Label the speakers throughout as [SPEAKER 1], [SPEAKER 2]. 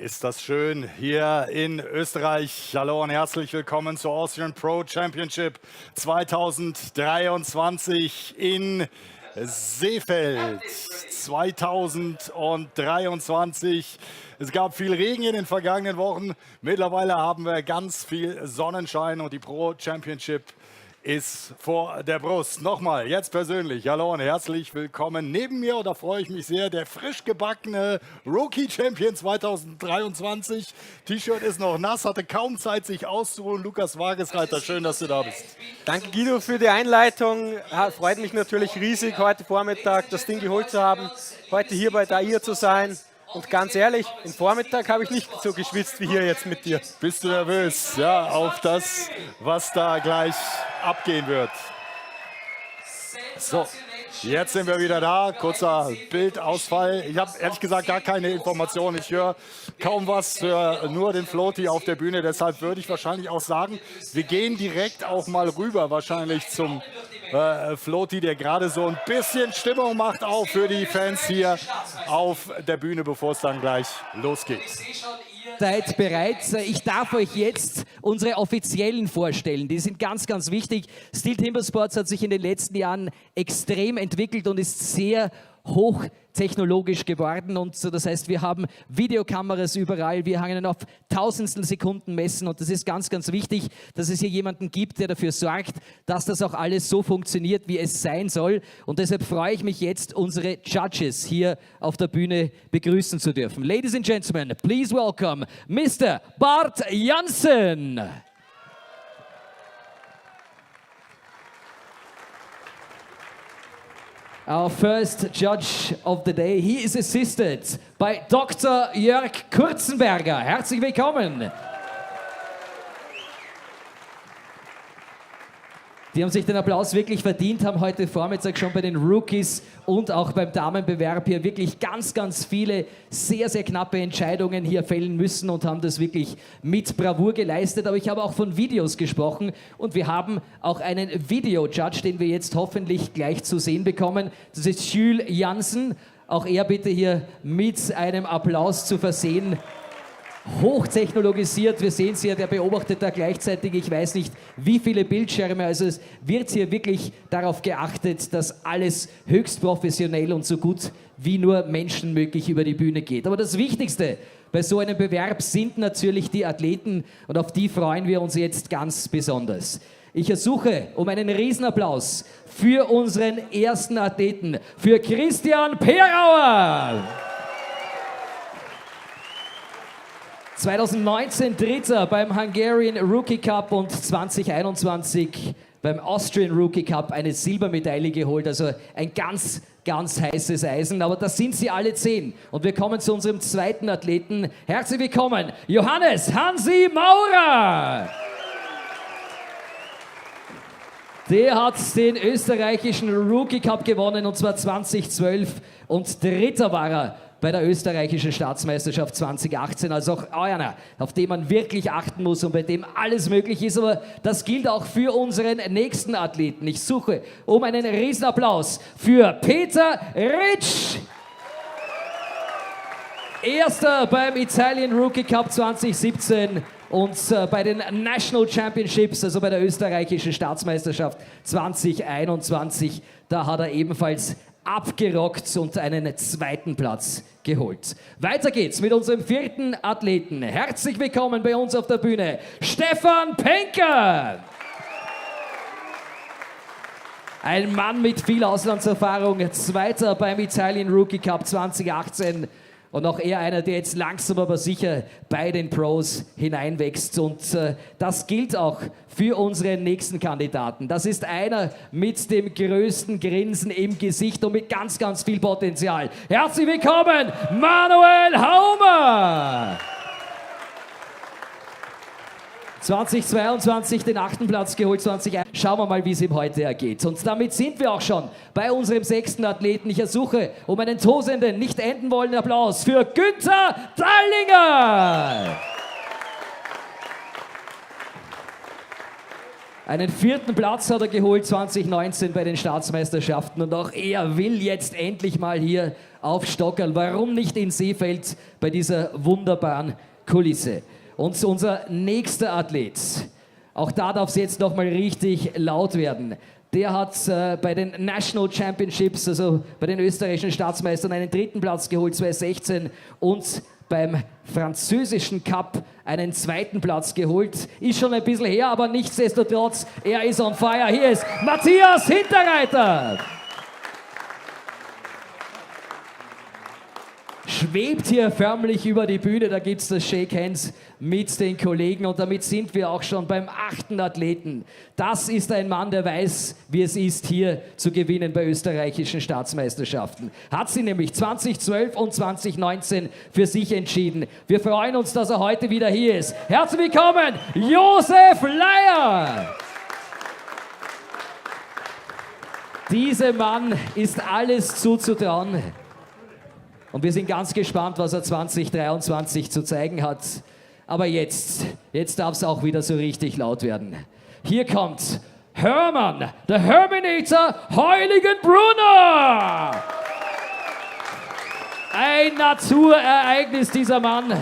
[SPEAKER 1] Ist das schön hier in Österreich. Hallo und herzlich willkommen zur Austrian Pro Championship 2023 in Seefeld. 2023. Es gab viel Regen in den vergangenen Wochen. Mittlerweile haben wir ganz viel Sonnenschein und die Pro Championship ist vor der Brust. Nochmal, jetzt persönlich, hallo und herzlich willkommen. Neben mir, und da freue ich mich sehr, der frisch gebackene Rookie-Champion 2023. T-Shirt ist noch nass, hatte kaum Zeit, sich auszuruhen. Lukas Wagesreiter, schön, dass du da bist.
[SPEAKER 2] Danke, Guido, für die Einleitung. Freut mich natürlich riesig, heute Vormittag das Ding geholt zu haben, heute hier bei DAIR zu sein. Und ganz ehrlich, im Vormittag habe ich nicht so geschwitzt wie hier jetzt mit dir.
[SPEAKER 1] Bist du nervös, ja, auf das, was da gleich abgehen wird? So, jetzt sind wir wieder da. Kurzer Bildausfall. Ich habe ehrlich gesagt gar keine Informationen. Ich höre kaum was, höre nur den Floaty auf der Bühne. Deshalb würde ich wahrscheinlich auch sagen, wir gehen direkt auch mal rüber wahrscheinlich zum Floaty, der gerade so ein bisschen Stimmung macht, auch für die Fans hier auf der Bühne, bevor es dann gleich losgeht.
[SPEAKER 3] Seid bereit. Ich darf euch jetzt unsere Offiziellen vorstellen. Die sind ganz, ganz wichtig. STIHL Timbersports hat sich in den letzten Jahren extrem entwickelt und ist sehr hochtechnologisch geworden. Und so, das heißt, wir haben Videokameras überall. Wir hangen auf tausendstel Sekunden messen. Und das ist ganz, ganz wichtig, dass es hier jemanden gibt, der dafür sorgt, dass das auch alles so funktioniert, wie es sein soll. Und deshalb freue ich mich jetzt, unsere Judges hier auf der Bühne begrüßen zu dürfen. Ladies and Gentlemen, please welcome Mr. Bart Jansen. Our first judge of the day, he is assisted by Dr. Jörg Kurzenberger. Herzlich willkommen. Die haben sich den Applaus wirklich verdient, haben heute Vormittag schon bei den Rookies und auch beim Damenbewerb hier wirklich ganz, ganz viele sehr, sehr knappe Entscheidungen hier fällen müssen und haben das wirklich mit Bravour geleistet. Aber ich habe auch von Videos gesprochen und wir haben auch einen Video-Judge, den wir jetzt hoffentlich gleich zu sehen bekommen. Das ist STIHL Jansen. Auch er bitte hier mit einem Applaus zu versehen. Hochtechnologisiert, wir sehen es hier, der beobachtet da gleichzeitig, ich weiß nicht wie viele Bildschirme, also es wird hier wirklich darauf geachtet, dass alles höchst professionell und so gut wie nur Menschen möglich über die Bühne geht. Aber das Wichtigste bei so einem Bewerb sind natürlich die Athleten und auf die freuen wir uns jetzt ganz besonders. Ich ersuche um einen Riesenapplaus für unseren ersten Athleten, für Christian Perauer. 2019 Dritter beim Hungarian Rookie Cup und 2021 beim Austrian Rookie Cup eine Silbermedaille geholt. Also ein ganz, ganz heißes Eisen. Aber das sind sie alle 10. Und wir kommen zu unserem zweiten Athleten. Herzlich willkommen, Johannes Hansi Maurer. Der hat den österreichischen Rookie Cup gewonnen und zwar 2012 und Dritter war er bei der österreichischen Staatsmeisterschaft 2018, also auch einer, auf den man wirklich achten muss und bei dem alles möglich ist, aber das gilt auch für unseren nächsten Athleten. Ich suche um einen Riesenapplaus für Peter Ritsch. Erster beim Italian Rookie Cup 2017 und bei den National Championships, also bei der österreichischen Staatsmeisterschaft 2021, da hat er ebenfalls abgerockt und einen zweiten Platz geholt. Weiter geht's mit unserem vierten Athleten. Herzlich willkommen bei uns auf der Bühne, Stefan Penker. Ein Mann mit viel Auslandserfahrung, Zweiter beim Italian Rookie Cup 2018. Und auch er einer, der jetzt langsam aber sicher bei den Pros hineinwächst. Und das gilt auch für unseren nächsten Kandidaten. Das ist einer mit dem größten Grinsen im Gesicht und mit ganz, ganz viel Potenzial. Herzlich willkommen, Manuel Haumer! 2022 den 8. Platz geholt, 2021. Schauen wir mal, wie es ihm heute ergeht. Und damit sind wir auch schon bei unserem 6. Athleten. Ich ersuche um einen tosenden, nicht enden wollenden Applaus für Günther Dallinger. Einen 4. Platz hat er geholt 2019 bei den Staatsmeisterschaften und auch er will jetzt endlich mal hier aufstockern. Warum nicht in Seefeld bei dieser wunderbaren Kulisse? Und unser nächster Athlet, auch da darf es jetzt nochmal richtig laut werden. Der hat bei den National Championships, also bei den österreichischen Staatsmeistern, einen 3. Platz geholt 2016 und beim französischen Cup einen 2. Platz geholt. Ist schon ein bisschen her, aber nichtsdestotrotz, er ist on fire. Hier ist Matthias Hinterreiter. Schwebt hier förmlich über die Bühne, da gibt es das Shake Hands mit den Kollegen und damit sind wir auch schon beim 8. Athleten. Das ist ein Mann, der weiß, wie es ist, hier zu gewinnen bei österreichischen Staatsmeisterschaften. Hat sie nämlich 2012 und 2019 für sich entschieden. Wir freuen uns, dass er heute wieder hier ist. Herzlich willkommen, Josef Leier! Diesem Mann ist alles zuzutrauen. Und wir sind ganz gespannt, was er 2023 zu zeigen hat. Aber jetzt darf es auch wieder so richtig laut werden. Hier kommt Hermann, der Herminator Heiligenbrunner. Ein Naturereignis, dieser Mann.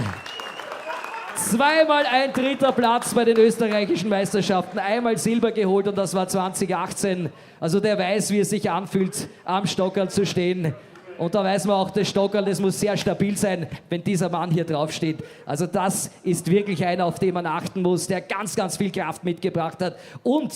[SPEAKER 3] Zweimal ein 3. Platz bei den österreichischen Meisterschaften, einmal Silber geholt und das war 2018. Also der weiß, wie es sich anfühlt, am Stockerl zu stehen. Und da weiß man auch, das Stockerl, das muss sehr stabil sein, wenn dieser Mann hier draufsteht. Also das ist wirklich einer, auf den man achten muss, der ganz, ganz viel Kraft mitgebracht hat und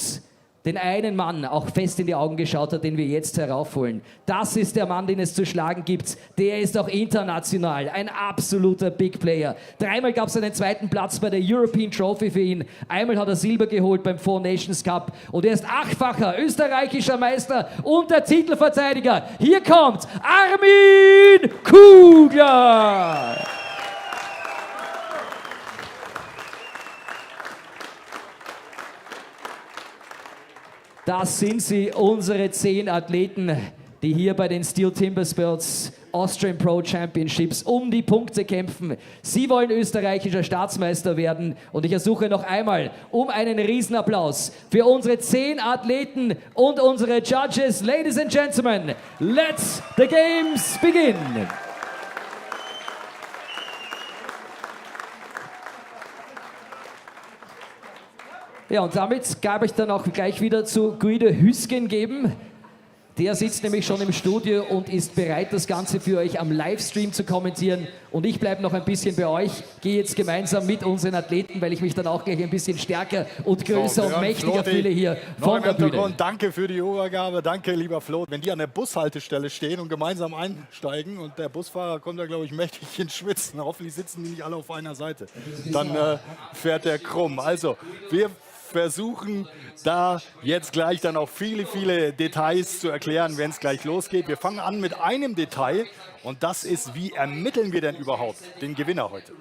[SPEAKER 3] den einen Mann auch fest in die Augen geschaut hat, den wir jetzt heraufholen. Das ist der Mann, den es zu schlagen gibt. Der ist auch international ein absoluter Big Player. 3-mal gab es einen 2. Platz bei der European Trophy für ihn. Einmal hat er Silber geholt beim Four Nations Cup. Und er ist 8-facher österreichischer Meister und der Titelverteidiger. Hier kommt Armin Kugler. Das sind sie, unsere 10 Athleten, die hier bei den STIHL Timbersports Austrian Pro Championships um die Punkte kämpfen. Sie wollen österreichischer Staatsmeister werden und ich ersuche noch einmal um einen Riesenapplaus für unsere 10 Athleten und unsere Judges. Ladies and Gentlemen, let the games begin! Ja, und damit gab ich dann auch gleich wieder zu Guido Hüsgen geben. Der sitzt nämlich schon im Studio und ist bereit, das Ganze für euch am Livestream zu kommentieren. Und ich bleibe noch ein bisschen bei euch, gehe jetzt gemeinsam mit unseren Athleten, weil ich mich dann auch gleich ein bisschen stärker und größer und mächtiger fühle hier von der Bühne.
[SPEAKER 1] Danke für die Übergabe, danke lieber Flo. Wenn die an der Bushaltestelle stehen und gemeinsam einsteigen und der Busfahrer kommt da, glaube ich, mächtig ins Schwitzen, hoffentlich sitzen die nicht alle auf einer Seite, dann fährt der krumm. Also, wir versuchen da jetzt gleich dann auch viele Details zu erklären, wenn es gleich losgeht. Wir fangen an mit einem Detail und das ist, wie ermitteln wir denn überhaupt den Gewinner heute?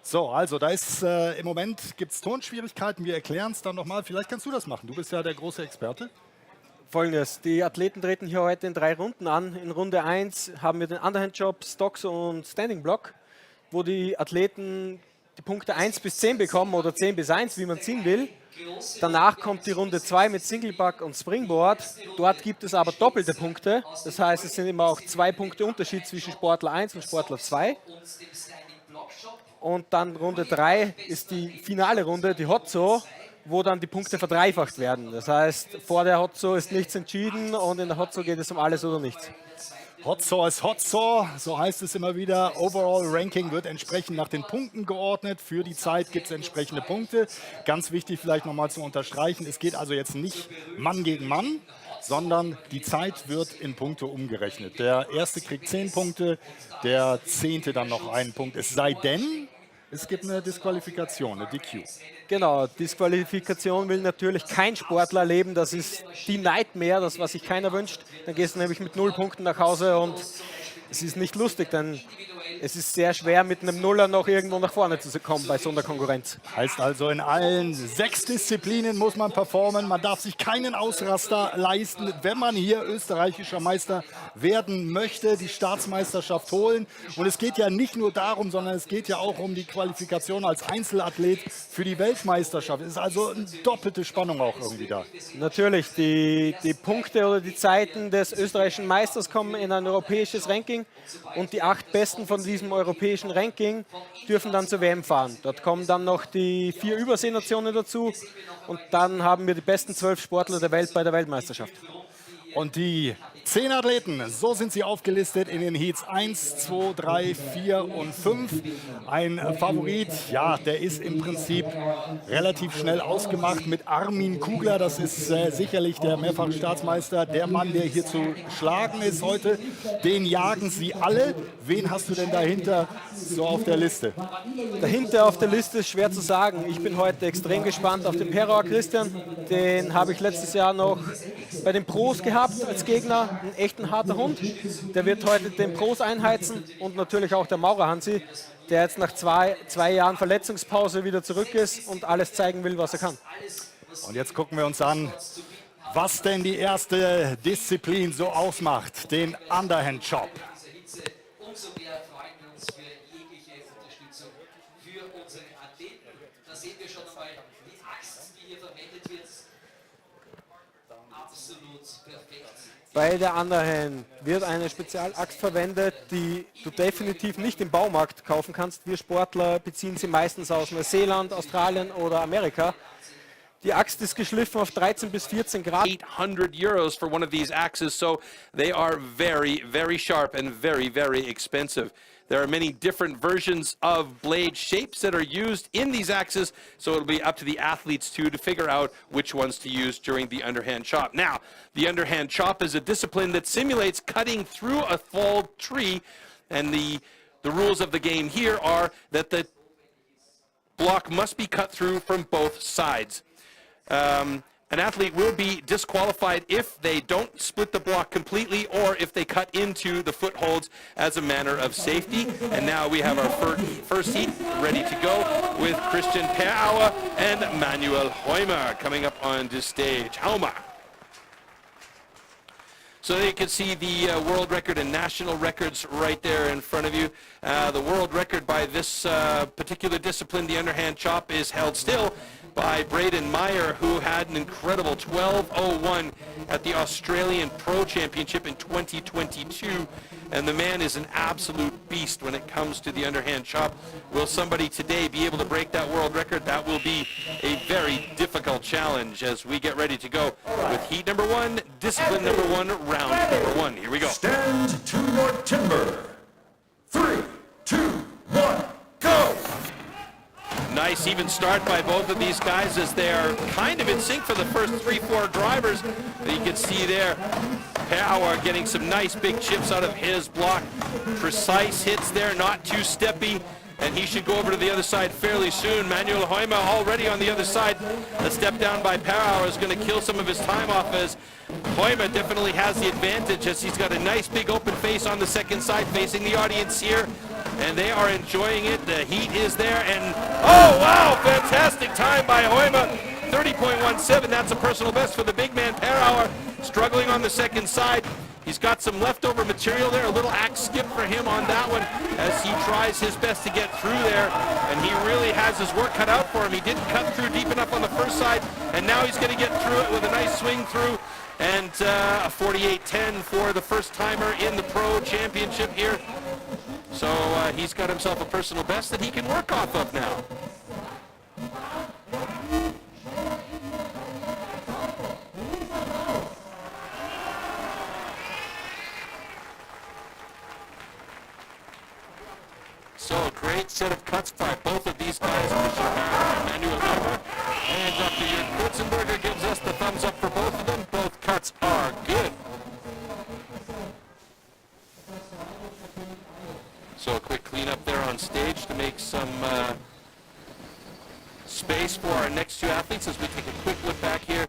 [SPEAKER 1] So, also da ist im Moment gibt es Tonschwierigkeiten, wir erklären es dann nochmal. Vielleicht kannst du das machen, du bist ja der große Experte.
[SPEAKER 2] Folgendes, die Athleten treten hier heute in 3 Runden an. In Runde 1 haben wir den Underhand-Job, Stocks und Standing Block, wo die Athleten die Punkte 1 bis 10 bekommen oder 10 bis 1, wie man ziehen will. Danach kommt die Runde 2 mit Singleback und Springboard. Dort gibt es aber doppelte Punkte. Das heißt, es sind immer auch 2 Punkte Unterschied zwischen Sportler 1 und Sportler 2. Und dann Runde 3 ist die finale Runde, die Hotzo, wo dann die Punkte verdreifacht werden. Das heißt, vor der Hotzo ist nichts entschieden und in der Hotzo geht es um alles oder nichts.
[SPEAKER 1] Hotzo ist Hotzo, so heißt es immer wieder. Overall Ranking wird entsprechend nach den Punkten geordnet. Für die Zeit gibt es entsprechende Punkte. Ganz wichtig vielleicht nochmal zu unterstreichen, es geht also jetzt nicht Mann gegen Mann, sondern die Zeit wird in Punkte umgerechnet. Der Erste kriegt 10 Punkte, der 10. dann noch einen Punkt. Es sei denn, es gibt eine Disqualifikation, eine DQ.
[SPEAKER 2] Genau, Disqualifikation will natürlich kein Sportler erleben. Das ist die Nightmare, das, was sich keiner wünscht. Dann gehst du nämlich mit 0 Punkten nach Hause und es ist nicht lustig, denn es ist sehr schwer, mit einem Nuller noch irgendwo nach vorne zu kommen bei so einer Konkurrenz.
[SPEAKER 1] Heißt also, in allen 6 Disziplinen muss man performen. Man darf sich keinen Ausraster leisten, wenn man hier österreichischer Meister werden möchte, die Staatsmeisterschaft holen. Und es geht ja nicht nur darum, sondern es geht ja auch um die Qualifikation als Einzelathlet für die Weltmeisterschaft. Es ist also eine doppelte Spannung auch irgendwie da.
[SPEAKER 2] Natürlich, die Punkte oder die Zeiten des österreichischen Meisters kommen in ein europäisches Ranking und die 8 Besten von diesem europäischen Ranking dürfen dann zur WM fahren. Dort kommen dann noch die 4 Überseenationen dazu und dann haben wir die besten 12 Sportler der Welt bei der Weltmeisterschaft.
[SPEAKER 1] Und die 10 Athleten, so sind sie aufgelistet in den Heats 1, 2, 3, 4 und 5. Ein Favorit, ja, der ist im Prinzip relativ schnell ausgemacht mit Armin Kugler. Das ist sicherlich der mehrfache Staatsmeister, der Mann, der hier zu schlagen ist heute. Den jagen sie alle. Wen hast du denn dahinter so auf der Liste?
[SPEAKER 2] Dahinter auf der Liste ist schwer zu sagen. Ich bin heute extrem gespannt auf den Perauer Christian. Den habe ich letztes Jahr noch bei den Pros gehabt als Gegner. Ein echt harter Hund. Der wird heute den Pros einheizen und natürlich auch der Maurer Hansi, der jetzt nach zwei Jahren Verletzungspause wieder zurück ist und alles zeigen will, was er kann.
[SPEAKER 1] Und jetzt gucken wir uns an, was denn die erste Disziplin so ausmacht, den Underhand-Chop.
[SPEAKER 3] Umso mehr freuen wir uns für jegliche Unterstützung für unsere Athleten. Da sehen wir schon einmal die Axt, die hier verwendet wird. Absolut perfekt.
[SPEAKER 2] Bei der Underhand wird eine Spezialaxt verwendet, die du definitiv nicht im Baumarkt kaufen kannst. Wir Sportler beziehen sie meistens aus Neuseeland, Australien oder Amerika. Die Axt ist geschliffen auf 13 bis 14 Grad.
[SPEAKER 4] 800 euros for one of these axes, so they are very, very sharp and very, very expensive. There are many different versions of blade shapes that are used in these axes, so it'll be up to the athletes to figure out which ones to use during the underhand chop. Now, the underhand chop is a discipline that simulates cutting through a falled tree, and the rules of the game here are that the block must be cut through from both sides. An athlete will be disqualified if they don't split the block completely or if they cut into the footholds as a manner of safety. And now we have our first heat ready to go with Christian Perauer and Manuel Heumer coming up on the stage. Heumer. So there you can see the world record and national records right there in front of you. The world record by this particular discipline, the underhand chop, is held still by Braden Meyer, who had an incredible 12:01 at the Australian Pro Championship in 2022. And the man is an absolute beast when it comes to the underhand chop. Will somebody today be able to break that world record? That will be a very difficult challenge as we get ready to go with heat number 1, discipline number 1, round number 1. Here we go.
[SPEAKER 5] Stand to your timber. 3, 2, 1, go!
[SPEAKER 4] Nice even start by both of these guys as they are kind of in sync for the first 3-4 drivers. You can see there, Perauer getting some nice big chips out of his block. Precise hits there, not too steppy, and he should go over to the other side fairly soon. Manuel Heumer already on the other side. A step down by Perauer is going to kill some of his time off as Heumer definitely has the advantage as he's got a nice big open face on the second side facing the audience here. And they are enjoying it. The heat is there, and oh wow, fantastic time by Heumer. 30.17, that's a personal best for the big man Perauer, struggling on the second side. He's got some leftover material there, a little axe skip for him on that one as he tries his best to get through there, and he really has his work cut out for him. He didn't cut through deep enough on the first side, and now he's going to get through it with a nice swing through, and a 48.10 for the first timer in the Pro Championship here. So he's got himself a personal best that he can work off of now. So a great set of cuts by both of these guys, Manuel Heumer and Dr. Jürgen Kurzenberger gives us the thumbs up for both of them. Both cuts are good. So a quick cleanup there on stage to make some space for our next two athletes as we take a quick look back here.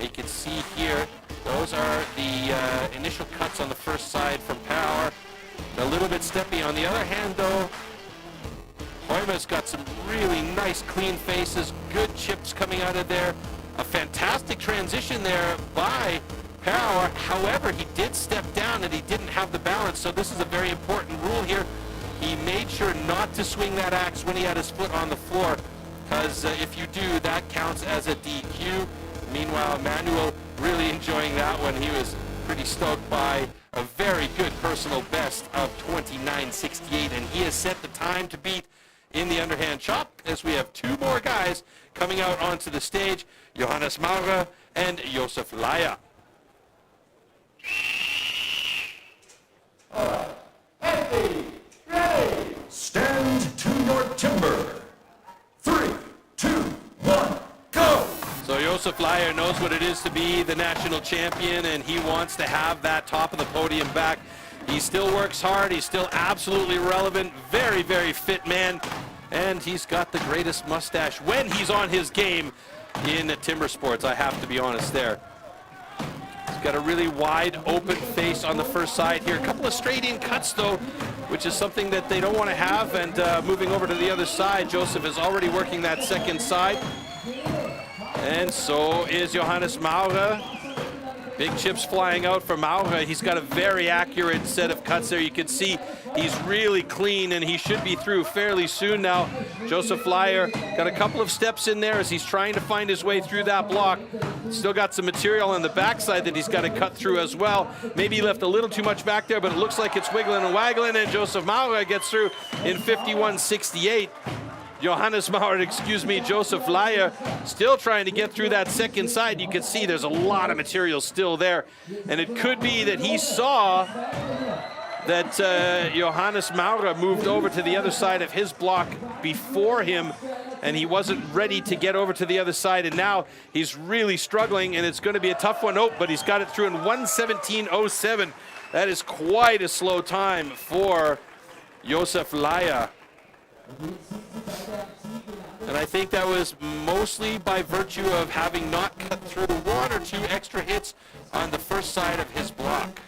[SPEAKER 4] You can see here, those are the initial cuts on the first side from Perauer. A little little bit steppy. On the other hand, though, Hoyma's got some really nice clean faces, good chips coming out of there. A fantastic transition there by Power. However, he did step down and he didn't have the balance, so this is a very important rule here. He made sure not to swing that axe when he had his foot on the floor, because if you do, that counts as a DQ. Meanwhile, Manuel really enjoying that one. He was pretty stoked by a very good personal best of 29.68, and he has set the time to beat in the underhand chop, as we have two more guys coming out onto the stage, Johannes Maurer and Josef Laya.
[SPEAKER 5] Stand to your timber. 3, 2, 1, go!
[SPEAKER 4] So Josef Laya knows what it is to be the national champion, and he wants to have that top of the podium back. He still works hard. He's still absolutely relevant. Very, very fit man. And he's got the greatest mustache when he's on his game in timber sports. I have to be honest there. He's got a really wide open face on the first side here. A couple of straight in cuts though, which is something that they don't want to have. And moving over to the other side, Josef is already working that second side. And so is Johannes Maurer. Big chips flying out for Maurer. He's got a very accurate set of cuts there. You can see he's really clean, and he should be through fairly soon now. Josef Laya got a couple of steps in there as he's trying to find his way through that block. Still got some material on the backside that he's got to cut through as well. Maybe he left a little too much back there, but it looks like it's wiggling and waggling, and Josef Maurer gets through in 51.68. Johannes Maurer, Josef Laya, still trying to get through that second side. You can see there's a lot of material still there. And it could be that he saw that Johannes Maurer moved over to the other side of his block before him, and he wasn't ready to get over to the other side. And now he's really struggling, and it's going to be a tough one. Oh, but he's got it through in 1:17.07. That is quite a slow time for Josef Laya. And I think that was mostly by virtue of having not cut through one or two extra hits on the first side of his block.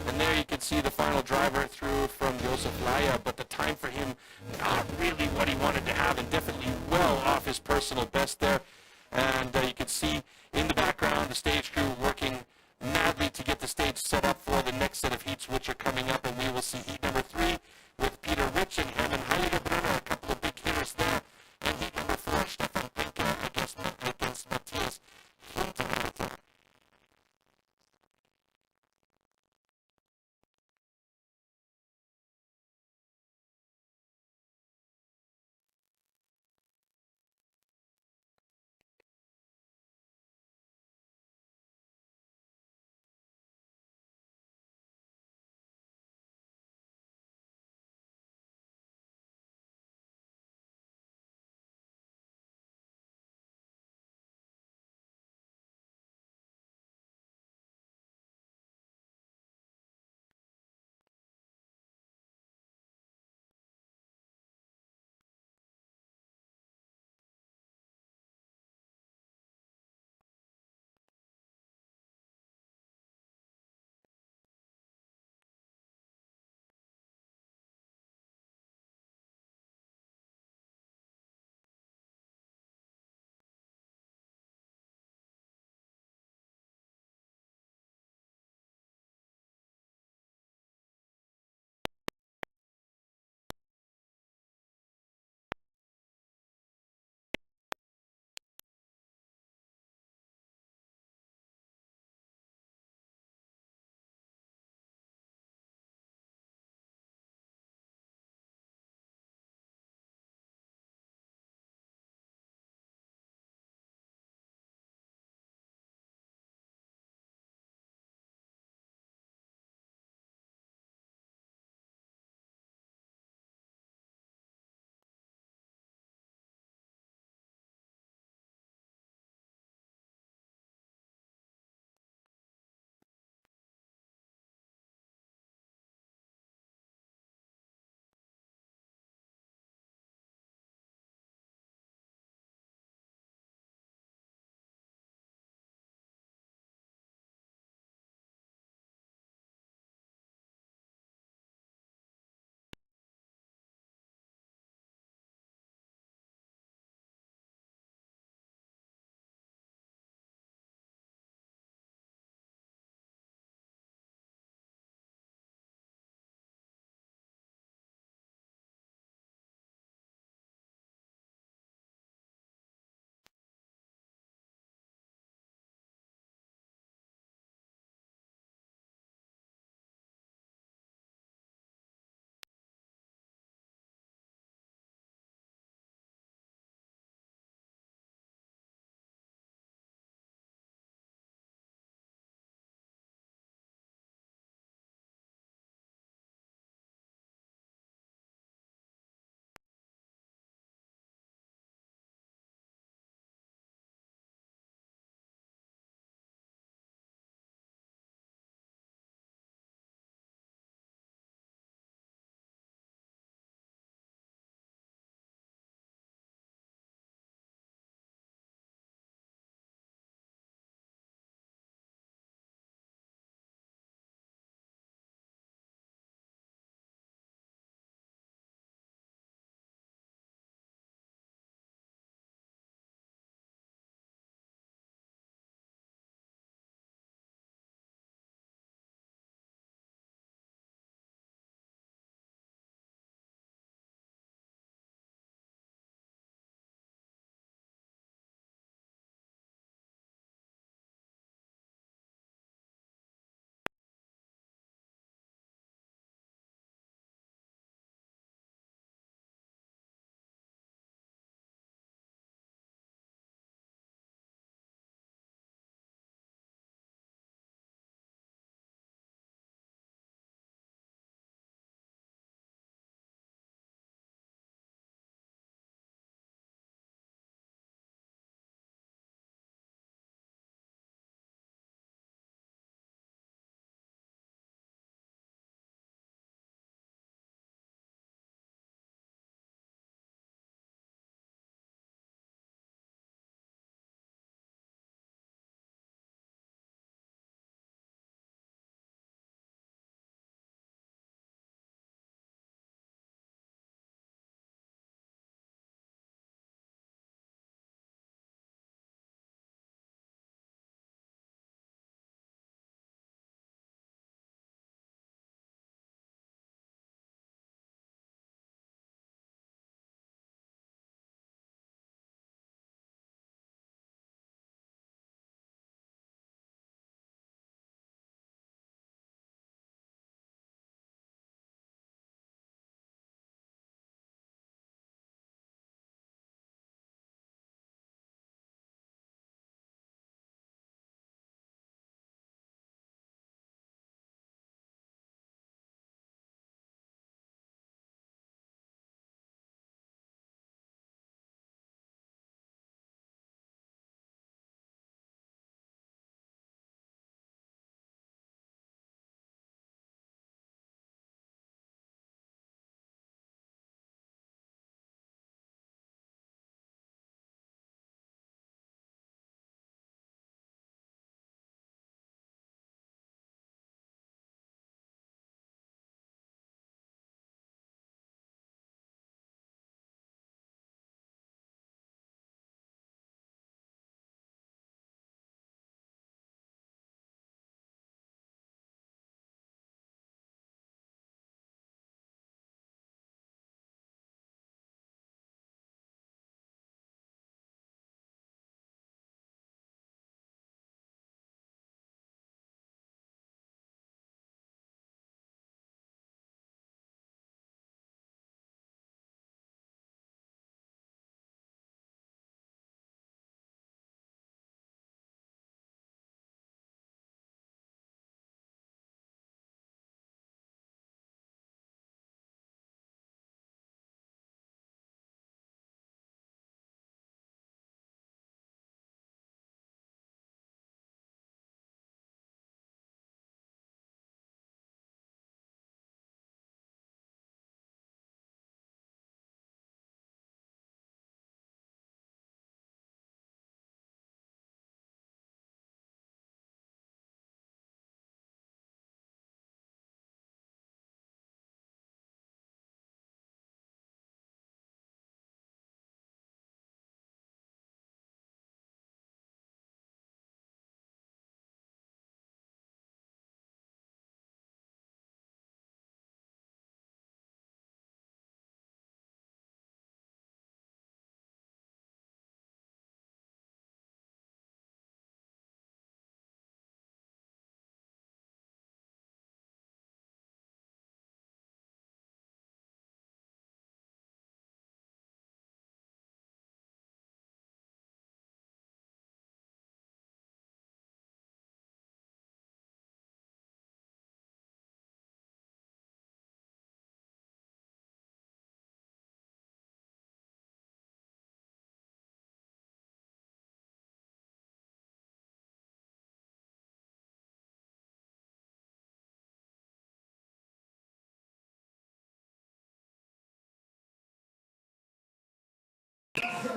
[SPEAKER 4] And there you can see the final driver through from Josef Laya, but the time for him, not really what he wanted to have, and definitely well off his personal best there. And you can see in the background the stage crew working madly to get the stage set up for the next set of heats, which are coming up, and we will see heat number 3 with Peter Rich and Hermann Heiligenbrunner, a couple of big hitters there, and heat number 4, Stefan Pinker against Matthias Hinterhalter.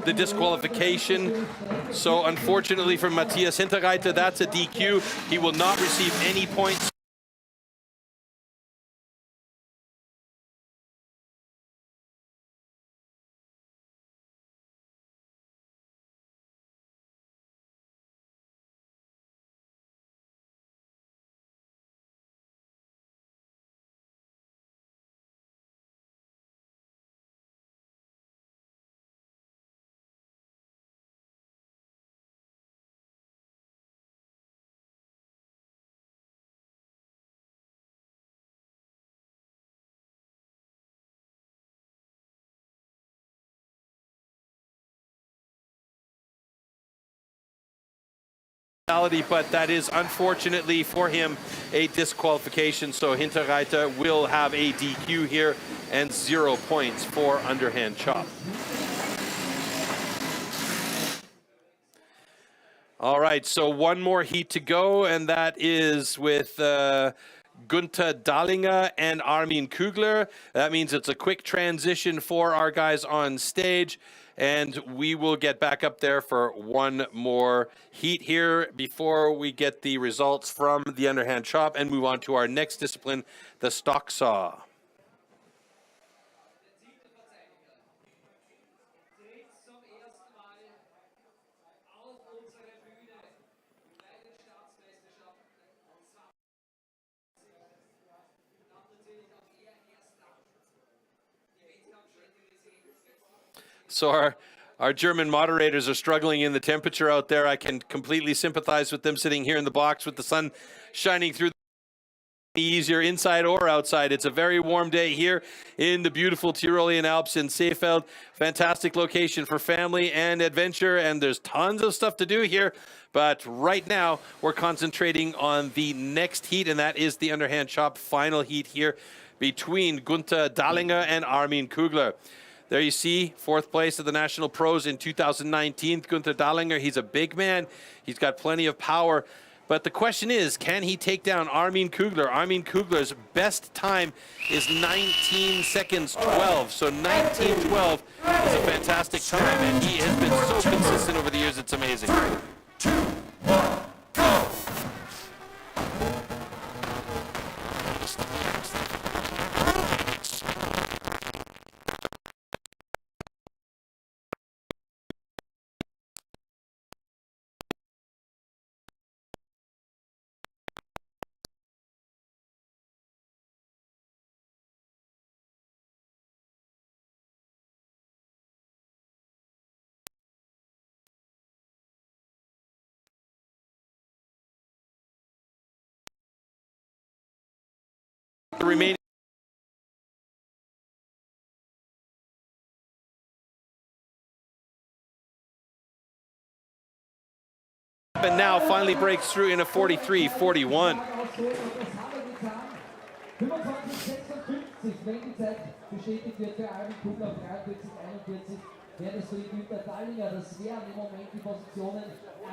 [SPEAKER 4] the disqualification. So unfortunately for Matthias Hinterreiter, that's a DQ. He will not receive any points. But that is unfortunately for him a disqualification, so Hinterreiter will have a DQ here and 0 points for underhand chop. All right, so one more heat to go, and that is with Gunther Dahlinger and Armin Kugler. That means it's a quick transition for our guys on stage, and we will get back up there for one more heat here before we get the results from the underhand chop and move on to our next discipline, the stock saw. So our German moderators are struggling in the temperature out there. I can completely sympathize with them sitting here in the box with the sun shining through. Easier inside or outside. It's a very warm day here in the beautiful Tyrolean Alps in Seefeld. Fantastic location for family and adventure, and there's tons of stuff to do here. But right now, we're concentrating on the next heat, and that is the underhand chop final heat here between Gunther Dahlinger and Armin Kugler. There you see, 4th place at the National Pros in 2019. Gunther Dahlinger, he's a big man. He's got plenty of power. But the question is, can he take down Armin Kugler? Armin Kugler's best time is 19 seconds 12. So 19:12 is a fantastic time, and he has been so consistent over the years, it's amazing.
[SPEAKER 5] 3, 2, 1, go!
[SPEAKER 4] The remaining and now finally breaks through in a 43-41.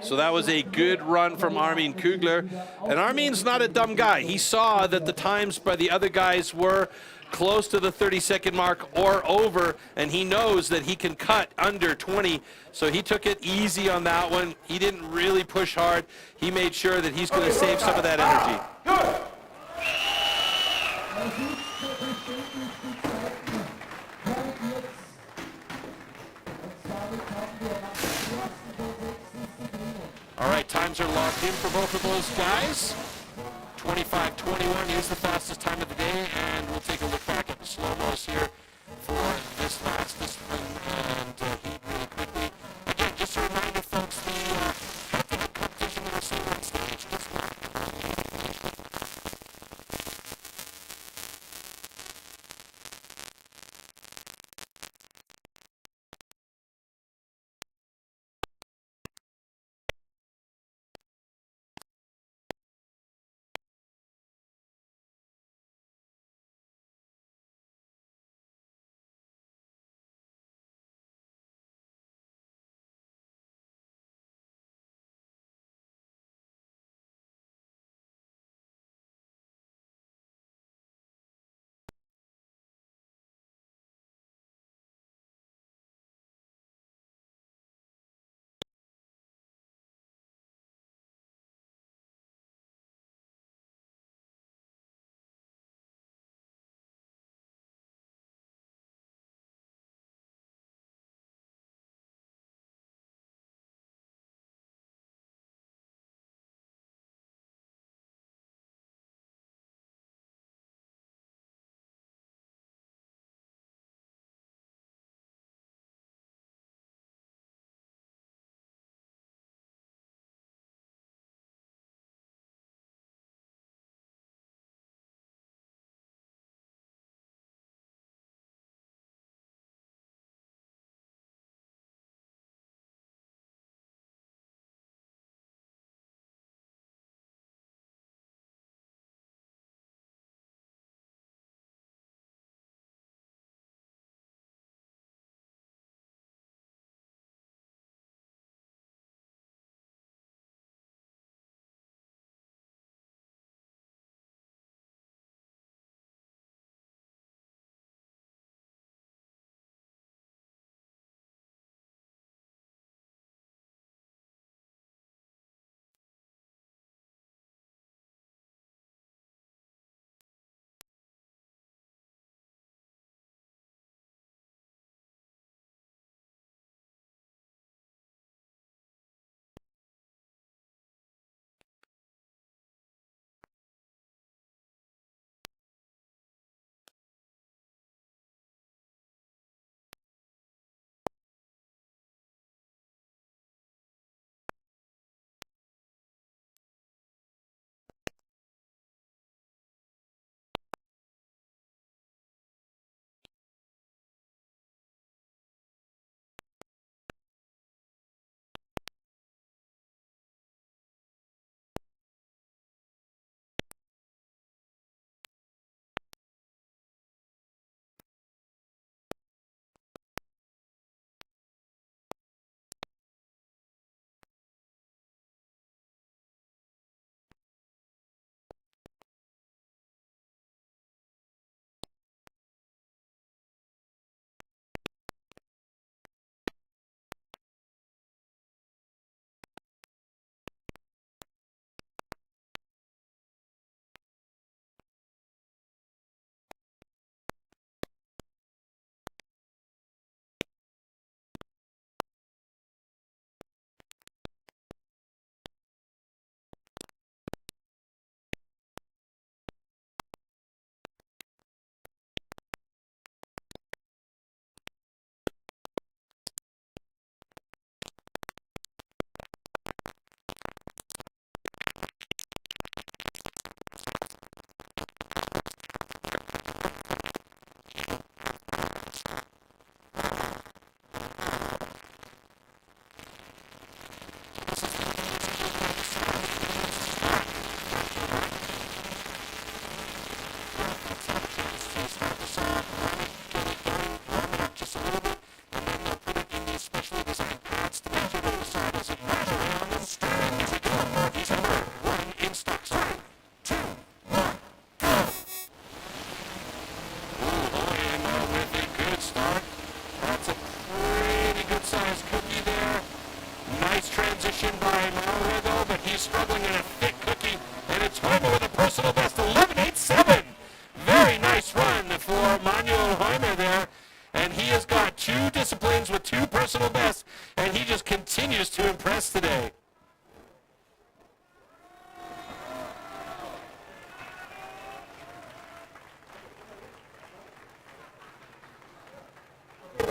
[SPEAKER 4] So that was a good run from Armin Kugler. And Armin's not a dumb guy. He saw that the times by the other guys were close to the 30-second mark or over, and he knows that he can cut under 20. So he took it easy on that one. He didn't really push hard. He made sure that he's going to save some of that energy. All right, times are locked in for both of those guys. 25:21 is the fastest time of the day, and we'll take a look back at the slow-mos here for this last discipline and heat really quickly. Again, just a reminder, folks, the competition we're seeing on stage is not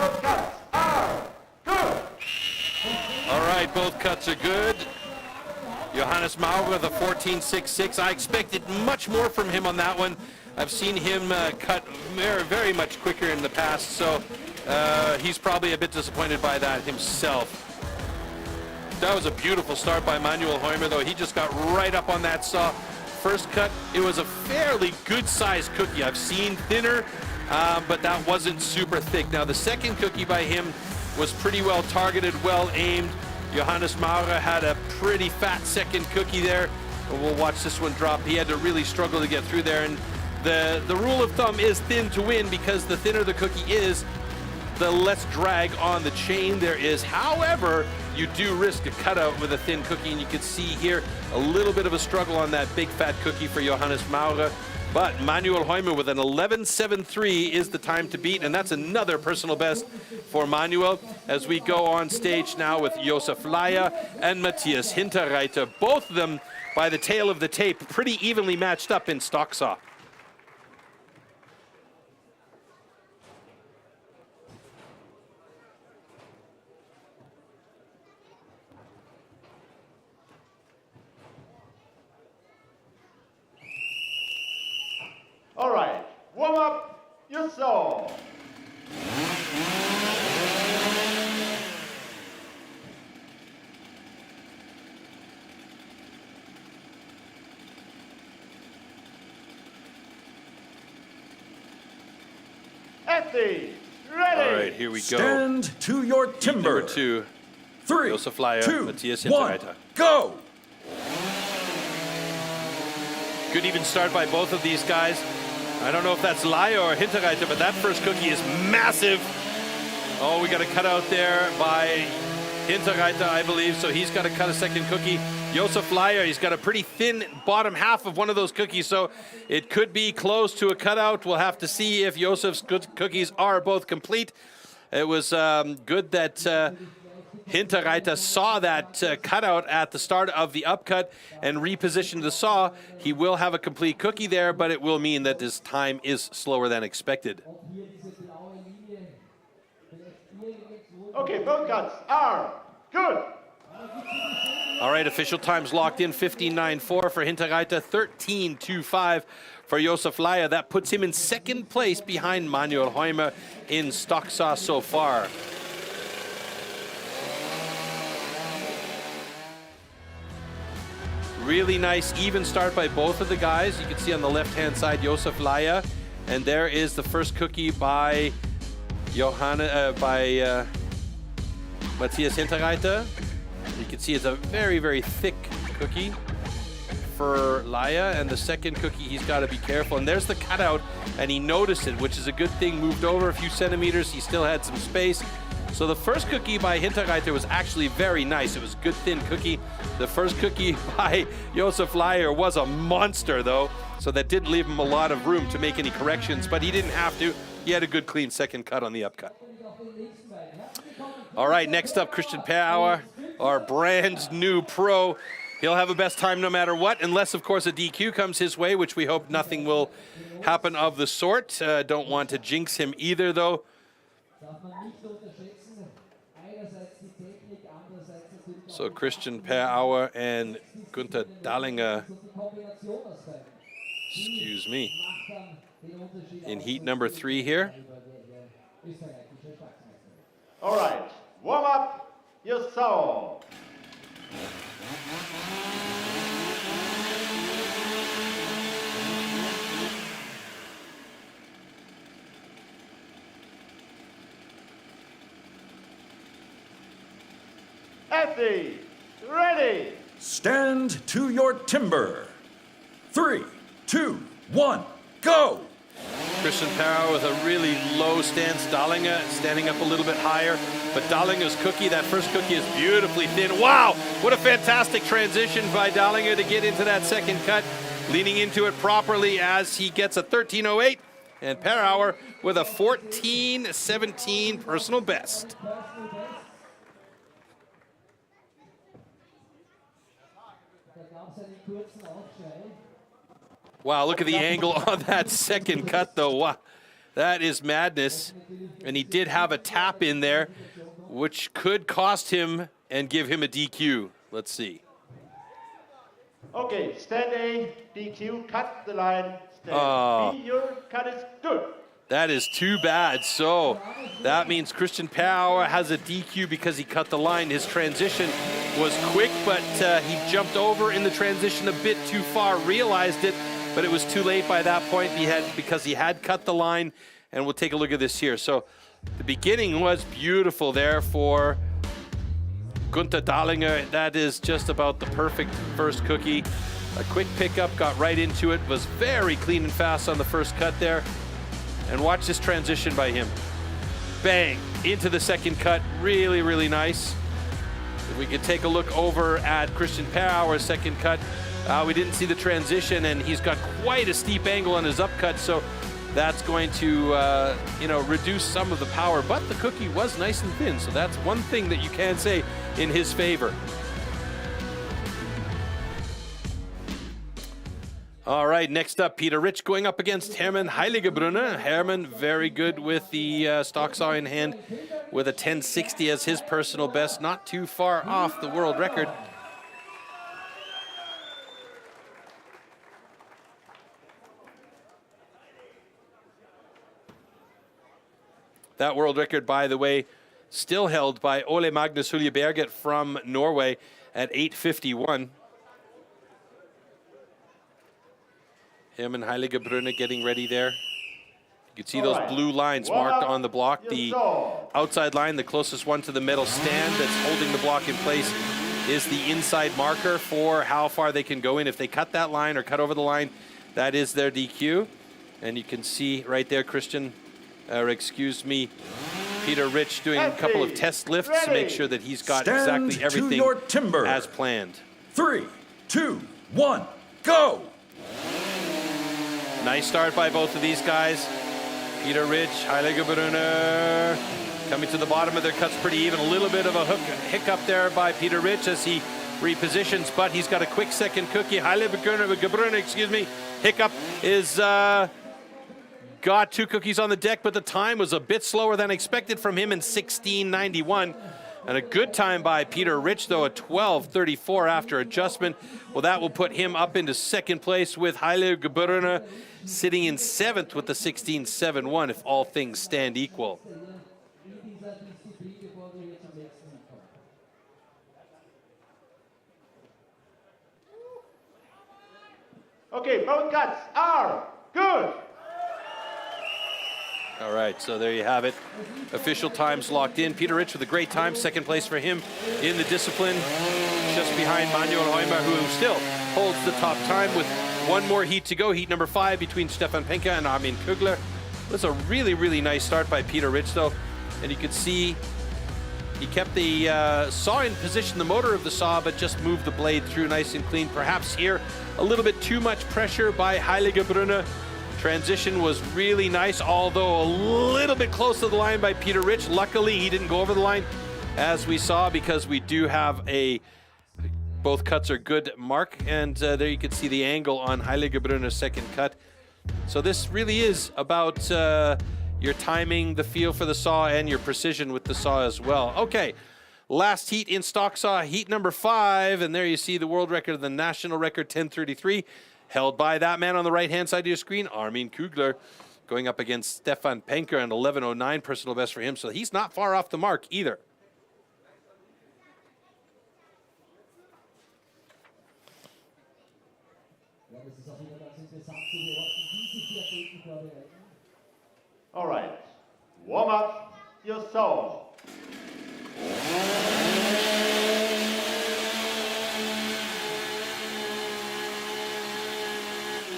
[SPEAKER 5] both cuts are good.
[SPEAKER 4] All right, both cuts are good. Johannes Maurer with a 14.66. I expected much more from him on that one. I've seen him cut very, very much quicker in the past, so he's probably a bit disappointed by that himself. That was a beautiful start by Manuel Heumer, though. He just got right up on that saw. First cut, it was a fairly good-sized cookie. I've seen thinner, but that wasn't super thick. Now, the second cookie by him was pretty well targeted, well aimed. Johannes Maurer had a pretty fat second cookie there. We'll watch this one drop. He had to really struggle to get through there. And the rule of thumb is thin to win, because the thinner the cookie is, the less drag on the chain there is. However, you do risk a cutout with a thin cookie, and you can see here a little bit of a struggle on that big fat cookie for Johannes Maurer. But Manuel Heumer with an 11.73 is the time to beat, and that's another personal best for Manuel. As we go on stage now with Josef Laier and Matthias Hinterreiter, both of them by the tail of the tape, pretty evenly matched up in stock saw.
[SPEAKER 5] All right, warm up your saw. Ready.
[SPEAKER 4] All right, here we go.
[SPEAKER 5] Stand to your timber.
[SPEAKER 4] Number 2,
[SPEAKER 5] 3,
[SPEAKER 4] Josef Laier,
[SPEAKER 5] 2,
[SPEAKER 4] Matthias
[SPEAKER 5] 1,
[SPEAKER 4] Hinterreiter.
[SPEAKER 5] go.
[SPEAKER 4] Good even start by both of these guys. I don't know if that's Laier or Hinterreiter, but that first cookie is massive. Oh, we got a cutout there by Hinterreiter, I believe, so he's got to cut a second cookie. Josef Laier, he's got a pretty thin bottom half of one of those cookies, so it could be close to a cutout. We'll have to see if Josef's cookies are both complete. It was good that Hinterreiter saw that cutout at the start of the upcut and repositioned the saw. He will have a complete cookie there, but it will mean that his time is slower than expected.
[SPEAKER 5] Okay, both cuts are good.
[SPEAKER 4] All right, official times locked in, 15.94 for Hinterreiter, 13.25 for Josef Laier. That puts him in second place behind Manuel Heumer in stock saw so far. Really nice even start by both of the guys. You can see on the left-hand side Josef Laier, and there is the first cookie by Matthias Hinterreiter. You can see it's a very, very thick cookie for Laier, and the second cookie he's got to be careful. And there's the cutout, and he noticed it, which is a good thing. Moved over a few centimeters. He still had some space. So the first cookie by Hinterreiter was actually very nice. It was a good thin cookie. The first cookie by Josef Laier was a monster, though, so that didn't leave him a lot of room to make any corrections, but he didn't have to. He had a good, clean second cut on the upcut. All right, next up, Christian Perauer, our brand new pro. He'll have a best time no matter what, unless, of course, a DQ comes his way, which we hope nothing will happen of the sort. Don't want to jinx him either, though. So Christian Perauer and Günther Dallinger, excuse me, in heat number 3 here.
[SPEAKER 5] All right, warm up your saw. Ready. Stand to your timber. 3, 2, 1, go.
[SPEAKER 4] Christian Perauer with a really low stance. Dallinger standing up a little bit higher. But Dallinger's cookie, that first cookie is beautifully thin. Wow, what a fantastic transition by Dallinger to get into that second cut. Leaning into it properly as he gets a 13.08. And Perauer with a 14.17 personal best. Wow, look at the angle on that second cut, though. Wow. That is madness. And he did have a tap in there, which could cost him and give him a DQ. Let's see.
[SPEAKER 6] Okay, stand A, DQ, cut the line. Stand B, your cut is good.
[SPEAKER 4] That is too bad. So that means Christian Power has a DQ because he cut the line. His transition was quick, but he jumped over in the transition a bit too far, realized it, but it was too late by that point because he had cut the line. And we'll take a look at this here. So the beginning was beautiful there for Gunther Dahlinger. That is just about the perfect first cookie. A quick pickup, got right into it, was very clean and fast on the first cut there. And watch this transition by him. Bang, into the second cut, really, really nice. If we could take a look over at Christian Power's second cut, we didn't see the transition, and he's got quite a steep angle on his upcut, so that's going to, reduce some of the power. But the cookie was nice and thin, so that's one thing that you can say in his favor. All right, next up, Peter Rich going up against Hermann Heiligebrunner. Hermann, very good with the stock saw in hand with a 1060 as his personal best, not too far off the world record. That world record, by the way, still held by Ole Magnus Huljeberget from Norway at 8:51. Him and Heiligebrunner getting ready there. You can see those blue lines marked on the block. The outside line, the closest one to the metal stand that's holding the block in place, is the inside marker for how far they can go in. If they cut that line or cut over the line, that is their DQ. And you can see right there, Peter Rich doing a couple of test lifts to make sure that he's got exactly everything as planned.
[SPEAKER 5] 3, 2, 1, go!
[SPEAKER 4] Nice start by both of these guys. Peter Rich, Heiligebrunner coming to the bottom of their cuts pretty even. A little bit of a hiccup there by Peter Rich as he repositions, but he's got a quick second cookie. Heiligebrunner, hiccup is got two cookies on the deck, but the time was a bit slower than expected from him in 16:91. And a good time by Peter Rich, though, at 12:34 after adjustment. Well, that will put him up into second place with Heiligebrunner sitting in seventh with the 16:71 if all things stand equal.
[SPEAKER 6] Okay, both cuts are good.
[SPEAKER 4] All right, so there you have it. Official times locked in. Peter Rich with a great time, second place for him in the discipline, just behind Manuel Heumer, who still holds the top time with one more heat to go. Heat number 5 between Stefan Penke and Armin Kugler. It was a really, really nice start by Peter Rich, though. And you could see he kept the saw in position, the motor of the saw, but just moved the blade through nice and clean. Perhaps here a little bit too much pressure by Heiligebrunner. Transition was really nice, although a little bit close to the line by Peter Rich. Luckily, he didn't go over the line, as we saw, because we do have both cuts are good mark. And there you can see the angle on Heiligebrunner's second cut. So this really is about your timing, the feel for the saw, and your precision with the saw as well. Okay, last heat in stock saw, heat number 5. And there you see the world record, the national record, 10:33. Held by that man on the right-hand side of your screen, Armin Kugler, going up against Stefan Penke, and 11:09 personal best for him. So he's not far off the mark either.
[SPEAKER 6] All right, warm up your saw.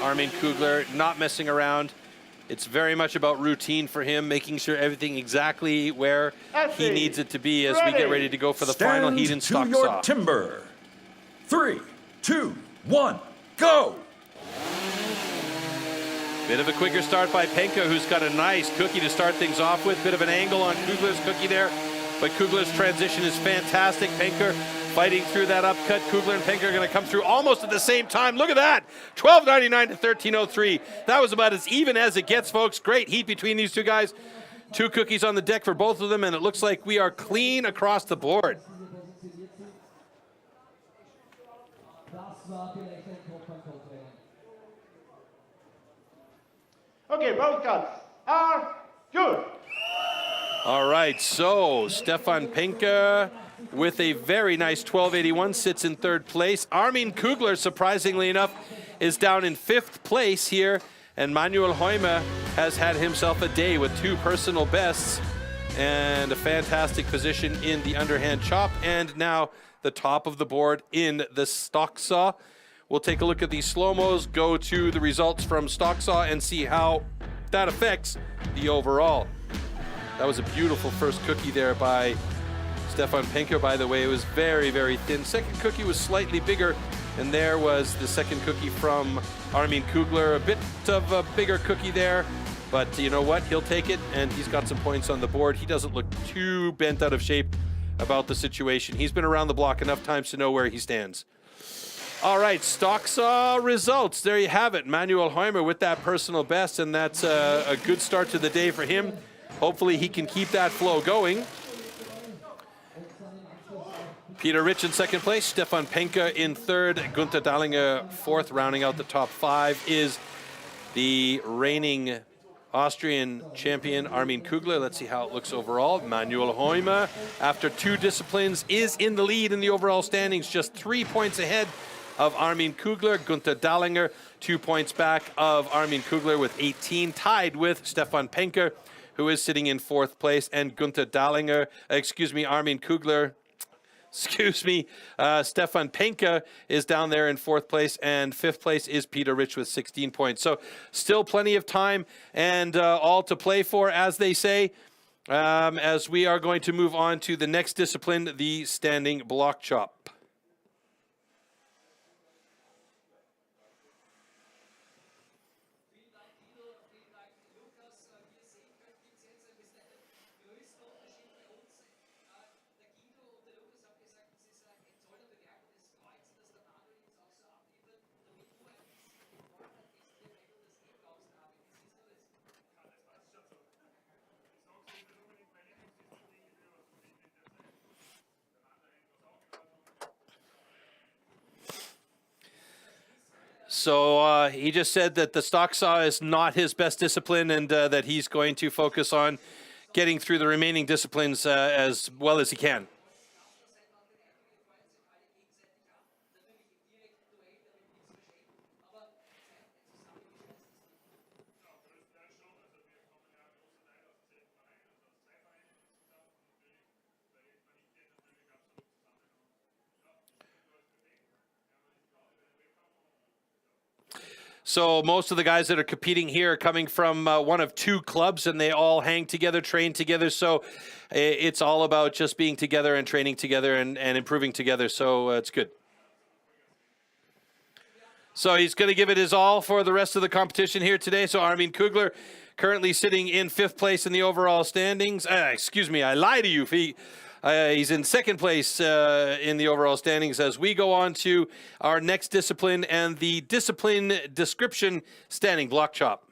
[SPEAKER 4] Armin Kugler not messing around. It's very much about routine for him, making sure everything exactly where he needs it to be as we get ready to go for the final heat in stock saw.
[SPEAKER 5] Stand to your timber. 3, 2, 1, go!
[SPEAKER 4] Bit of a quicker start by Penke, who's got a nice cookie to start things off with. Bit of an angle on Kugler's cookie there, but Kugler's transition is fantastic. Penke fighting through that upcut. Kugler and Penker are going to come through almost at the same time. Look at that, 12.99 to 13.03. That was about as even as it gets, folks. Great heat between these two guys. 2 cookies on the deck for both of them, and it looks like we are clean across the board.
[SPEAKER 6] Okay, both cuts are good.
[SPEAKER 4] All right, so Stefan Penker with a very nice 12.81 sits in 3rd place. Armin Kugler, surprisingly enough, is down in 5th place here. And Manuel Heume has had himself a day with 2 personal bests and a fantastic position in the underhand chop, and now the top of the board in the stock saw. We'll take a look at these slow-mos, go to the results from stock saw, and see how that affects the overall. That was a beautiful first cookie there by Stefan Penker, by the way. It was very, very thin. Second cookie was slightly bigger, and there was the second cookie from Armin Kugler. A bit of a bigger cookie there, but you know what? He'll take it, and he's got some points on the board. He doesn't look too bent out of shape about the situation. He's been around the block enough times to know where he stands. All right, stock saw results. There you have it. Manuel Heume with that personal best, and that's a good start to the day for him. Hopefully he can keep that flow going. Peter Rich in 2nd place, Stefan Penker in 3rd, Gunther Dallinger 4th. Rounding out the top 5 is the reigning Austrian champion Armin Kugler. Let's see how it looks overall. Manuel Heume, after 2 disciplines, is in the lead in the overall standings, just 3 points ahead of Armin Kugler. Gunther Dallinger 2 points back of Armin Kugler with 18, tied with Stefan Penker, who is sitting in 4th place, and Gunther Dallinger, Armin Kugler, Stefan Penker is down there in 4th place, and 5th place is Peter Rich with 16 points. So still plenty of time and all to play for, as they say, as we are going to move on to the next discipline, the standing block chop. So he just said that the stock saw is not his best discipline, and that he's going to focus on getting through the remaining disciplines as well as he can. So most of the guys that are competing here are coming from one of 2 clubs, and they all hang together, train together. So it's all about just being together and training together and improving together. So it's good. So he's going to give it his all for the rest of the competition here today. So Armin Kugler currently sitting in 5th place in the overall standings. I lied to you. He's in 2nd place in the overall standings as we go on to our next discipline and the discipline description standing block chop.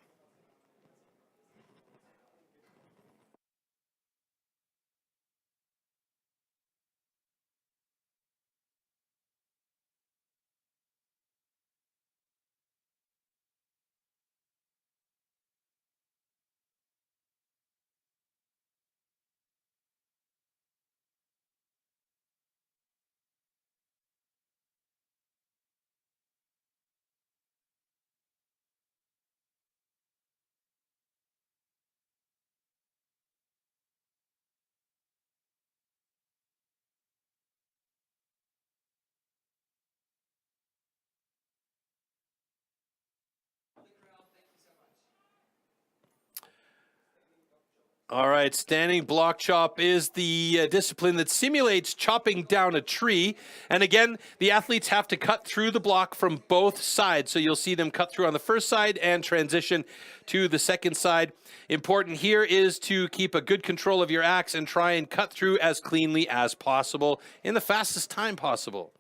[SPEAKER 4] All right, standing block chop is the discipline that simulates chopping down a tree. And again, the athletes have to cut through the block from both sides. So you'll see them cut through on the first side and transition to the second side. Important here is to keep a good control of your axe and try and cut through as cleanly as possible in the fastest time possible.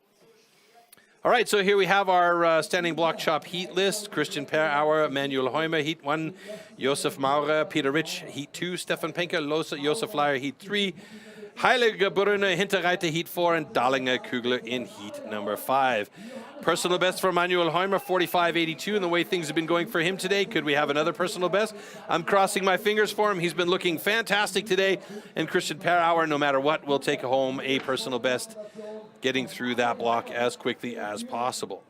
[SPEAKER 4] All right, so here we have our standing block chop heat list. Christian Per-Auer, Manuel Heumer, heat 1. Josef Maurer, Peter Rich, heat 2. Stefan Penker, Josef Leier, heat 3. Heiliger Hinterreiter, heat 4. And Dahlinger Kugler in heat number 5. Personal best for Manuel Heumer, 45.82. And the way things have been going for him today, could we have another personal best? I'm crossing my fingers for him. He's been looking fantastic today. And Christian Per-Auer, no matter what, will take home a personal best, getting through that block as quickly as possible.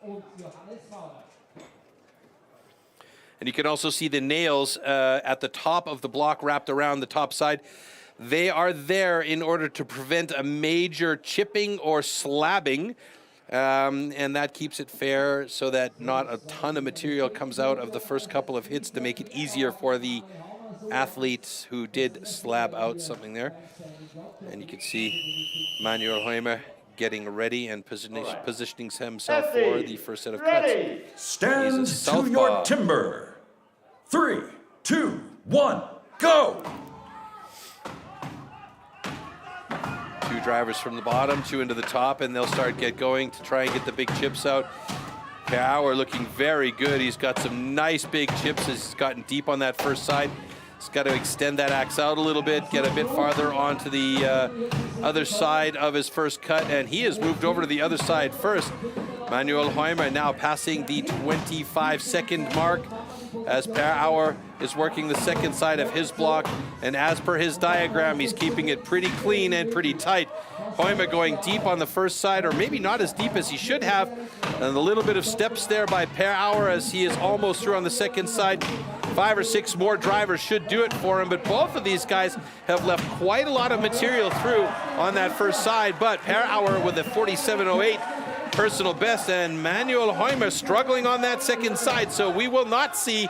[SPEAKER 4] And you can also see the nails at the top of the block wrapped around the top side. They are there in order to prevent a major chipping or slabbing, and that keeps it fair so that not a ton of material comes out of the first couple of hits to make it easier for the athletes who did slab out something there. And you can see Manuel Heumer getting ready and positioning himself for the first set of cuts.
[SPEAKER 5] Stand to your timber. 3, 2, 1, go!
[SPEAKER 4] 2 drivers from the bottom, 2 into the top, and they'll start going to try and get the big chips out. Per-Auer looking very good. He's got some nice big chips. He's gotten deep on that first side. He's got to extend that axe out a little bit, get a bit farther onto the other side of his first cut, and he has moved over to the other side first. Manuel Heumer now passing the 25-second mark as Per-Auer is working the second side of his block, and as per his diagram, he's keeping it pretty clean and pretty tight. Heumer going deep on the first side, or maybe not as deep as he should have, and a little bit of steps there by Per-Auer as he is almost through on the second side. 5 or 6 more drivers should do it for him, but both of these guys have left quite a lot of material through on that first side. But Per-Auer with a 47.08 personal best, and Manuel Heumer struggling on that second side, so we will not see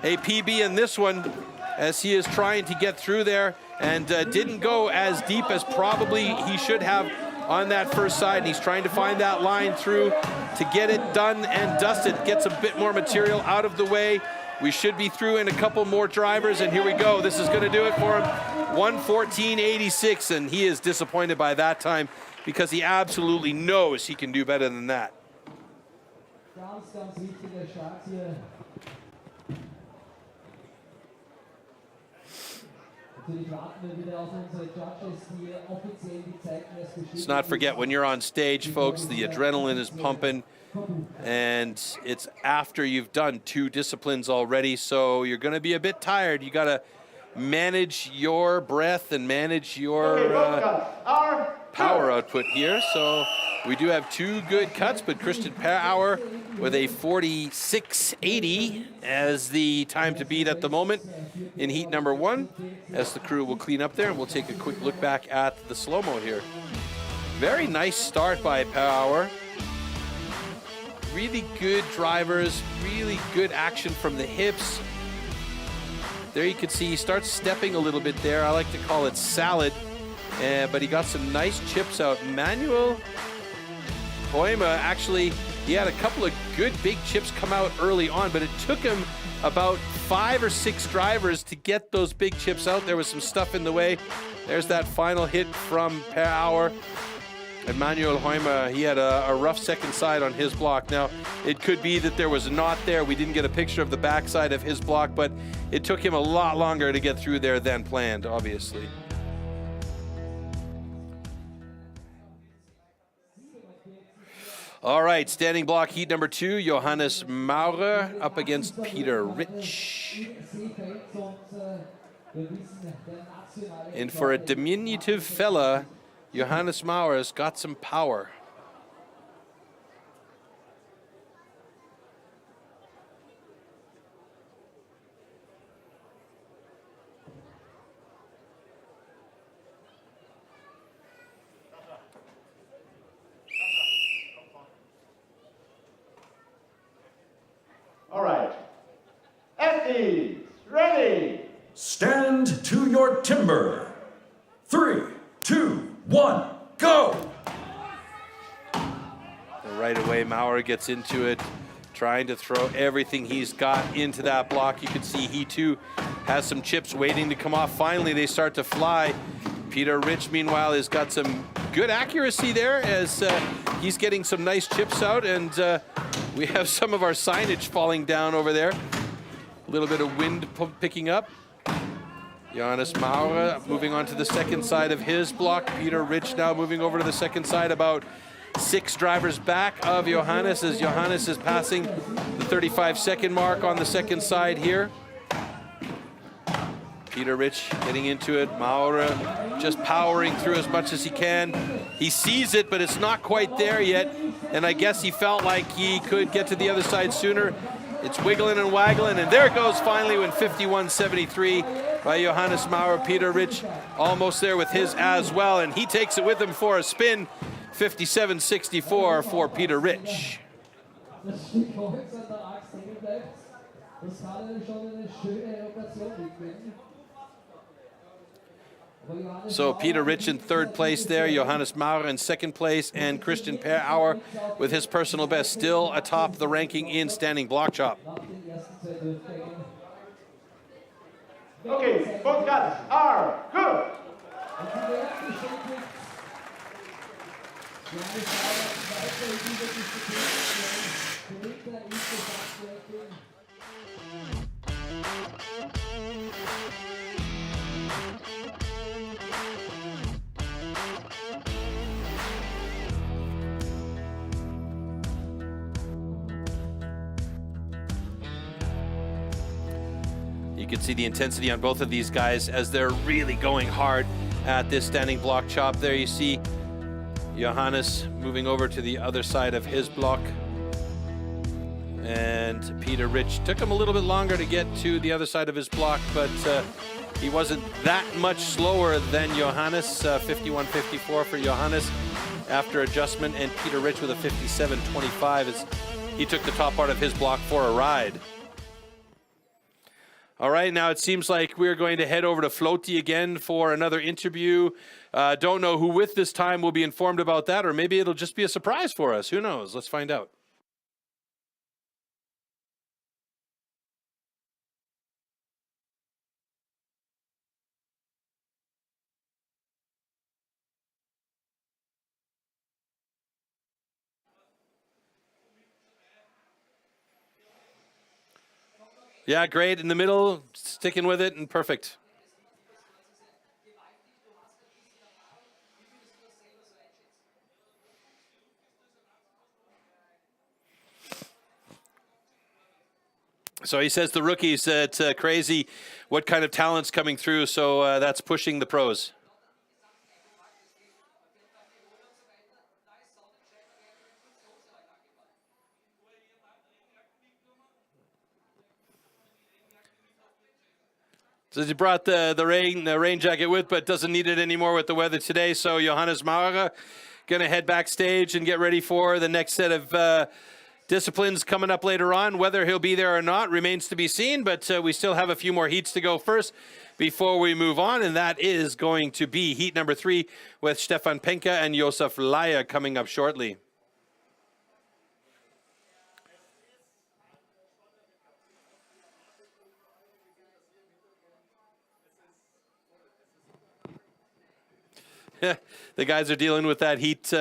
[SPEAKER 4] a PB in this one as he is trying to get through there and didn't go as deep as probably he should have on that first side, and he's trying to find that line through to get it done and dusted, gets a bit more material out of the way. We should be through in a couple more drivers, and here we go. This is going to do it for him. 1:14.86, and he is disappointed by that time because he absolutely knows he can do better than that. Let's not forget, when you're on stage, folks, the adrenaline is pumping, and it's after you've done 2 disciplines already, so you're going to be a bit tired. You got to manage your breath and manage your power output here. So we do have 2 good cuts, but Christian Per-Auer with a 46.80 as the time to beat at the moment in heat number 1, as the crew will clean up there, and we'll take a quick look back at the slow-mo here. Very nice start by Per-Auer. Really good drivers, really good action from the hips. There you can see he starts stepping a little bit there. I like to call it salad, but he got some nice chips out. Manuel Heumer, actually, he had a couple of good big chips come out early on, but it took him about 5 or 6 drivers to get those big chips out. There was some stuff in the way. There's that final hit from Per-Auer. And Manuel Heumer, he had a rough second side on his block. Now, it could be that there was a knot there. We didn't get a picture of the backside of his block, but it took him a lot longer to get through there than planned, obviously. All right, standing block heat number 2, Johannes Maurer up against Peter Rich. And for a diminutive fella, Johannes Maurer's got some power.
[SPEAKER 6] All right. Athletes, ready.
[SPEAKER 5] Stand to your timber. 3, 2, 1, go!
[SPEAKER 4] Right away, Maurer gets into it, trying to throw everything he's got into that block. You can see he too has some chips waiting to come off. Finally, they start to fly. Peter Rich, meanwhile, has got some good accuracy there as he's getting some nice chips out, and we have some of our signage falling down over there. A little bit of wind picking up. Johannes Maurer moving on to the second side of his block. Peter Rich now moving over to the second side, about 6 drivers back of Johannes, as Johannes is passing the 35-second mark on the second side here. Peter Rich getting into it. Maurer just powering through as much as he can. He sees it, but it's not quite there yet. And I guess he felt like he could get to the other side sooner. It's wiggling and waggling, and there it goes finally in 51.73 by Johannes Maurer. Peter Rich almost there with his as well, and he takes it with him for a spin. 57.64 for Peter Rich. So Peter Rich in third place there, Johannes Maurer in second place, and Christian Perauer with his personal best still atop the ranking in standing block chop.
[SPEAKER 6] Okay, both guys are good.
[SPEAKER 4] You can see the intensity on both of these guys as they're really going hard at this standing block chop. There you see Johannes moving over to the other side of his block. And Peter Rich took him a little bit longer to get to the other side of his block, but he wasn't that much slower than Johannes. 51.54 for Johannes after adjustment, and Peter Rich with a 57.25 as he took the top part of his block for a ride. All right, now it seems like we're going to head over to Floaty again for another interview. Don't know who with this time. We'll be informed about that, or maybe it'll just be a surprise for us. Who knows? Let's find out. Yeah, great. In the middle, sticking with it, and perfect. So he says the rookies, it's crazy what kind of talent's coming through, so that's pushing the pros. So he brought the rain jacket with, but doesn't need it anymore with the weather today. So Johannes Maurer going to head backstage and get ready for the next set of disciplines coming up later on. Whether he'll be there or not remains to be seen, but we still have a few more heats to go first before we move on, and that is going to be heat number 3 with Stefan Penka and Josef Laya coming up shortly. The guys are dealing with that heat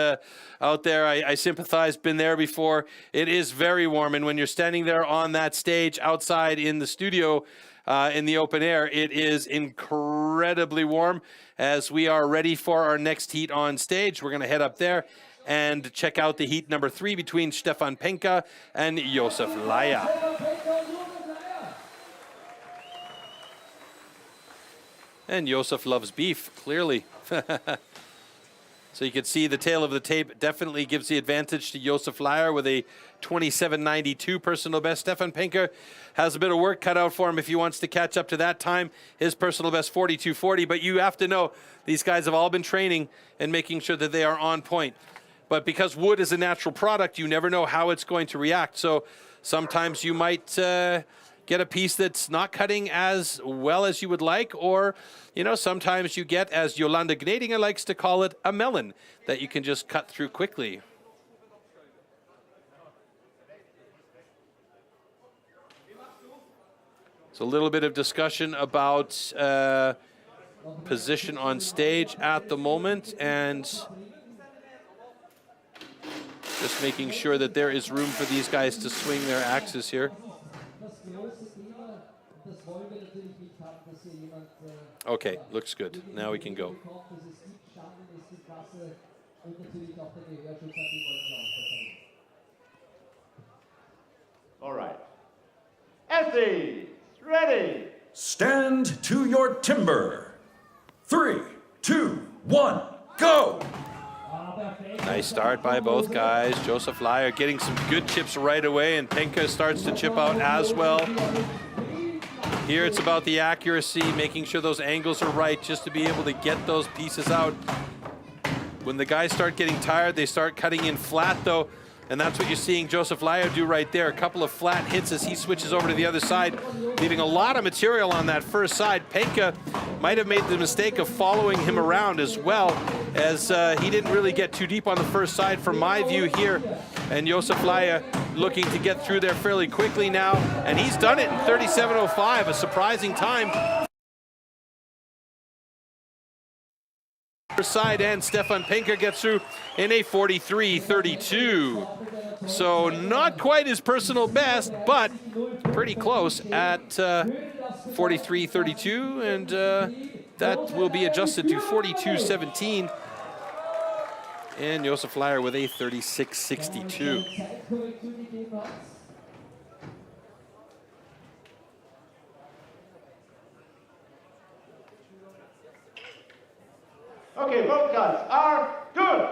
[SPEAKER 4] out there. I sympathize, been there before. It is very warm, and when you're standing there on that stage outside in the studio in the open air, it is incredibly warm. As we are ready for our next heat on stage, we're going to head up there and check out the heat number 3 between Stefan Penka and Josef Laya. And Josef loves beef, clearly. So you can see the tail of the tape definitely gives the advantage to Josef Laya with a 27.92 personal best. Stefan Penka has a bit of work cut out for him if he wants to catch up to that time. His personal best 42.40, but you have to know these guys have all been training and making sure that they are on point. But because wood is a natural product, you never know how it's going to react. So sometimes you might get a piece that's not cutting as well as you would like, or, you know, sometimes you get, as Jolanda Gnadinger likes to call it, a melon that you can just cut through quickly. So a little bit of discussion about position on stage at the moment, and just making sure that there is room for these guys to swing their axes here. Okay, looks good. Now we can go.
[SPEAKER 6] All right. Estes, ready.
[SPEAKER 5] Stand to your timber. 3, 2, 1, go!
[SPEAKER 4] Nice start by both guys. Josef Lyer getting some good chips right away, and Penka starts to chip out as well. Here it's about the accuracy, making sure those angles are right just to be able to get those pieces out. When the guys start getting tired, they start cutting in flat though, and that's what you're seeing Josef Lyer do right there. A couple of flat hits as he switches over to the other side, leaving a lot of material on that first side. Penka might have made the mistake of following him around as well, as he didn't really get too deep on the first side from my view here. And Josef Lyer looking to get through there fairly quickly now, and he's done it in 37.05, a surprising time. First side, and Stefan Penka gets through in a 43.32. So not quite his personal best, but pretty close at 43.32, and that will be adjusted to 42.17. And Josef Lyer with a 36.62.
[SPEAKER 6] Okay, both guys are good.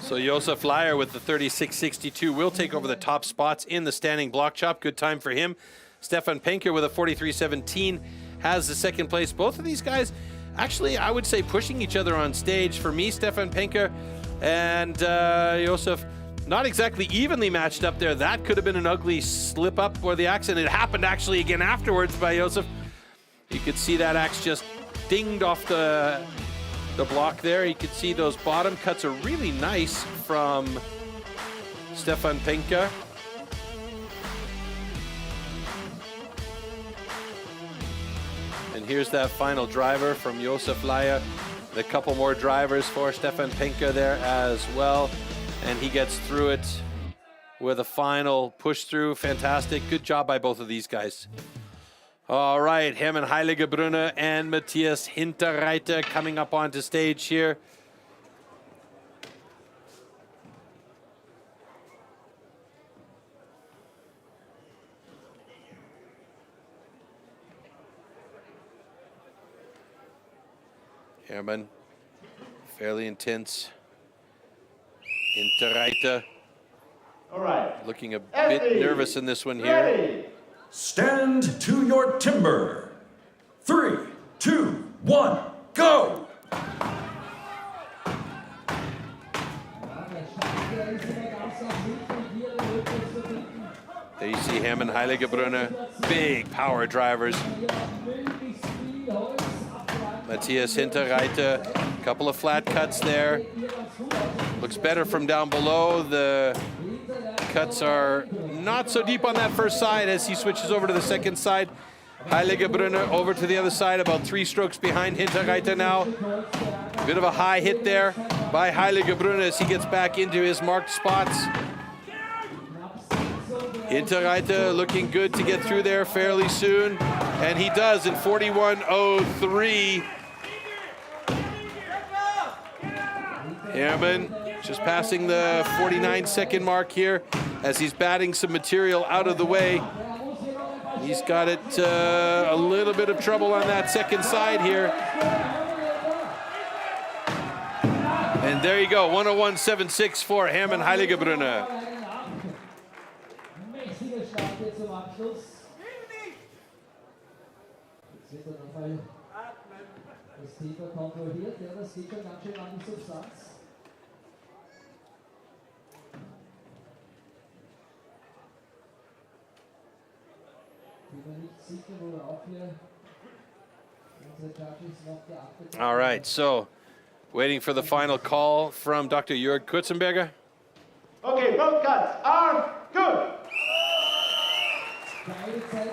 [SPEAKER 4] So Josef Lyer with the 36.62 will take over the top spots in the standing block chop. Good time for him. Stefan Penka with a 43.17 has the second place. Both of these guys, actually, I would say pushing each other on stage. For me, Stefan Penka and Josef, not exactly evenly matched up there. That could have been an ugly slip up or the accident. It happened actually again afterwards by Josef. You could see that axe just dinged off the block there. You could see those bottom cuts are really nice from Stefan Penka. And here's that final driver from Josef Lyer. A couple more drivers for Stefan Penka there as well. And he gets through it with a final push through. Fantastic. Good job by both of these guys. All right, Hermann Heiligebrunner and Matthias Hinterreiter coming up onto stage here. Hermann, fairly intense. Hinterreiter,
[SPEAKER 6] All right.
[SPEAKER 4] looking a bit nervous in this one here.
[SPEAKER 6] Ready.
[SPEAKER 5] Stand to your timber. 3, 2, 1, go!
[SPEAKER 4] There you see Hermann Heiligebrunner, big power drivers. Matthias Hinterreiter, a couple of flat cuts there. Looks better from down below. The cuts are not so deep on that first side as he switches over to the second side. Heiligebrunner over to the other side, about 3 strokes behind Hinterreiter now. Bit of a high hit there by Heiligebrunner as he gets back into his marked spots. Hinterreiter looking good to get through there fairly soon, and he does in 41.03. Hermann just passing the 49-second mark here as he's batting some material out of the way. He's got it a little bit of trouble on that second side here. And there you go, 101.76 for Hermann Heiligebrunner. All right, so waiting for the final call from Dr. Jörg Kurzenberger.
[SPEAKER 6] Okay, both cuts are good.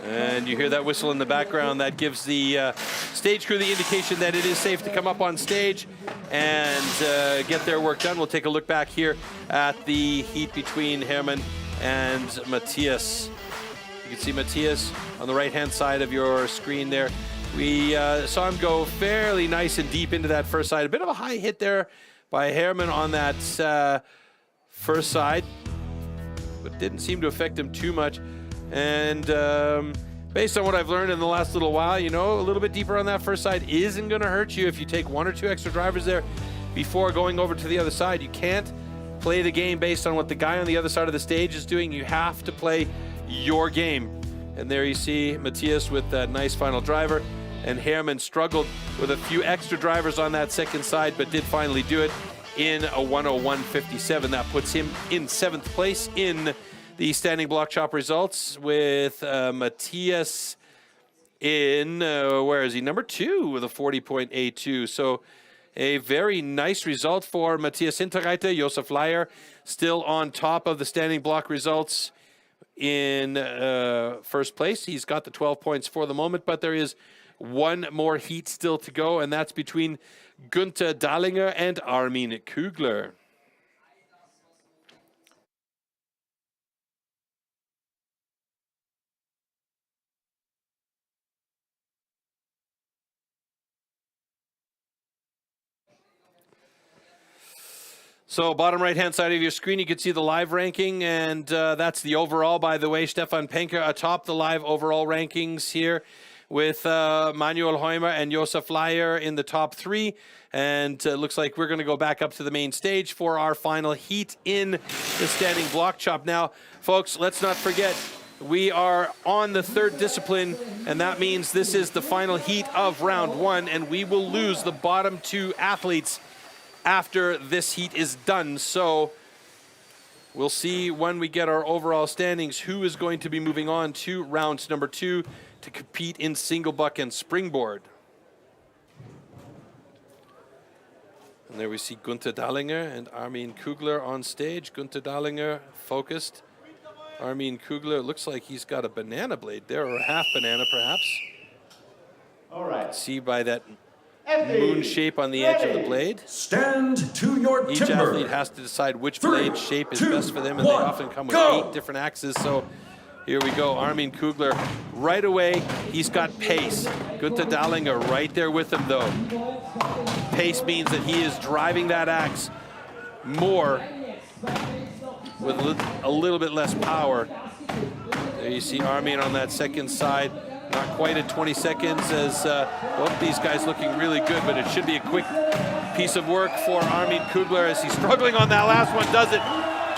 [SPEAKER 4] And you hear that whistle in the background. That gives the stage crew the indication that it is safe to come up on stage and get their work done. We'll take a look back here at the heat between Hermann and Matthias. You can see Matthias on the right-hand side of your screen there. We saw him go fairly nice and deep into that first side. A bit of a high hit there by Hermann on that first side, but didn't seem to affect him too much. And based on what I've learned in the last little while, you know, a little bit deeper on that first side isn't going to hurt you if you take 1 or 2 extra drivers there before going over to the other side. You can't play the game based on what the guy on the other side of the stage is doing. You have to play your game. And there you see Matthias with that nice final driver. And Hermann struggled with a few extra drivers on that second side, but did finally do it in a 1:01.57. That puts him in 7th place in the standing block chop results, with Matthias in, where is he? Number 2 with a 40.82. So a very nice result for Matthias Hinterreiter. Josef Leier still on top of the standing block results in first place. He's got the 12 points for the moment, but there is one more heat still to go, and that's between Günther Dahlinger and Armin Kugler. So bottom right-hand side of your screen, you can see the live ranking, and that's the overall, by the way. Stefan Penker atop the live overall rankings here, with Manuel Heumer and Josef Leier in the top 3. And it looks like we're going to go back up to the main stage for our final heat in the standing block chop. Now, folks, let's not forget, we are on the 3rd discipline, and that means this is the final heat of round 1, and we will lose the bottom 2 athletes after this heat is done. So we'll see when we get our overall standings who is going to be moving on to round number 2 to compete in single buck and springboard. And there we see Günther Dahlinger and Armin Kugler on stage. Günther Dahlinger focused. Armin Kugler looks like he's got a banana blade there, or a half banana perhaps.
[SPEAKER 6] All right.
[SPEAKER 4] See by that moon shape on the edge of the blade.
[SPEAKER 5] Stand to your
[SPEAKER 4] Each
[SPEAKER 5] timber.
[SPEAKER 4] athlete has to decide which
[SPEAKER 5] 3,
[SPEAKER 4] blade shape is
[SPEAKER 5] 2,
[SPEAKER 4] best for them, and they
[SPEAKER 5] 1,
[SPEAKER 4] often come with
[SPEAKER 5] go.
[SPEAKER 4] 8 different axes. So here we go. Armin Kugler right away. He's got pace. Günther Dahlinger right there with him, though. Pace means that he is driving that axe more with a little bit less power. There you see Armin on that second side. Not quite at 20 seconds, as both these guys looking really good, but it should be a quick piece of work for Armin Kugler as he's struggling on that last one. Does it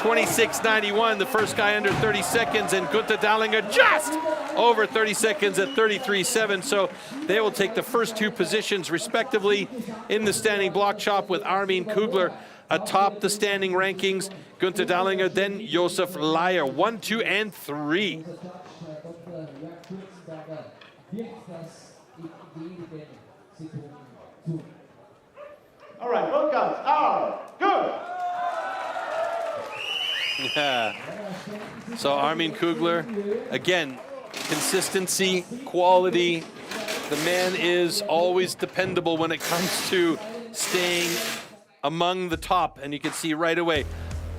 [SPEAKER 4] 26.91, the first guy under 30 seconds, and Günther Dahlinger just over 30 seconds at 33.7. So they will take the first 2 positions respectively in the standing block chop, with Armin Kugler atop the standing rankings. Günther Dahlinger, then Josef Leier, 1, 2, and 3.
[SPEAKER 6] All right, both guns are good.
[SPEAKER 4] Yeah. So Armin Kugler, again, consistency, quality. The man is always dependable when it comes to staying among the top. And you can see right away,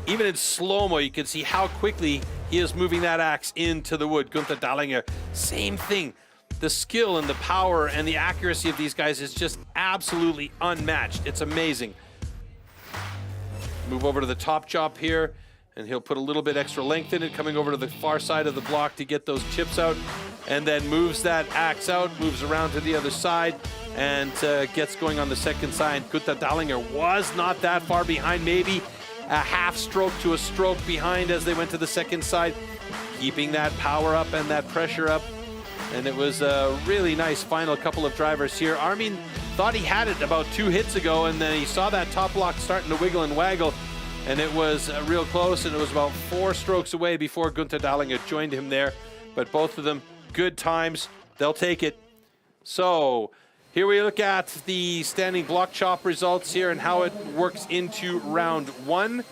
[SPEAKER 4] even in slow-mo, you can see how quickly he is moving that axe into the wood. Günther Dahlinger, same thing. The skill and the power and the accuracy of these guys is just absolutely unmatched. It's amazing. Move over to the top chop here, and he'll put a little bit extra length in it, coming over to the far side of the block to get those chips out, and then moves that axe out, moves around to the other side, and gets going on the second side. Günther Dahlinger was not that far behind, maybe a half stroke to a stroke behind as they went to the second side, keeping that power up and that pressure up. And it was a really nice final couple of drivers here. Armin thought he had it about 2 hits ago, and then he saw that top block starting to wiggle and waggle, and it was real close, and it was about 4 strokes away before Günther Dahlinger joined him there. but both of them good times. They'll take it. So here we look at the standing block chop results here and how it works into round one.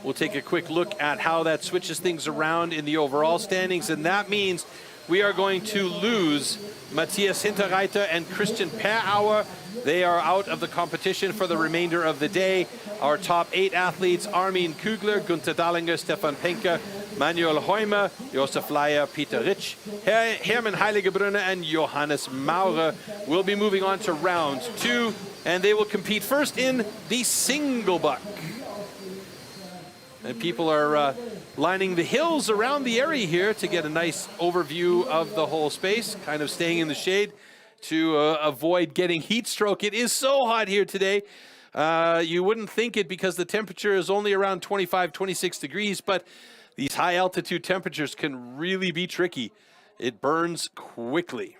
[SPEAKER 4] We'll take a quick look at how that switches things around in the overall standings, and that means we are going to lose Matthias Hinterreiter and Christian Perauer. They are out of the competition for the remainder of the day. Our top 8 athletes, Armin Kugler, Gunther Dallinger, Stefan Penker, Manuel Heumer, Josef Leier, Peter Ritsch, Hermann Heiligebrunner, and Johannes Maurer will be moving on to round 2, and they will compete first in the single buck. And people are lining the hills around the area here to get a nice overview of the whole space, kind of staying in the shade to avoid getting heat stroke. It is so hot here today. You wouldn't think it because the temperature is only around 25, 26 degrees, but these high altitude temperatures can really be tricky. It burns quickly.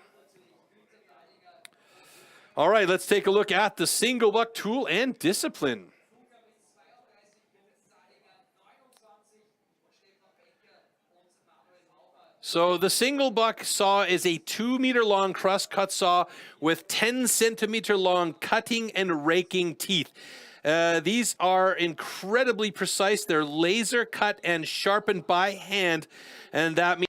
[SPEAKER 4] All right, let's take a look at the single buck tool and discipline. So the single buck saw is a 2-meter long cross-cut saw with 10-centimeter long cutting and raking teeth. These are incredibly precise. They're laser cut and sharpened by hand, and that means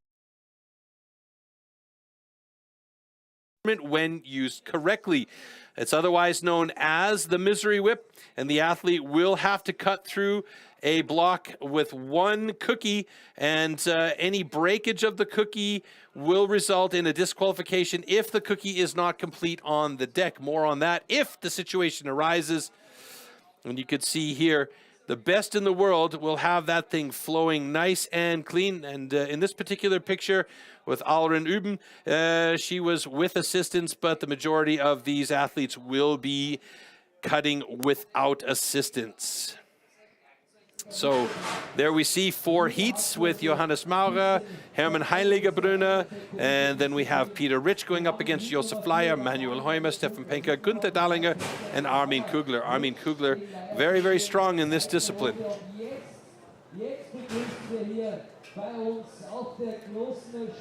[SPEAKER 4] when used correctly. It's otherwise known as the misery whip, and the athlete will have to cut through a block with one cookie, and any breakage of the cookie will result in a disqualification if the cookie is not complete on the deck. More on that if the situation arises. And you can see here, the best in the world will have that thing flowing nice and clean. And in this particular picture with Alrin Üben, she was with assistance, but the majority of these athletes will be cutting without assistance. So there we see 4 heats with Johannes Maurer, Hermann Heiligebrunner, and then we have Peter Ritsch going up against Josef Leier, Manuel Heumer, Stefan Penker, Gunther Dallinger, and Armin Kugler. Armin Kugler, very, very strong in this discipline.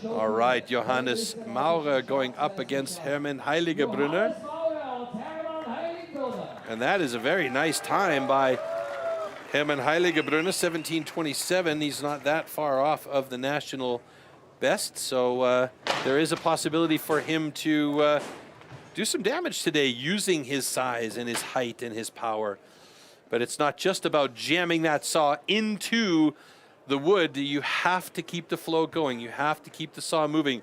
[SPEAKER 4] All right, Johannes Maurer going up against Hermann Heiligebrunner. And that is a very nice time by Hermann Heiligebrunner, 17:27. He's not that far off of the national best, so there is a possibility for him to do some damage today using his size and his height and his power. But it's not just about jamming that saw into the wood. You have to keep the flow going. You have to keep the saw moving.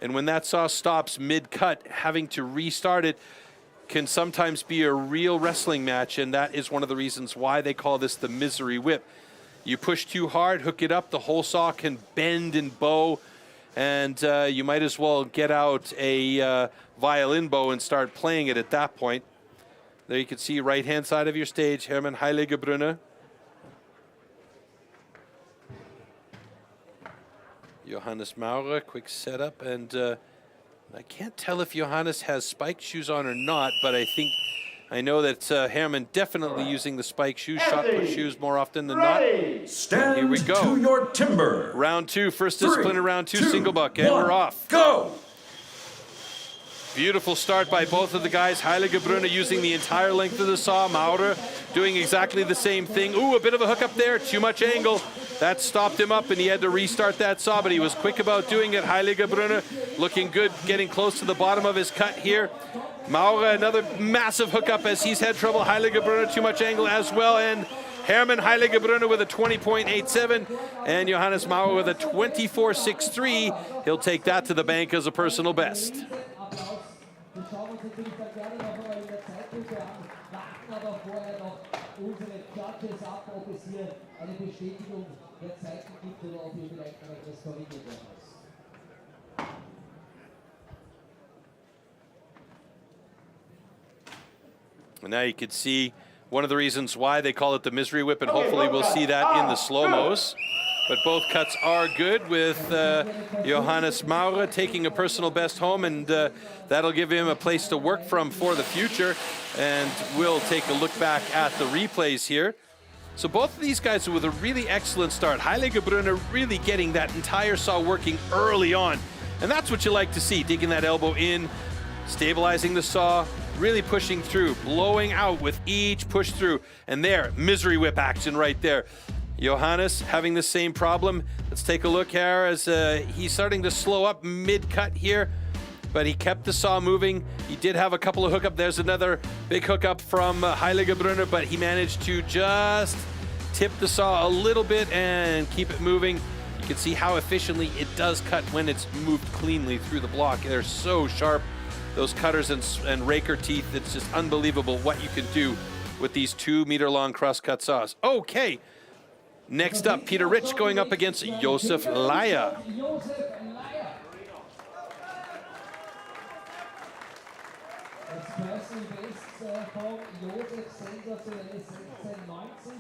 [SPEAKER 4] And when that saw stops mid-cut, having to restart it can sometimes be a real wrestling match, and that is one of the reasons why they call this the misery whip. You push too hard, hook it up, the whole saw can bend and bow, and you might as well get out a violin bow and start playing it at that point. There you can see right-hand side of your stage, Hermann Heiligebrunner. Johannes Maurer, quick setup, and I can't tell if Johannes has spike shoes on or not, but I know that Hermann definitely using the spike shoes, shot put shoes more often than not.
[SPEAKER 5] Stand
[SPEAKER 4] Here we go.
[SPEAKER 5] to your timber.
[SPEAKER 4] Round 2, first discipline of round 2, single buck, and we're off.
[SPEAKER 5] Go!
[SPEAKER 4] Beautiful start by both of the guys. Heiligebrunner using the entire length of the saw. Maurer doing exactly the same thing. Ooh, a bit of a hook up there, too much angle. That stopped him up and he had to restart that saw, but he was quick about doing it. Heiligebrunner looking good, getting close to the bottom of his cut here. Maurer, another massive hookup as he's had trouble. Heiligebrunner, too much angle as well, and Hermann Heiligebrunner with a 20.87 and Johannes Maurer with a 24.63. He'll take that to the bank as a personal best. And now you can see one of the reasons why they call it the misery whip, and hopefully we'll see that in the slow-mos. But both cuts are good, with Johannes Maurer taking a personal best home, and that'll give him a place to work from for the future. And we'll take a look back at the replays here. So both of these guys with a really excellent start. Heiligebrunner really getting that entire saw working early on. And that's what you like to see, digging that elbow in, stabilizing the saw, really pushing through, blowing out with each push through. And there, misery whip action right there. Johannes having the same problem. Let's take a look here as he's starting to slow up mid-cut here, but he kept the saw moving. He did have a couple of hookup. There's another big hookup from Heiligebrunner, but he managed to just tip the saw a little bit and keep it moving. You can see how efficiently it does cut when it's moved cleanly through the block. They're so sharp, those cutters and raker teeth. It's just unbelievable what you can do with these 2-meter-long cross-cut saws. Okay, next up, Peter Rich going up against Josef Laya.
[SPEAKER 3] Personal Best von Josef sensationelle 16,90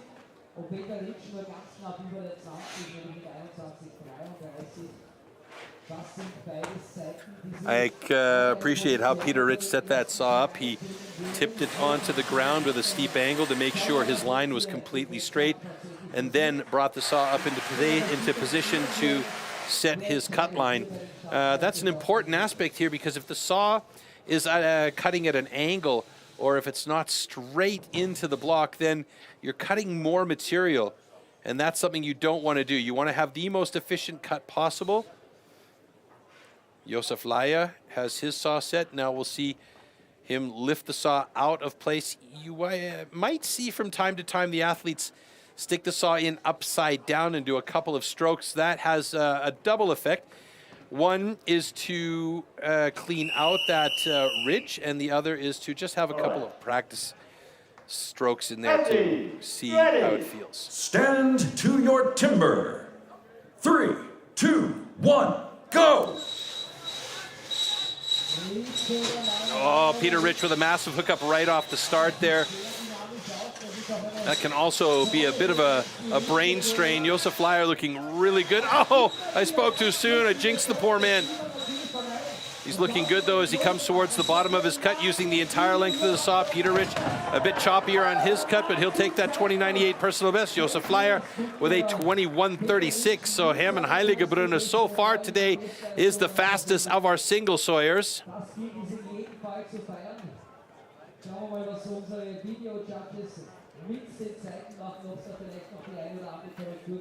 [SPEAKER 3] und Peter Ritsch nur ganz knapp über der 20, nämlich mit 21,33. Das sind beides Zeiten,
[SPEAKER 4] I appreciate how Peter Rich set that saw up. He tipped it onto the ground with a steep angle to make sure his line was completely straight, and then brought the saw up into position to set his cut line. That's an important aspect here, because if the saw is cutting at an angle, or if it's not straight into the block, then you're cutting more material, and that's something you don't want to do. You want to have the most efficient cut possible. Josef Laya has his saw set. Now we'll see him lift the saw out of place. You might see from time to time the athletes stick the saw in upside down and do a couple of strokes. That has a double effect. One is to clean out that ridge, and the other is to just have a couple of practice strokes in there to see how it feels.
[SPEAKER 5] Stand to your timber. 3, 2, 1, go!
[SPEAKER 4] Oh, Peter Rich with a massive hookup right off the start there. That can also be a bit of a brain strain. Josef Laya looking really good. Oh, I spoke too soon. I jinxed the poor man. He's looking good, though, as he comes towards the bottom of his cut using the entire length of the saw. Peter Rich a bit choppier on his cut, but he'll take that 20.98 personal best. Josef Laya with a 21.36. So Hermann Heiligebrunner so far today is the fastest of our single sawyers.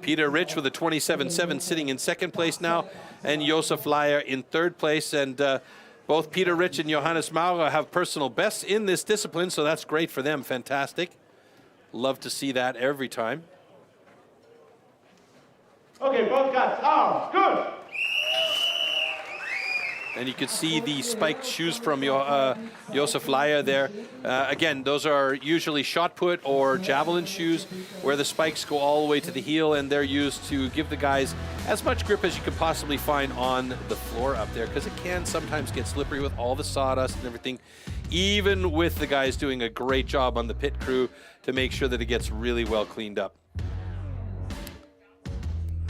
[SPEAKER 4] Peter Rich with a 27.7 sitting in second place now, and Josef Laya in third place. And both Peter Rich and Johannes Maurer have personal bests in this discipline, so that's great for them. Fantastic. Love to see that every time.
[SPEAKER 6] Okay, both cuts are good.
[SPEAKER 4] And you can see the spiked shoes from Josef Laya there. Again, those are usually shot put or javelin shoes where the spikes go all the way to the heel, and they're used to give the guys as much grip as you can possibly find on the floor up there, because it can sometimes get slippery with all the sawdust and everything, even with the guys doing a great job on the pit crew to make sure that it gets really well cleaned up.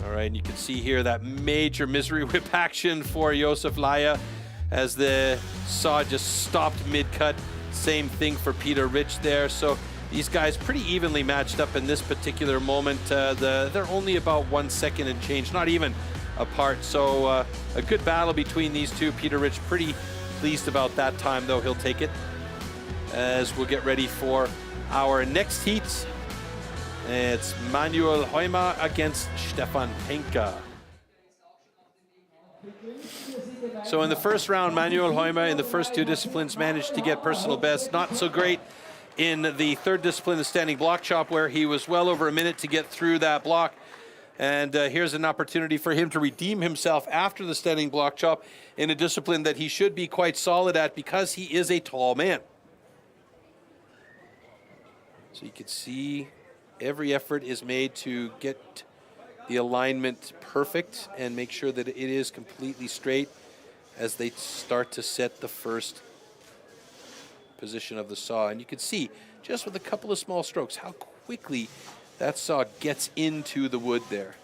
[SPEAKER 4] All right, and you can see here that major misery whip action for Josef Laya as the saw just stopped mid-cut. Same thing for Peter Rich there. So these guys pretty evenly matched up in this particular moment. They're only about 1 second and change, not even apart. So a good battle between these two. Peter Rich pretty pleased about that time, though. He'll take it as we'll get ready for our next heat. It's Manuel Heumer against Stefan Penka. So in the first round, Manuel Heumer in the first two disciplines managed to get personal best. Not so great in the third discipline, the standing block chop, where he was well over a minute to get through that block. And here's an opportunity for him to redeem himself after the standing block chop in a discipline that he should be quite solid at, because he is a tall man. So you can see every effort is made to get the alignment perfect and make sure that it is completely straight as they start to set the first position of the saw. And you can see, just with a couple of small strokes, how quickly that saw gets into the wood there.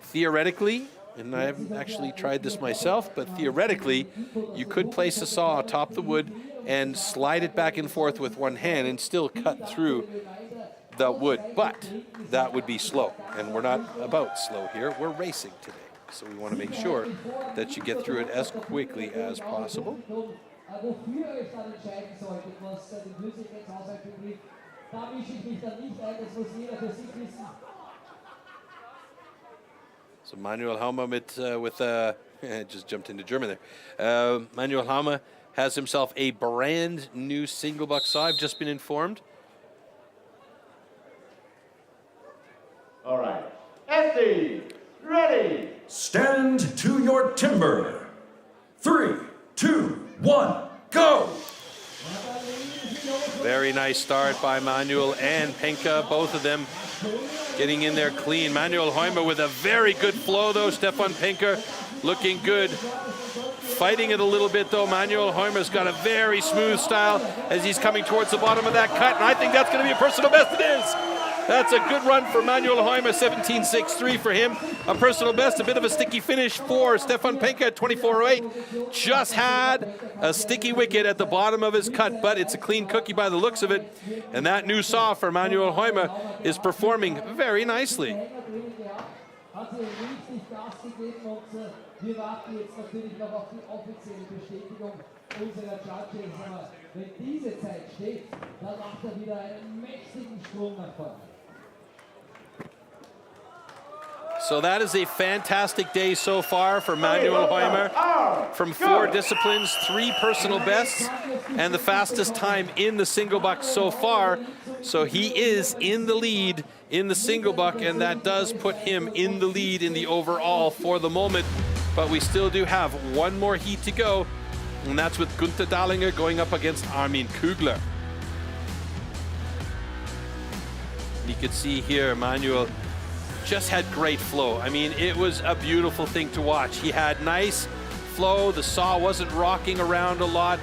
[SPEAKER 4] Theoretically, and I haven't actually tried this myself, but theoretically, you could place a saw atop the wood and slide it back and forth with one hand and still cut through the wood, but that would be slow, and we're not about slow here, we're racing today. So we want to make sure that you get through it as quickly as possible. So Manuel Haume with just jumped into German there. Manuel Haume has himself a brand new single buck saw, I've just been informed.
[SPEAKER 6] All right. Andy, ready.
[SPEAKER 5] Stand to your timber. 3, 2, 1, go!
[SPEAKER 4] Very nice start by Manuel and Penka, both of them getting in there clean. Manuel Haume with a very good flow though. Stefan Penka looking good. Fighting it a little bit though. Manuel Haume's got a very smooth style as he's coming towards the bottom of that cut, and I think that's going to be a personal best. It is. That's a good run for Manuel Haume, 17.63 for him. A personal best, a bit of a sticky finish for Stefan Penka at 24.08. Just had a sticky wicket at the bottom of his cut, but it's a clean cookie by the looks of it. And that new saw for Manuel Haume is performing very nicely.
[SPEAKER 3] Unserer Judges, aber wenn diese Zeit steht, dann macht wieder einen mächtigen Sprung nach vorne.
[SPEAKER 4] So that is a fantastic day so far for Manuel Haume. From 4 disciplines, 3 personal bests, and the fastest time in the single buck so far. So he is in the lead in the single buck, and that does put him in the lead in the overall for the moment. But we still do have one more heat to go, and that's with Günther Dahlinger going up against Armin Kugler. You can see here, Manuel just had great flow. I mean, it was a beautiful thing to watch. He had nice flow. The saw wasn't rocking around a lot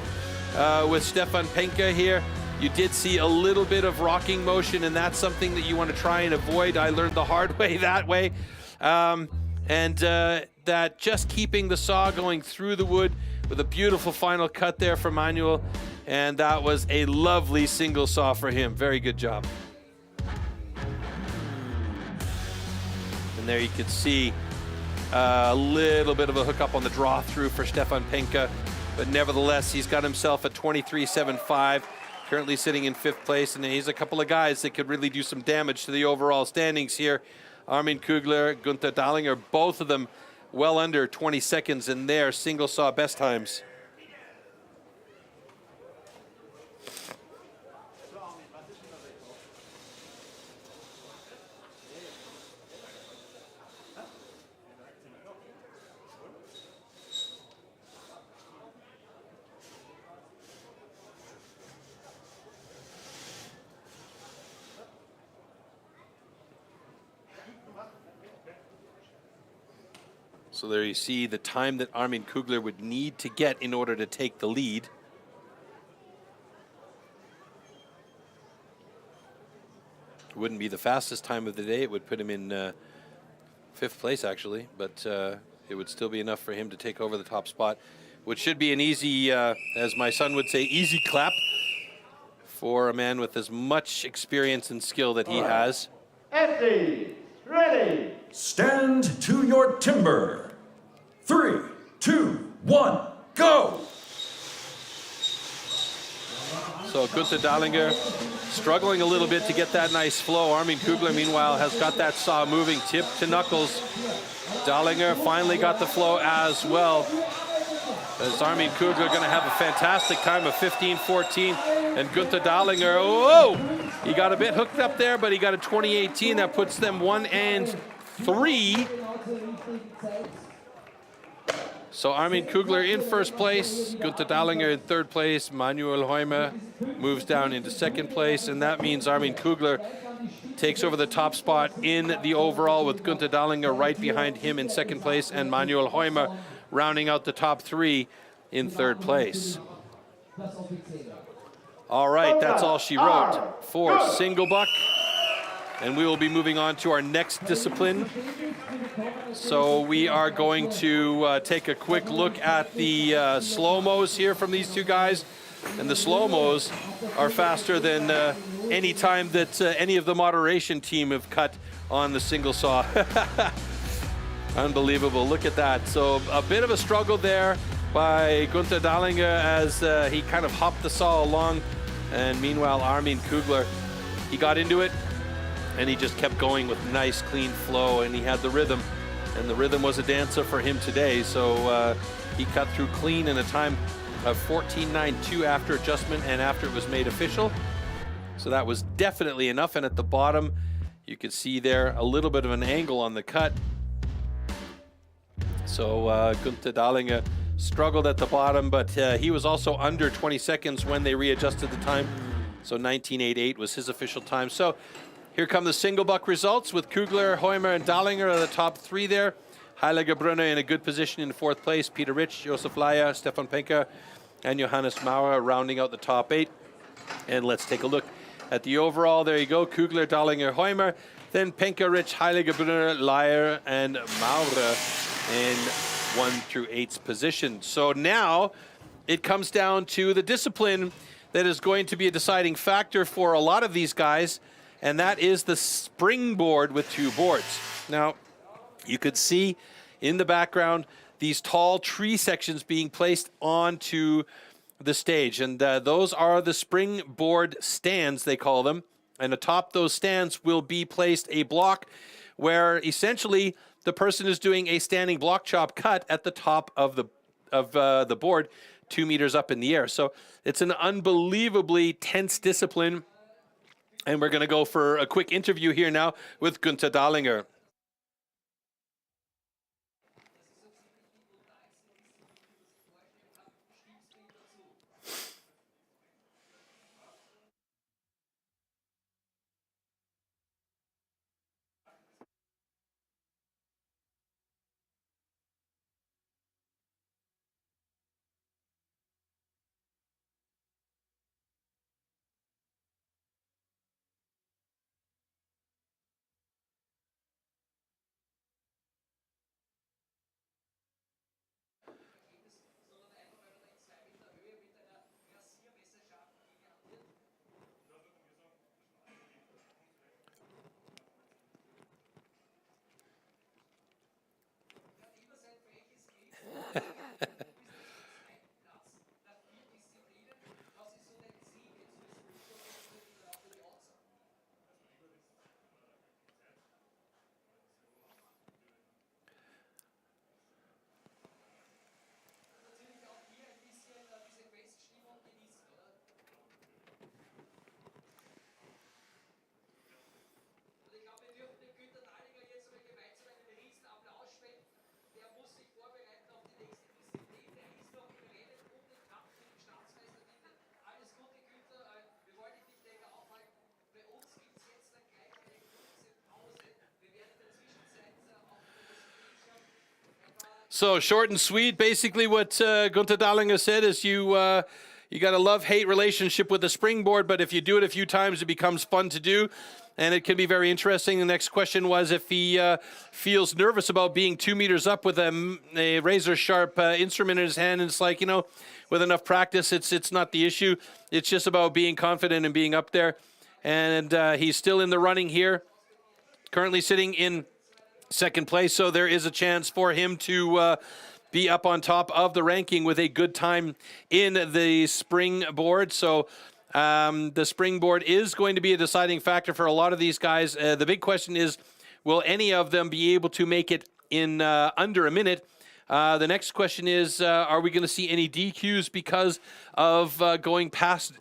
[SPEAKER 4] with Stefan Penka here. You did see a little bit of rocking motion, and that's something that you want to try and avoid. I learned the hard way that way. That just keeping the saw going through the wood with a beautiful final cut there for Manuel, and that was a lovely single saw for him. Very good job. And there you can see a little bit of a hookup on the draw through for Stefan Penka, but nevertheless, he's got himself a 23.75, currently sitting in 5th place, and he's a couple of guys that could really do some damage to the overall standings here. Armin Kugler, Günther Dahlinger, both of them well under 20 seconds in their single saw best times. So there you see the time that Armin Kugler would need to get in order to take the lead. It wouldn't be the fastest time of the day. It would put him in 5th place, actually, but it would still be enough for him to take over the top spot, which should be an easy, as my son would say, easy clap for a man with as much experience and skill that he has.
[SPEAKER 6] Andy, ready.
[SPEAKER 5] Stand to your timber. 3, 2, 1, go!
[SPEAKER 4] So Günther Dahlinger struggling a little bit to get that nice flow. Armin Kugler, meanwhile, has got that saw moving tip to knuckles. Dahlinger finally got the flow as well. As Armin Kugler going to have a fantastic time of 15.14. And Günther Dahlinger, whoa! He got a bit hooked up there, but he got a 20.18. That puts them 1 and 3. So Armin Kugler in 1st place, Günther Dahlinger in 3rd place, Manuel Haume moves down into 2nd place, and that means Armin Kugler takes over the top spot in the overall with Günther Dahlinger right behind him in 2nd place, and Manuel Haume rounding out the top 3 in 3rd place. All right, that's all she wrote for single buck. And we will be moving on to our next discipline. So we are going to take a quick look at the slow-mos here from these two guys. And the slow-mos are faster than any time that any of the moderation team have cut on the single saw. Unbelievable, look at that. So a bit of a struggle there by Günther Dahlinger as he kind of hopped the saw along. And meanwhile, Armin Kugler, he got into it and he just kept going with nice, clean flow, and he had the rhythm. And the rhythm was a dancer for him today. So he cut through clean in a time of 14.92 after adjustment and after it was made official. So that was definitely enough. And at the bottom, you can see there a little bit of an angle on the cut. So Günther Dahlinger struggled at the bottom, but he was also under 20 seconds when they readjusted the time. So 19.88 was his official time. So here come the single buck results with Kugler, Heumer, and Dahlinger are the top three there. Heiligerbrunner in a good position in fourth place. Peter Rich, Josef Laya, Stefan Penker, and Johannes Maurer rounding out the top 8. And let's take a look at the overall. There you go, Kugler, Dahlinger, Heumer. Then Penker, Rich, Heiligerbrunner, Laya, and Maurer in 1 through 8th position. So now it comes down to the discipline that is going to be a deciding factor for a lot of these guys, and that is the springboard with 2 boards. Now, you could see in the background these tall tree sections being placed onto the stage, and those are the springboard stands, they call them. And atop those stands will be placed a block where essentially the person is doing a standing block chop cut at the top of the board 2 meters up in the air. So it's an unbelievably tense discipline. And we're going to go for a quick interview here now with Günther Dahlinger. So short and sweet, basically what Günther Dahlinger said is you got a love-hate relationship with the springboard, but if you do it a few times, it becomes fun to do, and it can be very interesting. The next question was if he feels nervous about being 2 meters up with a razor-sharp instrument in his hand, and it's like, you know, with enough practice, it's not the issue. It's just about being confident and being up there, and he's still in the running here, currently sitting in second place, so there is a chance for him to be up on top of the ranking with a good time in the springboard. So the springboard is going to be a deciding factor for a lot of these guys. The big question is, will any of them be able to make it in under a minute? The next question is, are we going to see any DQs because of going past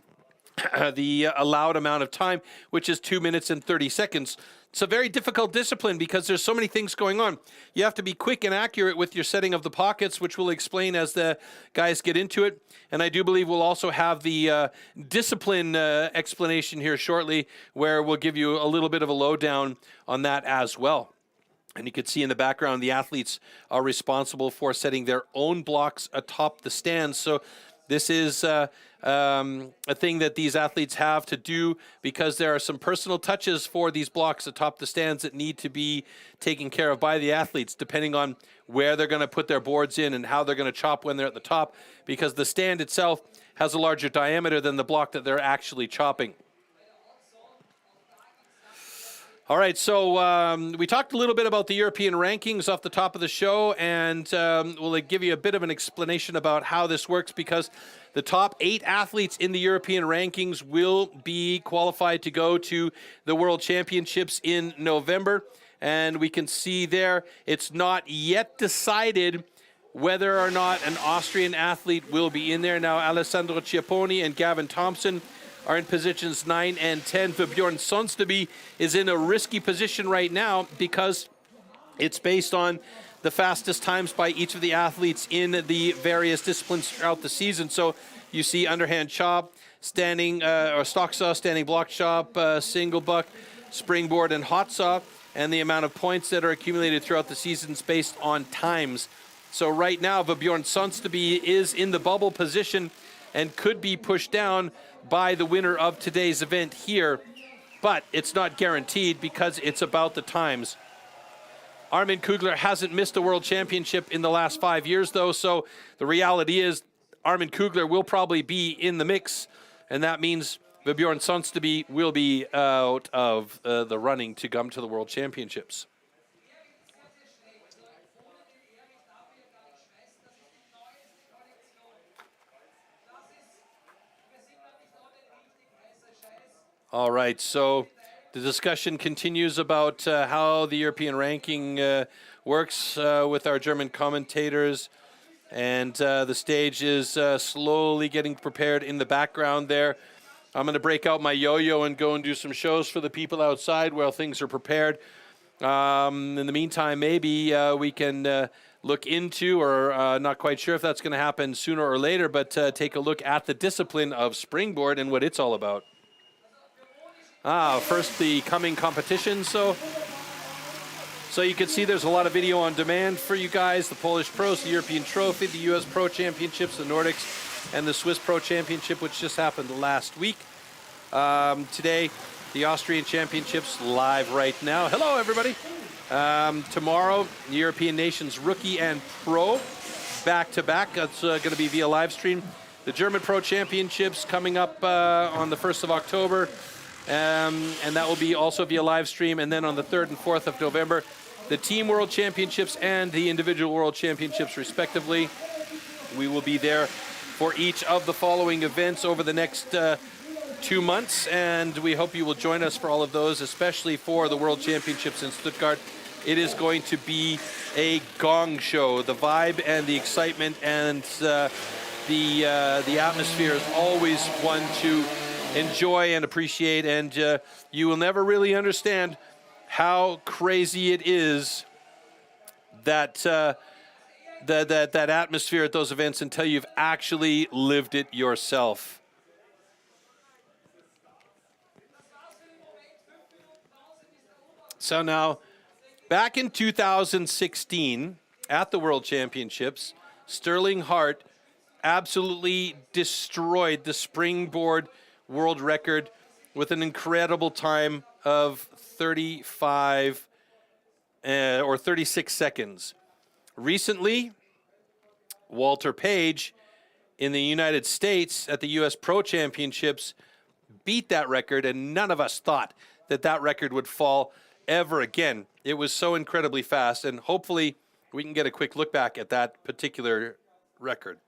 [SPEAKER 4] the allowed amount of time, which is 2 minutes and 30 seconds. It's a very difficult discipline because there's so many things going on. You have to be quick and accurate with your setting of the pockets, which we'll explain as the guys get into it. And I do believe we'll also have the discipline explanation here shortly, where we'll give you a little bit of a lowdown on that as well. And you can see in the background, the athletes are responsible for setting their own blocks atop the stands. So this is a thing that these athletes have to do, because there are some personal touches for these blocks atop the stands that need to be taken care of by the athletes, depending on where they're going to put their boards in and how they're going to chop when they're at the top, because the stand itself has a larger diameter than the block that they're actually chopping. All right, so we talked a little bit about the European rankings off the top of the show, and we'll give you a bit of an explanation about how this works, because the top 8 athletes in the European rankings will be qualified to go to the World Championships in November. And we can see there, it's not yet decided whether or not an Austrian athlete will be in there. Now, Alessandro Ciapponi and Gavin Thompson are in positions 9 and 10. Bjorn Sonsteby is in a risky position right now, because it's based on the fastest times by each of the athletes in the various disciplines throughout the season. So you see underhand chop, standing or stock saw, standing block chop, single buck, springboard, and hot saw, and the amount of points that are accumulated throughout the seasons based on times. So right now, Bjorn Sonsteby is in the bubble position and could be pushed down by the winner of today's event here, but it's not guaranteed because it's about the times. Armin Kugler hasn't missed a World Championship in the last 5 years, though, so the reality is Armin Kugler will probably be in the mix, and that means Bjorn Sonsteby will be out of the running to come to the World Championships. All right, so the discussion continues about how the European ranking works with our German commentators, and the stage is slowly getting prepared in the background there. I'm going to break out my yo-yo and go and do some shows for the people outside while things are prepared. In the meantime, maybe we can look into, or not quite sure if that's going to happen sooner or later, but take a look at the discipline of springboard and what it's all about. First, the coming competition. So you can see there's a lot of video on demand for you guys. The Polish Pros, the European Trophy, the U.S. Pro Championships, the Nordics, and the Swiss Pro Championship, which just happened last week. Today, the Austrian Championships live right now. Hello, everybody. Tomorrow, the European Nations Rookie and Pro back-to-back. That's going to be via live stream. The German Pro Championships coming up on the 1st of October. And that will be also via live stream. And then on the 3rd and 4th of November, the Team World Championships and the Individual World Championships, respectively. We will be there for each of the following events over the next 2 months, and we hope you will join us for all of those, especially for the World Championships in Stuttgart. It is going to be a gong show. The vibe and the excitement and the atmosphere is always one to enjoy and appreciate, and you will never really understand how crazy it is that that atmosphere at those events until you've actually lived it yourself. So now, back in 2016 at the World Championships, Sterling Hart absolutely destroyed the springboard world record with an incredible time of 35 or 36 seconds. Recently, Walter Page in the United States at the U.S. Pro Championships beat that record, and none of us thought that that record would fall ever again. It was so incredibly fast, and hopefully we can get a quick look back at that particular record.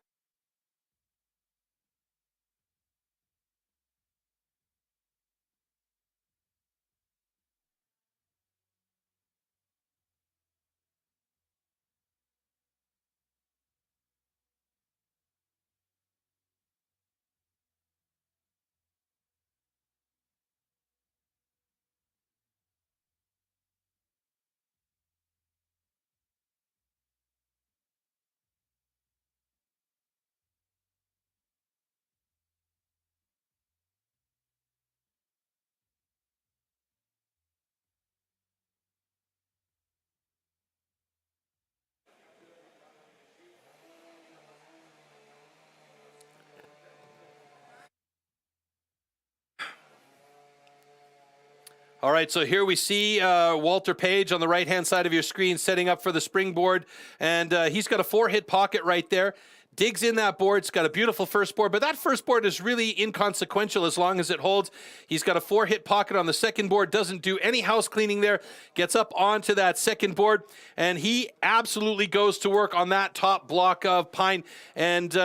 [SPEAKER 4] All right, so here we see Walter Page on the right-hand side of your screen setting up for the springboard, and he's got a 4-hit pocket right there. Digs in that board. It's got a beautiful first board, but that first board is really inconsequential as long as it holds. He's got a 4-hit pocket on the second board, doesn't do any house cleaning there, gets up onto that second board, and he absolutely goes to work on that top block of pine, and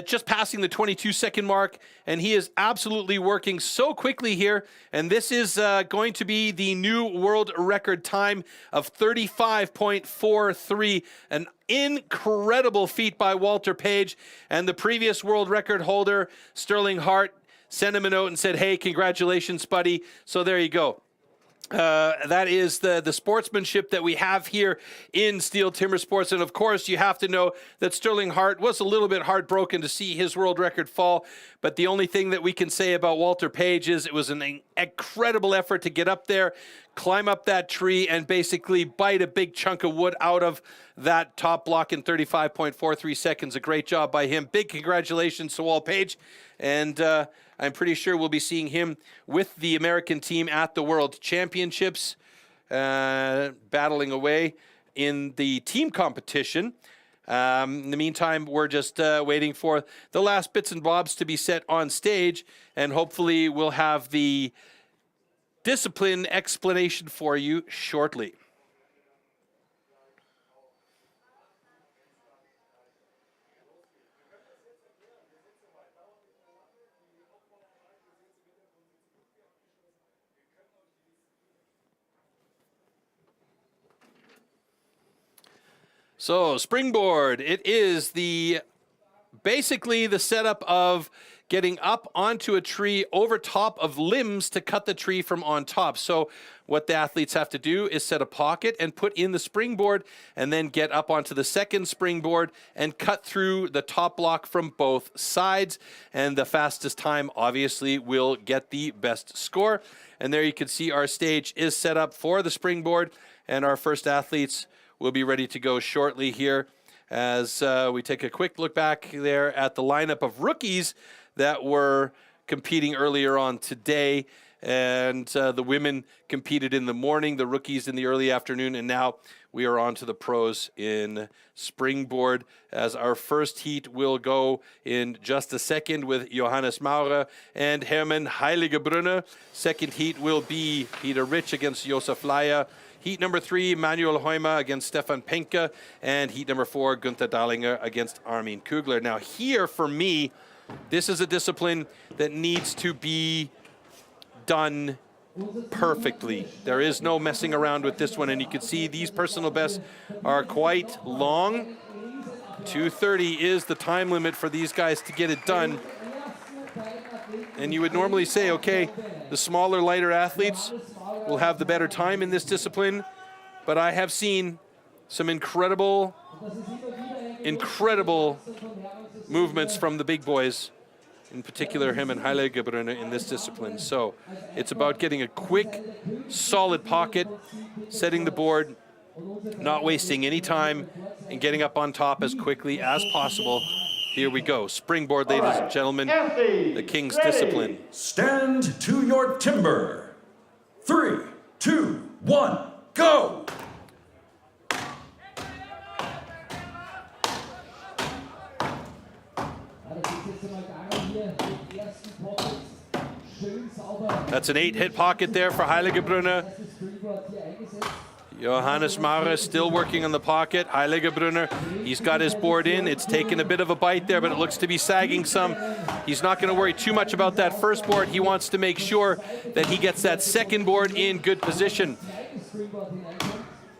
[SPEAKER 4] just passing the 22-second mark, and he is absolutely working so quickly here, and this is going to be the new world record time of 35.43, an incredible feat by Walter Page, and the previous world record holder, Sterling Hart, sent him a note and said, hey, congratulations, buddy. So there you go. That is the sportsmanship that we have here in STIHL Timbersports. And of course, you have to know that Sterling Hart was a little bit heartbroken to see his world record fall. But the only thing that we can say about Walter Page is it was an incredible effort to get up there, climb up that tree, and basically bite a big chunk of wood out of that top block in 35.43 seconds. A great job by him. Big congratulations to Walt Page. And I'm pretty sure we'll be seeing him with the American team at the World Championships, battling away in the team competition. In the meantime, we're just waiting for the last bits and bobs to be set on stage, and hopefully we'll have the discipline explanation for you shortly. So, springboard, it is basically the setup of getting up onto a tree over top of limbs to cut the tree from on top. So what the athletes have to do is set a pocket and put in the springboard, and then get up onto the second springboard and cut through the top block from both sides. And the fastest time, obviously, will get the best score. And there you can see our stage is set up for the springboard, and our first athletes will be ready to go shortly here as we take a quick look back there at the lineup of rookies that were competing earlier on today. And the women competed in the morning, the rookies in the early afternoon, and now we are on to the pros in springboard, as our first heat will go in just a second with Johannes Maurer and Hermann Heiligebrunner. Second heat will be Peter Rich against Josef Leier. Heat number 3, Manuel Heumer against Stefan Penke. And heat number 4, Günther Dahlinger against Armin Kugler. Now here, for me, this is a discipline that needs to be done perfectly. There is no messing around with this one, and you can see these personal bests are quite long. 2:30 is the time limit for these guys to get it done. And you would normally say, okay, the smaller, lighter athletes will have the better time in this discipline, but I have seen some incredible movements from the big boys, in particular him and Heiligebrunner in this discipline. So it's about getting a quick, solid pocket, setting the board, not wasting any time, and getting up on top as quickly as possible. Here we go. Springboard, ladies and gentlemen, the King's discipline.
[SPEAKER 5] Stand to your timber. 3, 2, 1, go!
[SPEAKER 4] That's an 8-hit pocket there for Heiligebrunner. Johannes Maurer still working on the pocket. Heiligebrunner, he's got his board in. It's taken a bit of a bite there, but it looks to be sagging some. He's not going to worry too much about that first board. He wants to make sure that he gets that second board in good position.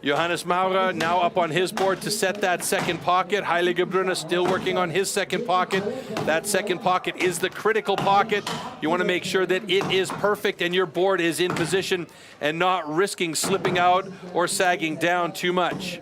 [SPEAKER 4] Johannes Maurer now up on his board to set that second pocket. Heiligebrunner still working on his second pocket. That second pocket is the critical pocket. You want to make sure that it is perfect and your board is in position and not risking slipping out or sagging down too much.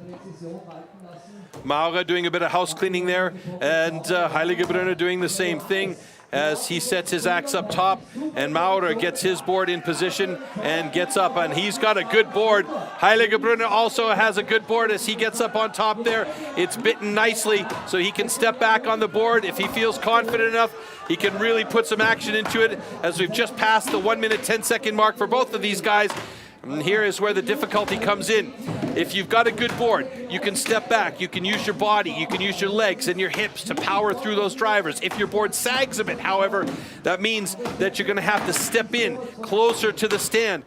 [SPEAKER 4] Maurer doing a bit of house cleaning there, and Heiligebrunner doing the same thing as he sets his axe up top, and Maurer gets his board in position and gets up, and he's got a good board. Heiligebrunner also has a good board as he gets up on top there. It's bitten nicely, so he can step back on the board if he feels confident enough he can really put some action into it as we've just passed the 1 minute 10-second mark for both of these guys. And here is where the difficulty comes in. If you've got a good board, you can step back, you can use your body, you can use your legs and your hips to power through those drivers. If your board sags a bit, however, that means that you're going to have to step in closer to the stand,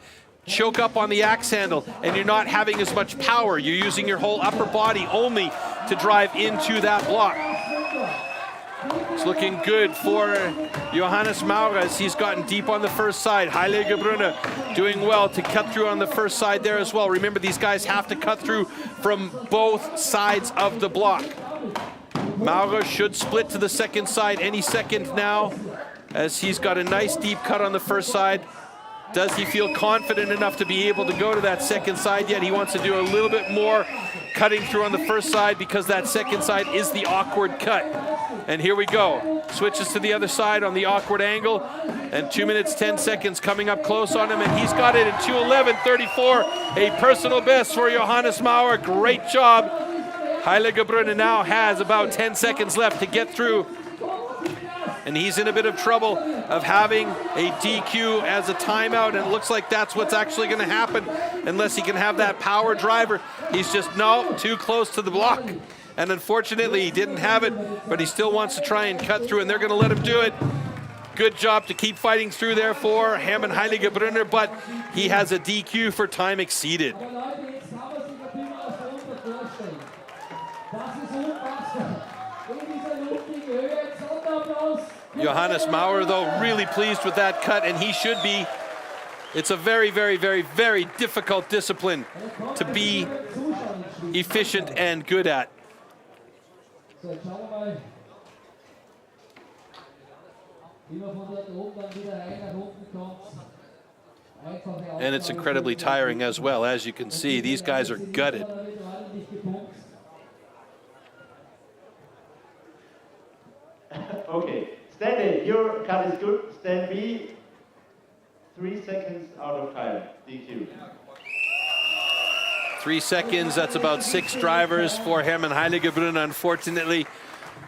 [SPEAKER 4] choke up on the axe handle, and you're not having as much power. You're using your whole upper body only to drive into that block. It's looking good for Johannes Maurer as he's gotten deep on the first side. Heilige Brunner doing well to cut through on the first side there as well. Remember, these guys have to cut through from both sides of the block. Maurer should split to the second side any second now as he's got a nice deep cut on the first side. Does he feel confident enough to be able to go to that second side yet? He wants to do a little bit more cutting through on the first side because that second side is the awkward cut. And here we go. Switches to the other side on the awkward angle. And 2 minutes, 10 seconds coming up close on him. And he's got it in 2:11.34. A personal best for Johannes Maurer. Great job. Heilige Brunner now has about 10 seconds left to get through. And he's in a bit of trouble of having a DQ as a timeout, and it looks like that's what's actually going to happen unless he can have that power driver. He's just, no, too close to the block. And unfortunately, he didn't have it, but he still wants to try and cut through, and they're going to let him do it. Good job to keep fighting through there for Hermann Heilige Brunner, but he has a DQ for time exceeded. Johannes Maurer, though, really pleased with that cut, and he should be. It's a very, very, very, very difficult discipline to be efficient and good at. And it's incredibly tiring as well. As you can see, these guys are gutted.
[SPEAKER 6] Okay, Stand A, your cut is good. Stand B, 3 seconds out of time. DQ.
[SPEAKER 4] 3 seconds, that's about 6 drivers for Hermann Heilige Brunner. Unfortunately,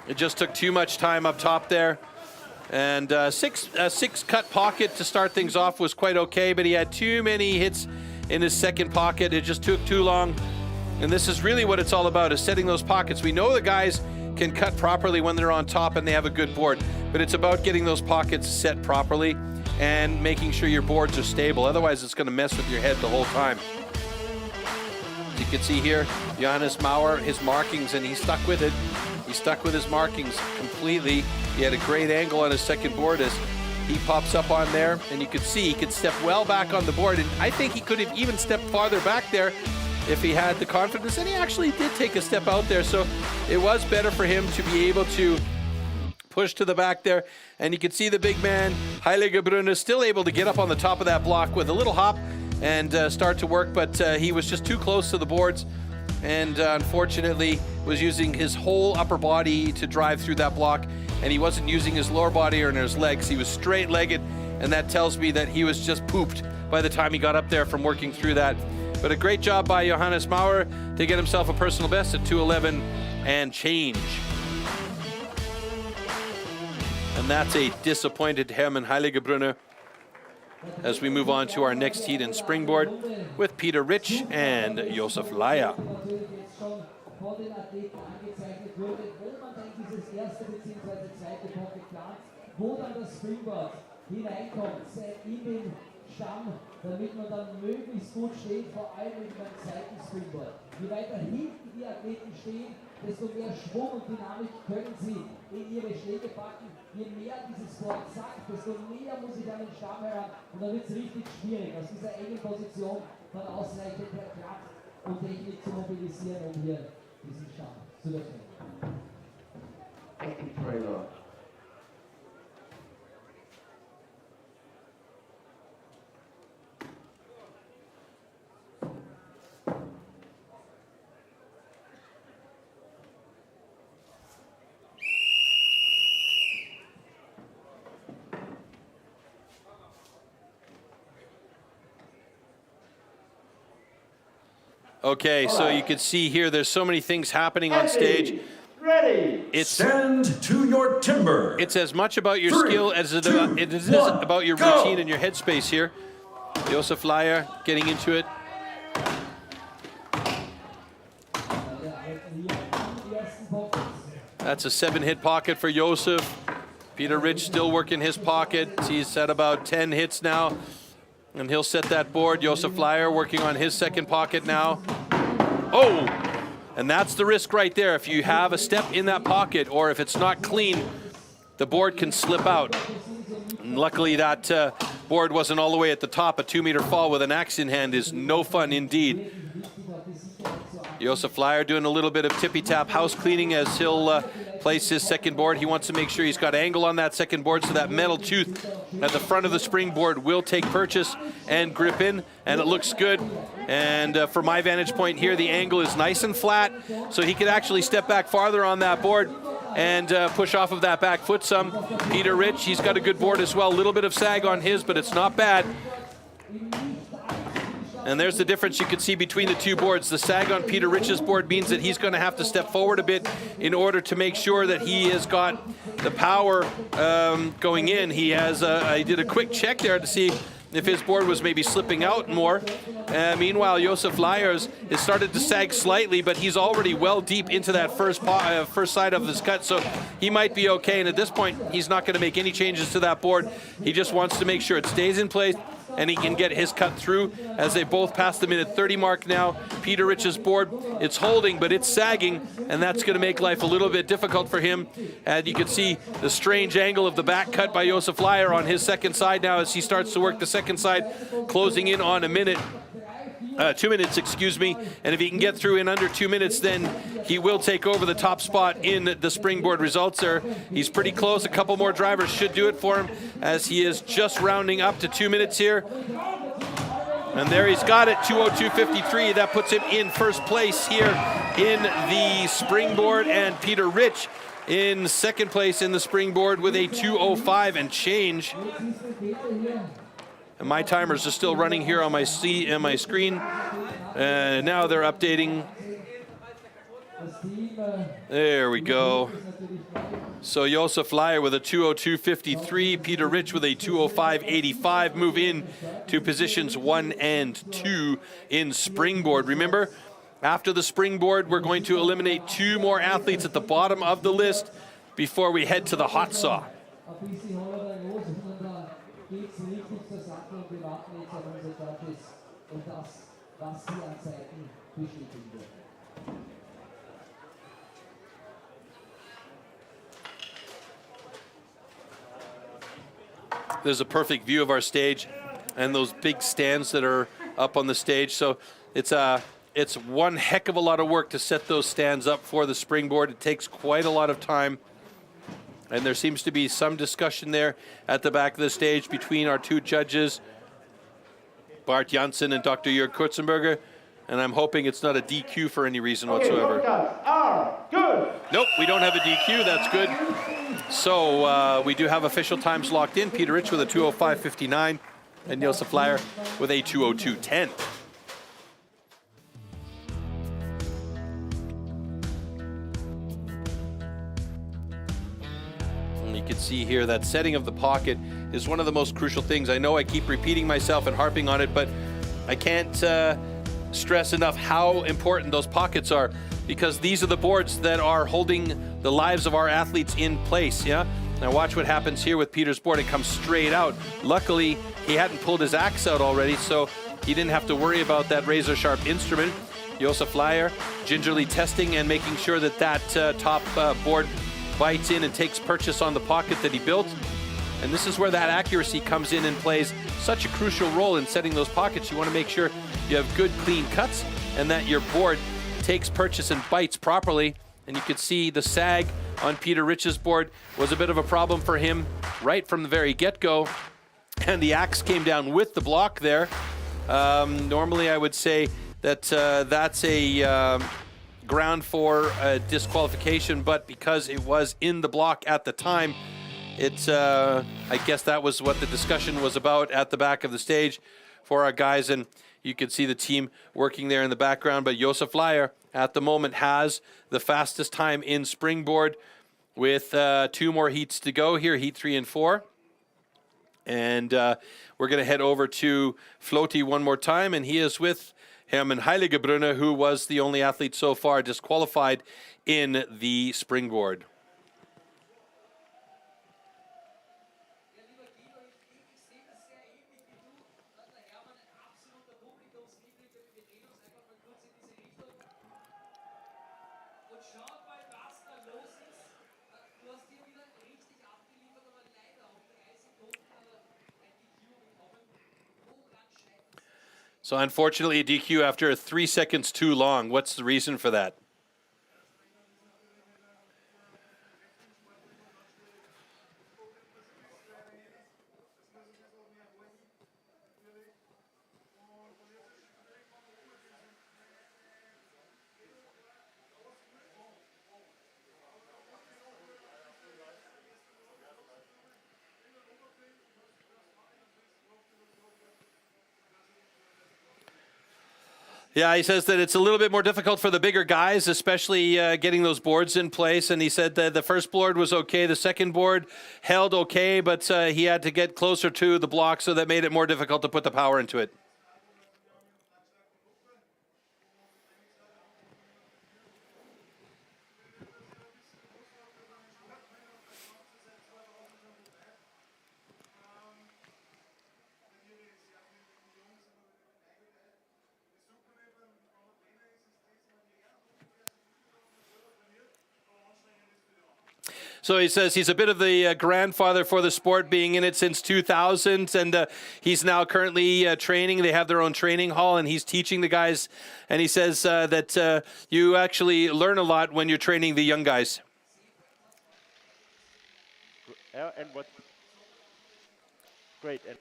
[SPEAKER 4] it just took too much time up top there. And six cut pocket to start things off was quite okay, but he had too many hits in his second pocket. It just took too long. And this is really what it's all about, is setting those pockets. We know the guys can cut properly when they're on top and they have a good board, but it's about getting those pockets set properly and making sure your boards are stable. Otherwise, it's going to mess with your head the whole time. As you can see here, Johannes Maurer, his markings, and he stuck with it. He stuck with his markings completely. He had a great angle on his second board as he pops up on there, and you can see he could step well back on the board, and I think he could have even stepped farther back there if he had the confidence, and he actually did take a step out there, so it was better for him to be able to push to the back there. And you can see the big man, Heilige Brunner, still able to get up on the top of that block with a little hop and start to work, but he was just too close to the boards, and unfortunately was using his whole upper body to drive through that block, and he wasn't using his lower body or his legs. He was straight-legged, and that tells me that he was just pooped by the time he got up there from working through that. But a great job by Johannes Maurer to get himself a personal best at 2:11 and change. And that's a disappointed Hermann Heilige Brunner as we move on to our next heat in springboard with Peter Rich and Josef Laya.
[SPEAKER 7] Damit man dann möglichst gut steht, vor allem beim zweiten Springboard. Je weiter hinten die Athleten stehen, desto mehr Schwung und Dynamik können sie in ihre Schläge packen. Je mehr dieses Board zackt, desto näher muss ich an den Stamm heran und dann wird es richtig schwierig, aus dieser engen Position dann ausreichend Kraft und Technik zu mobilisieren, um hier diesen Stamm zu öffnen.
[SPEAKER 6] Acting trailer.
[SPEAKER 4] Okay, so you can see here there's so many things happening on stage.
[SPEAKER 6] ready.
[SPEAKER 5] Stand to your timber.
[SPEAKER 4] It's as much about your
[SPEAKER 5] 3,
[SPEAKER 4] skill as it
[SPEAKER 5] 2,
[SPEAKER 4] is
[SPEAKER 5] 1,
[SPEAKER 4] about your
[SPEAKER 5] go.
[SPEAKER 4] routine and your headspace here. Josef Laier getting into it. That's a 7-hit pocket for Josef. Peter Rich still working his pocket. He's at about 10 hits now, and he'll set that board. Josef Laier working on his second pocket now. Oh, and that's the risk right there. If you have a step in that pocket, or if it's not clean, the board can slip out. And luckily that board wasn't all the way at the top. A 2-meter fall with an axe in hand is no fun indeed. Josef Laier doing a little bit of tippy-tap house cleaning as he'll place his second board. He wants to make sure he's got angle on that second board so that metal tooth at the front of the springboard will take purchase and grip in, and it looks good. And from my vantage point here, the angle is nice and flat, so he could actually step back farther on that board and push off of that back foot some. Peter Rich, he's got a good board as well. A little bit of sag on his, but it's not bad. And there's the difference you can see between the two boards. The sag on Peter Rich's board means that he's going to have to step forward a bit in order to make sure that he has got the power going in. He has, I did a quick check there to see if his board was maybe slipping out more. Meanwhile, Josef Laier's has started to sag slightly, but he's already well deep into that first side of his cut, so he might be okay. And at this point, he's not going to make any changes to that board. He just wants to make sure it stays in place and he can get his cut through as they both pass the minute 30 mark now. Peter Rich's board, it's holding, but it's sagging, and that's going to make life a little bit difficult for him. And you can see the strange angle of the back cut by Josef Laier on his second side now as he starts to work the second side, closing in on a minute. 2 minutes, excuse me, and if he can get through in under 2 minutes, then he will take over the top spot in the springboard results there. He's pretty close. A couple more drivers should do it for him as he is just rounding up to 2 minutes here. And there he's got it, 2:02.53. That puts him in first place here in the springboard, and Peter Rich in second place in the springboard with a 2:05 and change. And my timers are still running here on my screen. Now they're updating. There we go. So Josef Laier with a 2:02.53, Peter Rich with a 2:05.85 move in to positions 1 and 2 in springboard. Remember, after the springboard, we're going to eliminate 2 more athletes at the bottom of the list before we head to the hot saw.
[SPEAKER 7] Geht's richtig zur Sache und wir warten jetzt auf unsere Judges und das, was sie an Zeiten bestätigen wird.
[SPEAKER 4] There's a perfect view of our stage and those big stands that are up on the stage. So it's one heck of a lot of work to set those stands up for the springboard. It takes quite a lot of time. And there seems to be some discussion there at the back of the stage between our two judges, Bart Janssen and Dr. Jörg Kurzenberger. And I'm hoping it's not a DQ for any reason whatsoever.
[SPEAKER 6] Good.
[SPEAKER 4] Nope, we don't have a DQ. That's good. So we do have official times locked in. Peter Rich with a 2:05.59 and Josef Laier with a 2:02.10. You can see here that setting of the pocket is one of the most crucial things. I know I keep repeating myself and harping on it, but I can't stress enough how important those pockets are, because these are the boards that are holding the lives of our athletes in place. Yeah. Now watch what happens here with Peter's board. It comes straight out. Luckily, he hadn't pulled his axe out already, so he didn't have to worry about that razor-sharp instrument. Josef Laier gingerly testing and making sure that that top board bites in and takes purchase on the pocket that he built. And this is where that accuracy comes in and plays such a crucial role in setting those pockets. You want to make sure you have good, clean cuts and that your board takes purchase and bites properly. And you can see the sag on Peter Rich's board was a bit of a problem for him right from the very get-go. And the axe came down with the block there. Normally I would say that that's a ground for disqualification, but because it was in the block at the time, I guess that was what the discussion was about at the back of the stage for our guys. And you can see the team working there in the background. But Josef Leier at the moment has the fastest time in springboard with 2 more heats to go here, heat 3 and 4. And we're going to head over to Floaty one more time, and he is with Hermann Heiligebrunner, who was the only athlete so far disqualified in the springboard. So unfortunately, a DQ after 3 seconds too long. What's the reason for that? Yeah, he says that it's a little bit more difficult for the bigger guys, especially getting those boards in place. And he said that the first board was okay. The second board held okay, but he had to get closer to the block, so that made it more difficult to put the power into it. So he says he's a bit of the grandfather for the sport, being in it since 2000, and he's now currently training. They have their own training hall, and he's teaching the guys. And he says that you actually learn a lot when you're training the young guys.
[SPEAKER 6] And what? Great. And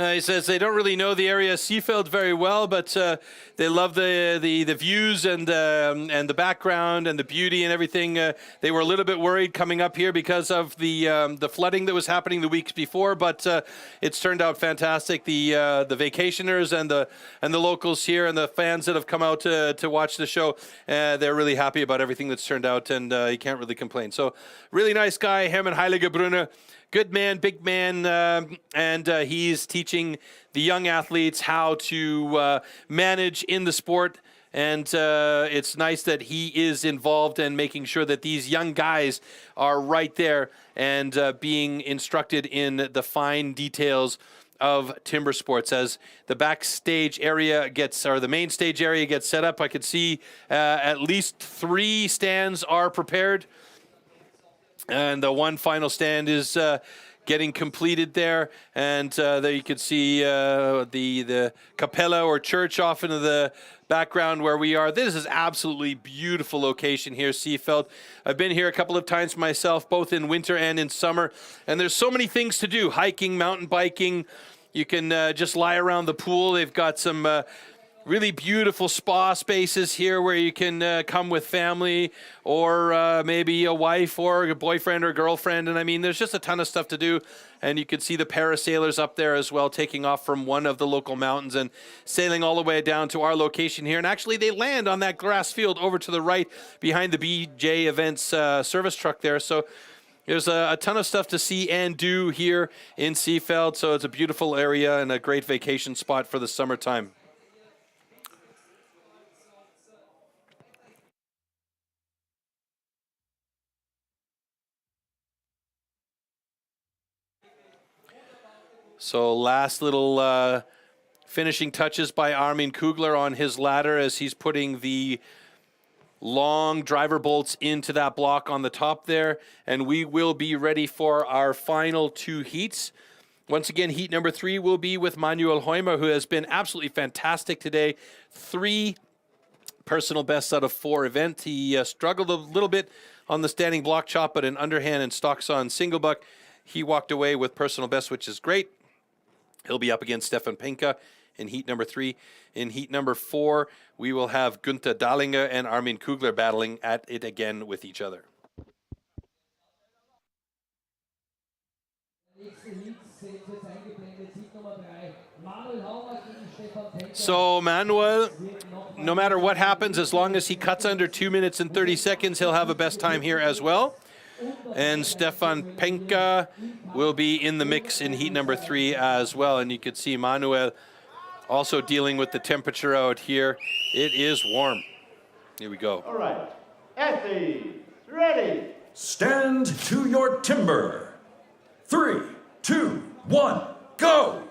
[SPEAKER 4] He says they don't really know the area Seefeld very well, but they love the views and the background and the beauty and everything. They were a little bit worried coming up here because of the flooding that was happening the weeks before, but it's turned out fantastic. The vacationers and the locals here and the fans that have come out to watch the show, they're really happy about everything that's turned out, and you can't really complain. So really nice guy, Hermann Heiligebrunner. Good man, big man, and he's teaching the young athletes how to manage in the sport. And it's nice that he is involved in making sure that these young guys are right there and being instructed in the fine details of timber sports. As the backstage area gets, or the main stage area gets set up, I could see at least 3 stands are prepared. And the one final stand is getting completed there. And there you can see the capella or church off into the background where we are. This is absolutely beautiful location here, Seefeld. I've been here a couple of times myself, both in winter and in summer. And there's so many things to do. Hiking, mountain biking. You can just lie around the pool. They've got some really beautiful spa spaces here where you can come with family or maybe a wife or a boyfriend or girlfriend. And I mean, there's just a ton of stuff to do. And you can see the parasailers up there as well, taking off from one of the local mountains and sailing all the way down to our location here. And actually, they land on that grass field over to the right behind the BJ Events service truck there. So there's a ton of stuff to see and do here in Seefeld. So it's a beautiful area and a great vacation spot for the summertime. So last little finishing touches by Armin Kugler on his ladder as he's putting the long driver bolts into that block on the top there. And we will be ready for our final 2 heats. Once again, heat number 3 will be with Manuel Heumer, who has been absolutely fantastic today. 3 personal bests out of 4 events. He struggled a little bit on the standing block chop, but in underhand and stocks on single buck, he walked away with personal best, which is great. He'll be up against Stefan Penka in heat number 3. In heat number 4, we will have Günther Dahlinger and Armin Kugler battling at it again with each other. So Manuel, no matter what happens, as long as he cuts under 2 minutes and 30 seconds, he'll have a best time here as well. And Stefan Penka will be in the mix in heat number 3 as well. And you can see Manuel also dealing with the temperature out here. It is warm. Here we go.
[SPEAKER 6] All right. Athletes, ready.
[SPEAKER 5] Stand to your timber. 3, 2, 1, go!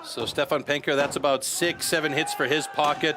[SPEAKER 4] So Stefan Penka, that's about 6-7 hits for his pocket.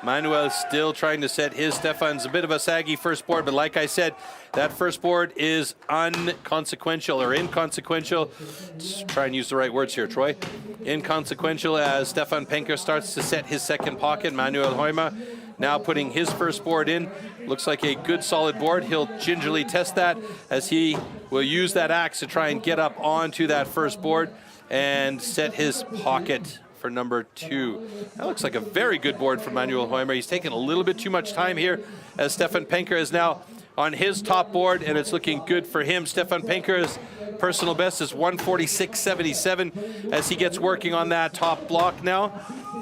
[SPEAKER 4] Manuel still trying to set his. Stefan's a bit of a saggy first board, but like I said, that first board is inconsequential. Let's try and use the right words here, Troy. Inconsequential as Stefan Penka starts to set his second pocket. Manuel Heumer now putting his first board in. Looks like a good solid board. He'll gingerly test that as he will use that axe to try and get up onto that first board and set his pocket for number 2. That looks like a very good board for Manuel Heumer. He's taking a little bit too much time here as Stefan Penka is now on his top board, and it's looking good for him. Stefan Penka's personal best is 146.77 as he gets working on that top block now.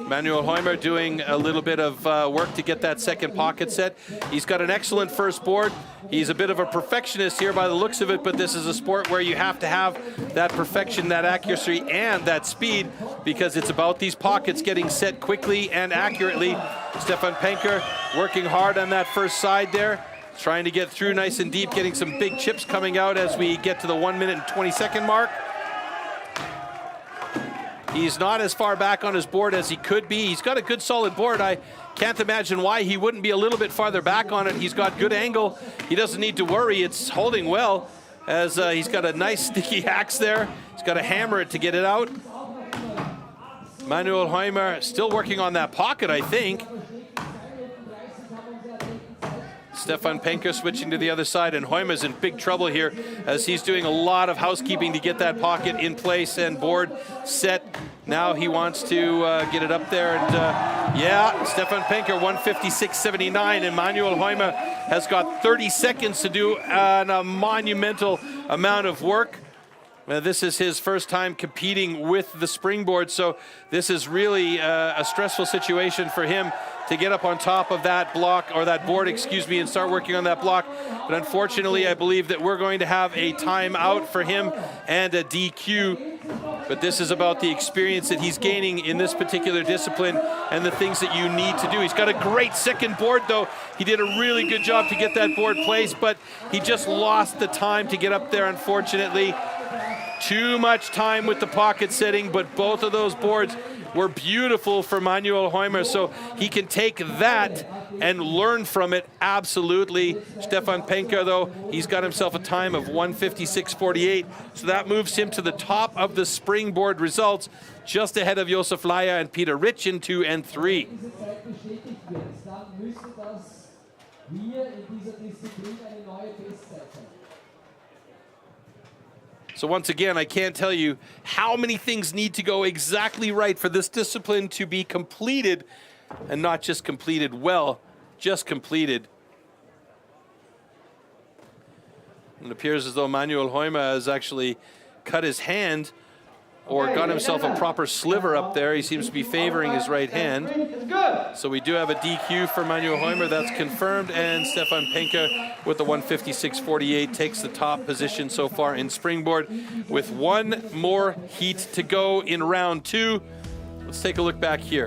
[SPEAKER 4] Manuel Heumer doing a little bit of work to get that second pocket set. He's got an excellent first board. He's a bit of a perfectionist here by the looks of it, but this is a sport where you have to have that perfection, that accuracy, and that speed, because it's about these pockets getting set quickly and accurately. Stefan Penka working hard on that first side there, trying to get through nice and deep, getting some big chips coming out as we get to the 1 minute and 20 second mark. He's not as far back on his board as he could be. He's got a good solid board. I can't imagine why he wouldn't be a little bit farther back on it. He's got good angle. He doesn't need to worry. It's holding well as he's got a nice sticky axe there. He's got to hammer it to get it out. Manuel Heumer still working on that pocket, I think. Stefan Penka switching to the other side, and Heumer's in big trouble here as he's doing a lot of housekeeping to get that pocket in place and board set. Now he wants to get it up there, and yeah, Stefan Penka 156.79, and Manuel Heumer has got 30 seconds to do a monumental amount of work. This is his first time competing with the springboard, so this is really a stressful situation for him to get up on top of that block, or that board, excuse me, and start working on that block. But unfortunately, I believe that we're going to have a timeout for him and a DQ. But this is about the experience that he's gaining in this particular discipline and the things that you need to do. He's got a great second board, though. He did a really good job to get that board placed, but he just lost the time to get up there, unfortunately. Too much time with the pocket setting, but both of those boards were beautiful for Manuel Heumer, so he can take that and learn from it, absolutely. Stefan Penka, though, he's got himself a time of 156.48, so that moves him to the top of the springboard results, just ahead of Josef Laya and Peter Rich in 2 and 3. So once again, I can't tell you how many things need to go exactly right for this discipline to be completed, and not just completed well, just completed. It appears as though Manuel Heumer has actually cut his hand or got himself a proper sliver up there. He seems to be favoring his right hand. So we do have a DQ for Manuel Heumer, that's confirmed, and Stefan Penka with the 156.48 takes the top position so far in springboard with one more heat to go in round 2. Let's take a look back here.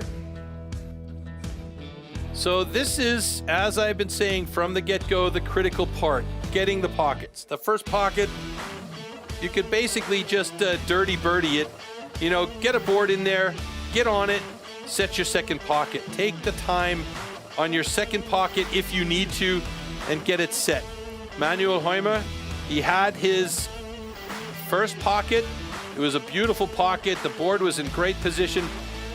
[SPEAKER 4] So this is, as I've been saying from the get-go, the critical part, getting the pockets. The first pocket, you could basically just dirty birdie it, you know, get a board in there, get on it, set your second pocket. Take the time on your second pocket if you need to and get it set. Manuel Heumer, he had his first pocket. It was a beautiful pocket. The board was in great position,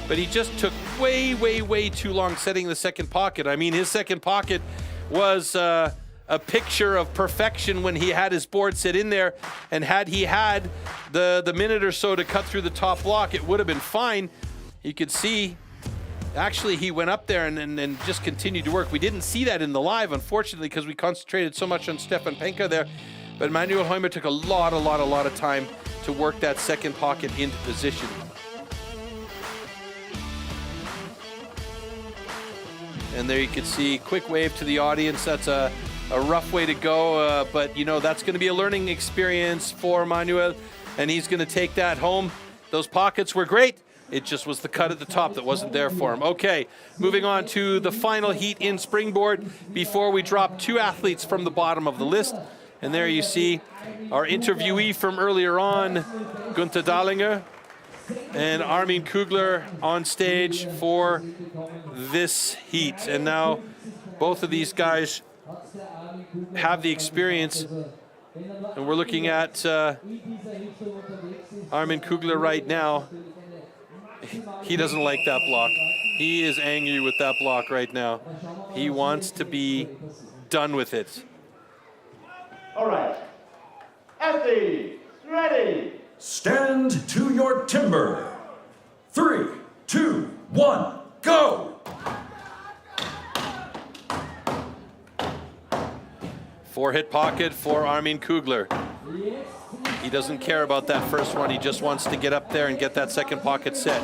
[SPEAKER 4] but he just took way too long setting the second pocket. I mean, his second pocket was a picture of perfection when he had his board set in there, and had he had the minute or so to cut through the top block, it would have been fine. You could see, actually, he went up there and just continued to work. We didn't see that in the live, unfortunately, because we concentrated so much on Stefan Penka there, but Manuel Heumer took a lot of time to work that second pocket into position. And there you can see, quick wave to the audience. That's a rough way to go, but you know, that's going to be a learning experience for Manuel, and he's going to take that home. Those pockets were great. It just was the cut at the top that wasn't there for him. Okay, moving on to the final heat in springboard before we drop two athletes from the bottom of the list. And there you see our interviewee from earlier on, Gunther Dahlinger, and Armin Kugler on stage for this heat. And now both of these guys have the experience, and we're looking at Armin Kugler right now. He doesn't like that block. He is angry with that block right now. He wants to be done with it.
[SPEAKER 6] All right. Athletes, ready.
[SPEAKER 5] Stand to your timber. 3, 2, 1, go!
[SPEAKER 4] Four-hit pocket for Armin Kugler. He doesn't care about that first one. He just wants to get up there and get that second pocket set.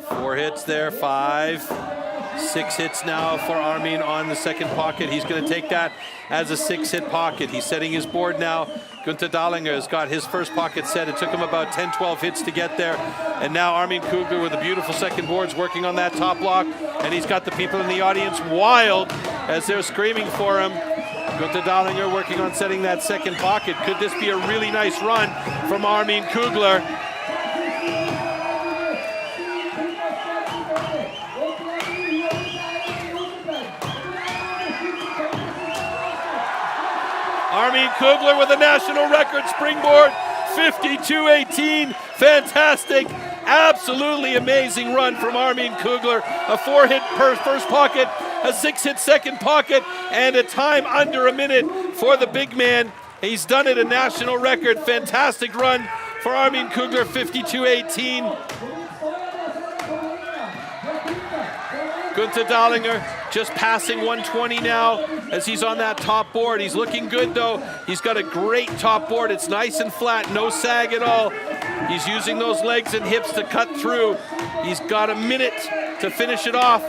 [SPEAKER 4] 4 hits there, 5, 6 hits now for Armin on the second pocket. He's going to take that as a 6-hit pocket. He's setting his board now. Gunther Dahlinger has got his first pocket set. It took him about 10-12 hits to get there. And now Armin Kugler with a beautiful second boards working on that top block. And he's got the people in the audience wild as they're screaming for him. Gunther Dahlinger working on setting that second pocket. Could this be a really nice run from Armin Kugler? Armin Kugler with a national record springboard, 52.18. Fantastic, absolutely amazing run from Armin Kugler. A 4-hit first pocket, a 6-hit second pocket, and a time under a minute for the big man. He's done it, a national record. Fantastic run for Armin Kugler, 52.18. Gunther Dahlinger just passing 120 now as he's on that top board. He's looking good though. He's got a great top board. It's nice and flat, no sag at all. He's using those legs and hips to cut through. He's got a minute to finish it off.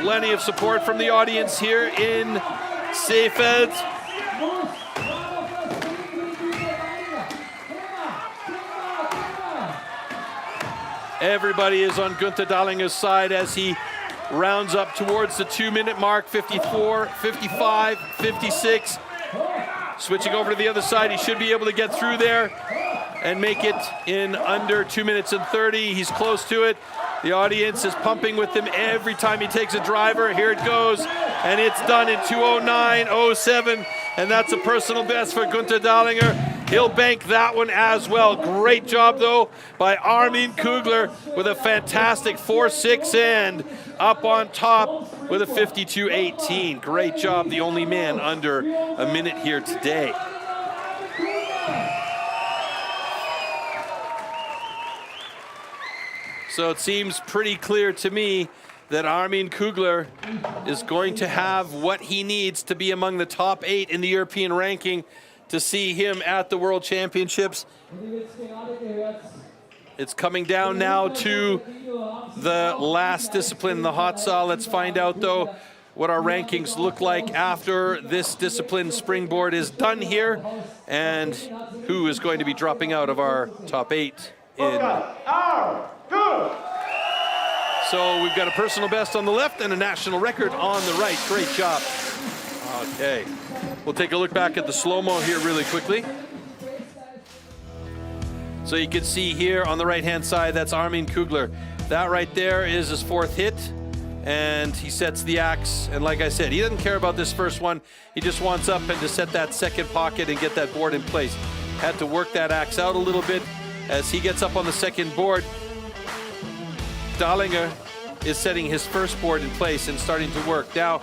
[SPEAKER 4] Plenty of support from the audience here in Seefeld. Everybody is on Gunther Dahlinger's side as he rounds up towards the 2-minute mark, 54, 55, 56. Switching over to the other side, he should be able to get through there and make it in under 2 minutes and 30. He's close to it. The audience is pumping with him every time he takes a driver. Here it goes, and it's done in 2:09.07, and that's a personal best for Gunther Dahlinger. He'll bank that one as well. Great job, though, by Armin Kugler with a fantastic 4-6 and up on top with a 52.18. Great job, the only man under a minute here today. So it seems pretty clear to me that Armin Kugler is going to have what he needs to be among the top 8 in the European ranking to see him at the World Championships. It's coming down now to the last discipline, the hot saw. Let's find out, though, what our rankings look like after this discipline springboard is done here, and who is going to be dropping out of our top 8 in. So we've got a personal best on the left and a national record on the right. Great job. Okay, we'll take a look back at the slow-mo here really quickly. So you can see here on the right-hand side, that's Armin Kugler. That right there is his 4th hit, and he sets the axe. And like I said, he doesn't care about this first one. He just wants up and to set that second pocket and get that board in place. Had to work that axe out a little bit as he gets up on the second board. Dahlinger is setting his first board in place and starting to work. Now,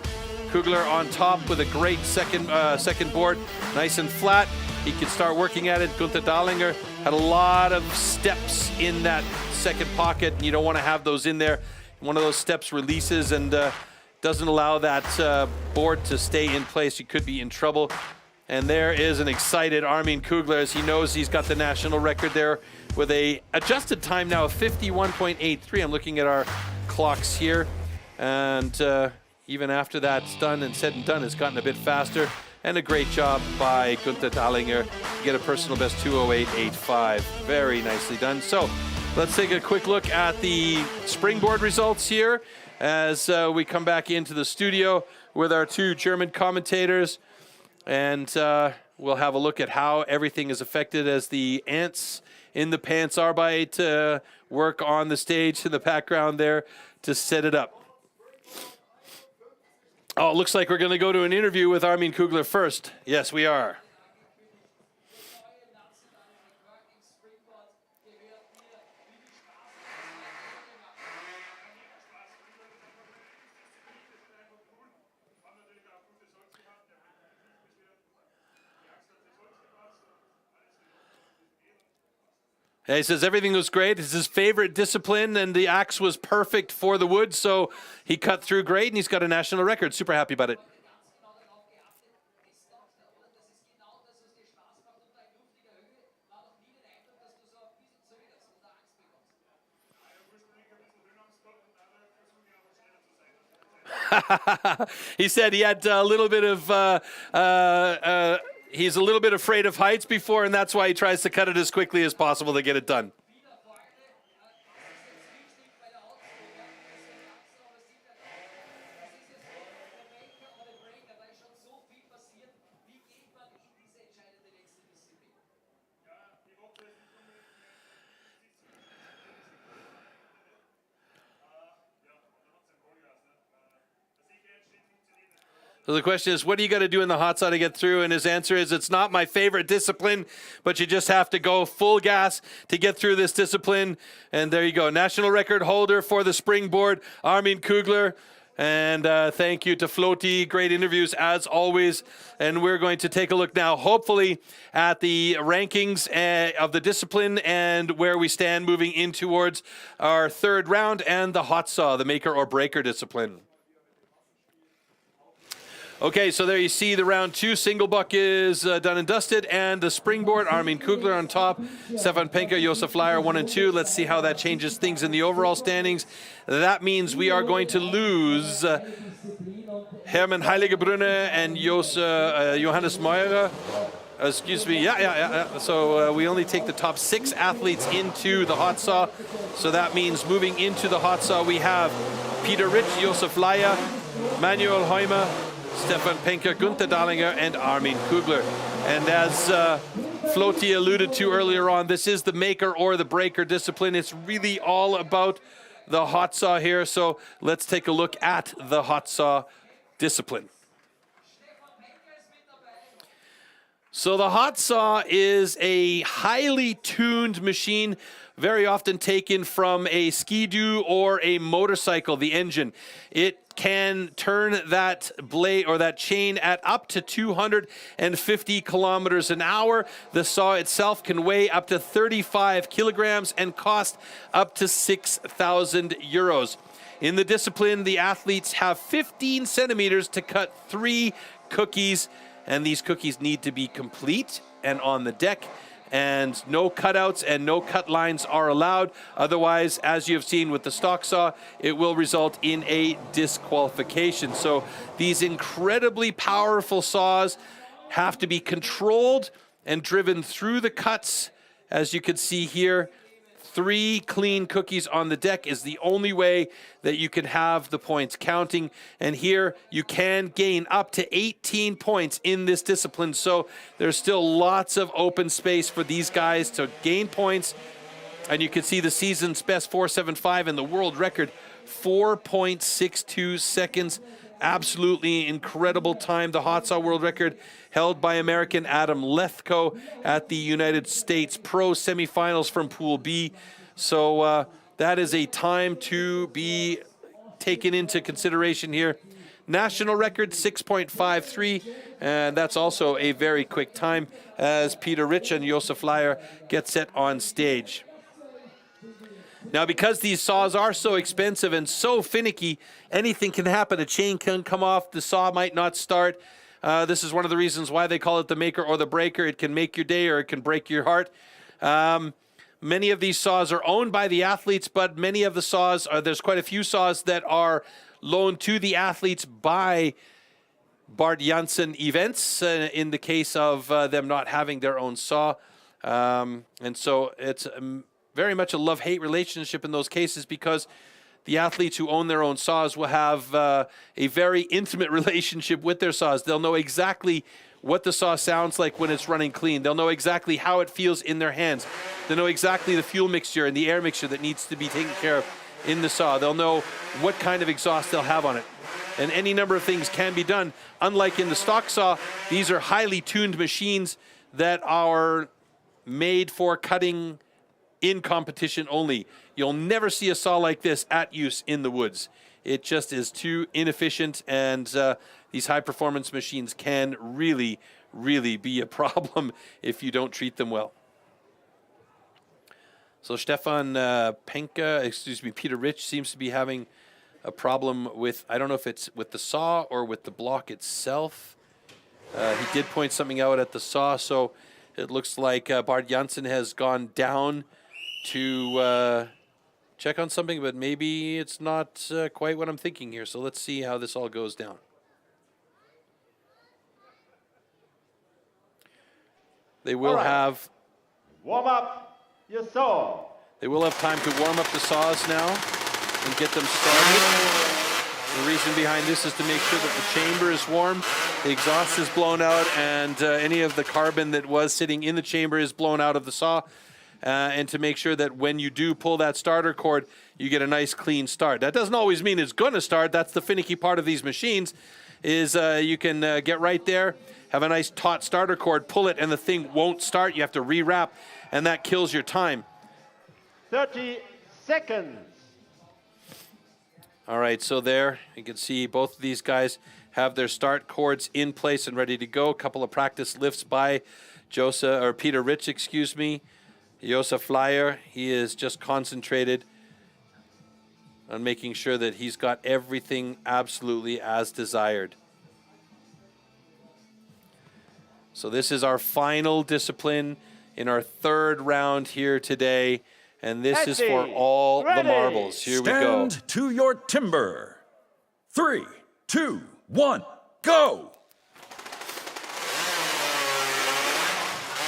[SPEAKER 4] Kugler on top with a great second board, nice and flat. He can start working at it. Gunther Dahlinger had a lot of steps in that second pocket, and you don't want to have those in there. One of those steps releases and doesn't allow that board to stay in place. You could be in trouble. And there is an excited Armin Kugler as he knows he's got the national record there with a adjusted time now of 51.83. I'm looking at our clocks here, and even after that's done and said and done, it's gotten a bit faster. And a great job by Gunther Dahlinger to get a personal best 2:08.85. Very nicely done. So let's take a quick look at the springboard results here as we come back into the studio with our 2 German commentators. And we'll have a look at how everything is affected as the ants in the Panzerarbeit work on the stage in the background there to set it up. Oh, it looks like we're going to go to an interview with Armin Kugler first. Yes, we are. Yeah, he says everything was great. It's his favorite discipline, and the axe was perfect for the wood, so he cut through great, and he's got a national record. Super happy about it. He said he had a little bit of he's a little bit afraid of heights before, and that's why he tries to cut it as quickly as possible to get it done. So the question is, what do you got to do in the hot side to get through? And his answer is, it's not my favorite discipline, but you just have to go full gas to get through this discipline. And there you go. National record holder for the springboard, Armin Kugler. And thank you to Floaty. Great interviews as always. And we're going to take a look now, hopefully, at the rankings of the discipline and where we stand moving in towards our 3rd round and the hot saw, the maker or breaker discipline. Okay, so there you see the round 2 single buck is done and dusted, and the springboard, Armin Kugler on top, Stefan Penker, Josef Leier 1 and 2. Let's see how that changes things in the overall standings. That means we are going to lose Hermann Heiligebrunner and Johannes Meurer. Excuse me, yeah. So we only take the top 6 athletes into the hot saw. So that means moving into the hot saw, we have Peter Rich, Josef Leier, Manuel Heumer, Stefan Penker, Gunther Dahlinger, and Armin Kugler. And as Floaty alluded to earlier on, this is the maker or the breaker discipline. It's really all about the hot saw here. So let's take a look at the hot saw discipline. So the hot saw is a highly tuned machine, very often taken from a Ski-Doo or a motorcycle, the engine. It can turn that blade or that chain at up to 250 kilometers an hour. The saw itself can weigh up to 35 kilograms and cost up to 6,000 euros. In the discipline, the athletes have 15 centimeters to cut 3 cookies, and these cookies need to be complete and on the deck. And no cutouts and no cut lines are allowed. Otherwise, as you have seen with the stock saw, it will result in a disqualification. So these incredibly powerful saws have to be controlled and driven through the cuts, as you can see here, 3 clean cookies on the deck is the only way that you can have the points counting. And here you can gain up to 18 points in this discipline. So there's still lots of open space for these guys to gain points. And you can see the season's best 4.75 and the world record 4.62 seconds. Absolutely incredible time. The hot saw world record held by American Adam Lethko at the United States Pro semifinals from Pool B. So that is a time to be taken into consideration here. National record 6.53, and that's also a very quick time as Peter Rich and Josef Leier get set on stage. Now, because these saws are so expensive and so finicky, anything can happen. A chain can come off, the saw might not start. This is one of the reasons why they call it the maker or the breaker. It can make your day or it can break your heart. Many of these saws are owned by the athletes, but many of the saws, there's quite a few saws that are loaned to the athletes by Bart Janssen events in the case of them not having their own saw. And so it's very much a love-hate relationship in those cases, because the athletes who own their own saws will have a very intimate relationship with their saws. They'll know exactly what the saw sounds like when it's running clean. They'll know exactly how it feels in their hands. They'll know exactly the fuel mixture and the air mixture that needs to be taken care of in the saw. They'll know what kind of exhaust they'll have on it. And any number of things can be done. Unlike in the stock saw, these are highly tuned machines that are made for cutting in competition only. You'll never see a saw like this at use in the woods. It just is too inefficient, and these high-performance machines can really, really be a problem if you don't treat them well. So Stefan Peter Rich seems to be having a problem with, I don't know if it's with the saw or with the block itself. He did point something out at the saw, so it looks like Bart Janssen has gone down to check on something, but maybe it's not quite what I'm thinking here. So let's see how this all goes down. They will have...
[SPEAKER 6] Warm up your saw.
[SPEAKER 4] They will have time to warm up the saws now and get them started. The reason behind this is to make sure that the chamber is warm, the exhaust is blown out, and any of the carbon that was sitting in the chamber is blown out of the saw. And to make sure that when you do pull that starter cord, you get a nice clean start. That doesn't always mean it's going to start. That's the finicky part of these machines, is you can get right there, have a nice taut starter cord, pull it, and the thing won't start. You have to rewrap, and that kills your time.
[SPEAKER 6] 30 seconds.
[SPEAKER 4] All right, so there you can see both of these guys have their start cords in place and ready to go. A couple of practice lifts by Peter Rich, excuse me. Josef Leier, he is just concentrated on making sure that he's got everything absolutely as desired. So this is our final discipline in our third round here today, and this is for all the marbles. Here we go.
[SPEAKER 5] Stand to your timber. 3, 2, 1, go!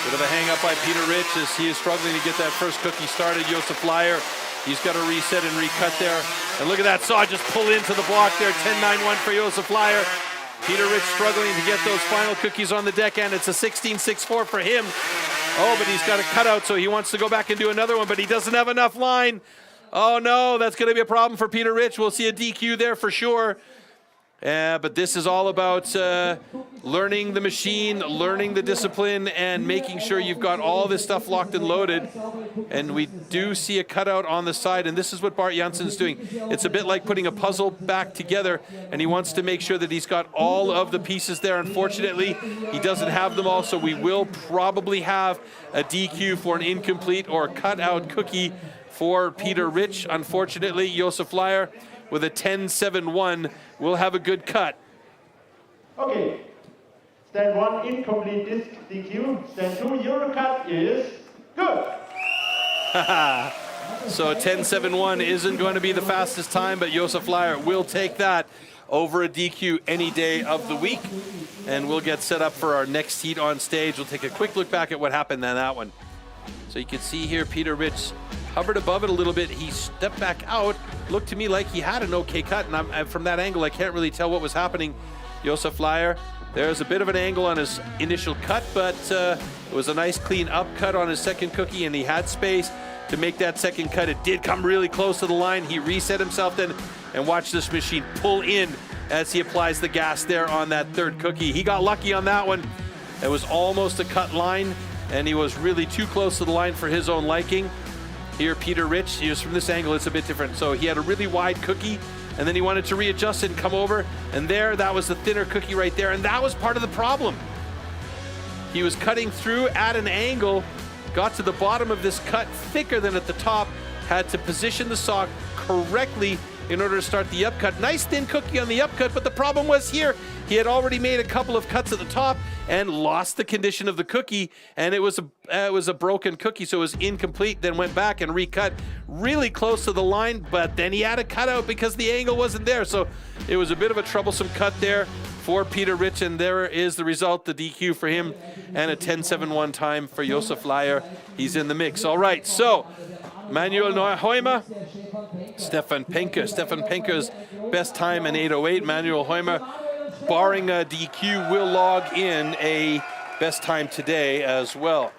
[SPEAKER 4] Bit of a hang up by Peter Rich as he is struggling to get that first cookie started. Josef Leier, he's got to reset and recut there. And look at that saw just pull into the block there. 10-9-1 for Josef Leier. Peter Rich struggling to get those final cookies on the deck, and it's a 16-6-4 for him. Oh, but he's got a cutout, so he wants to go back and do another one, but he doesn't have enough line. Oh no, that's going to be a problem for Peter Rich. We'll see a DQ there for sure. But this is all about learning the machine, learning the discipline, and making sure you've got all this stuff locked and loaded. And we do see a cutout on the side, and this is what Bart Janssen's doing. It's a bit like putting a puzzle back together, and he wants to make sure that he's got all of the pieces there. Unfortunately, he doesn't have them all, so we will probably have a DQ for an incomplete or cutout cookie for Peter Rich. Unfortunately, Josef Leier with a 10-7-1 will have a good cut.
[SPEAKER 6] Okay. Stand 1, incomplete disc DQ. Stand 2, your cut is good.
[SPEAKER 4] So 10-7-1 isn't going to be the fastest time, but Josef Leier will take that over a DQ any day of the week. And we'll get set up for our next heat on stage. We'll take a quick look back at what happened in that one. So you can see here Peter Rich hovered above it a little bit. He stepped back out, looked to me like he had an okay cut, and from that angle, I can't really tell what was happening. Josef Flyer, there's a bit of an angle on his initial cut, but it was a nice clean up cut on his second cookie, and he had space to make that second cut. It did come really close to the line. He reset himself then and watched this machine pull in as he applies the gas there on that third cookie. He got lucky on that one. It was almost a cut line, and he was really too close to the line for his own liking. Here, Peter Rich, he was from this angle, it's a bit different. So he had a really wide cookie, and then he wanted to readjust it and come over, and there, that was the thinner cookie right there, and that was part of the problem. He was cutting through at an angle, got to the bottom of this cut thicker than at the top, had to position the saw correctly in order to start the upcut. Nice thin cookie on the upcut, but the problem was here, he had already made a couple of cuts at the top and lost the condition of the cookie, and it was a broken cookie, so it was incomplete, then went back and recut really close to the line, but then he had a cutout because the angle wasn't there, so it was a bit of a troublesome cut there for Peter Rich, and there is the result, the DQ for him, and a 10.71 time for Josef Flyer. He's in the mix. All right, so Manuel Neuheimer, Stefan Penke. Stefan Penke's best time in 8:08. Manuel Neuheimer, barring a DQ, will log in a best time today as well.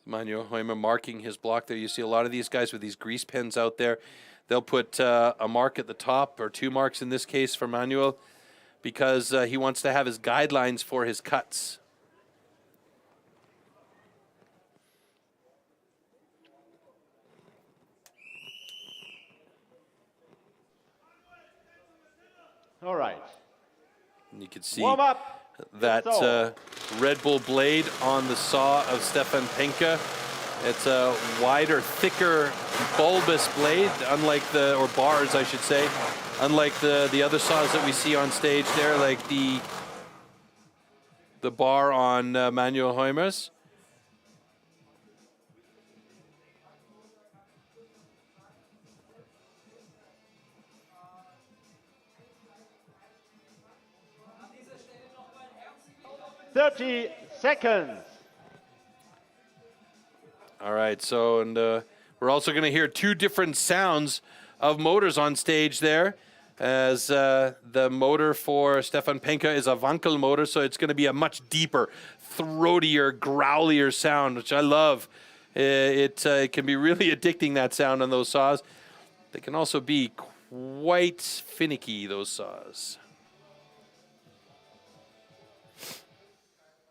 [SPEAKER 4] Manuel Neuheimer marking his block there. You see a lot of these guys with these grease pens out there. They'll put a mark at the top, or 2 marks in this case for Manuel, because he wants to have his guidelines for his cuts.
[SPEAKER 6] All right.
[SPEAKER 4] And you can see
[SPEAKER 6] Warm up.
[SPEAKER 4] that Red Bull blade on the saw of Stefan Penke. It's a wider, thicker, bulbous blade, unlike or bars, I should say, unlike the other saws that we see on stage there, like the bar on Manuel Neuheimer's.
[SPEAKER 6] "30 seconds.
[SPEAKER 4] All right, so, and we're also going to hear 2 different sounds of motors on stage there, as the motor for Stefan Penke is a Wankel motor, so it's going to be a much deeper, throatier, growlier sound, which I love. It can be really addicting, that sound on those saws. They can also be quite finicky, those saws.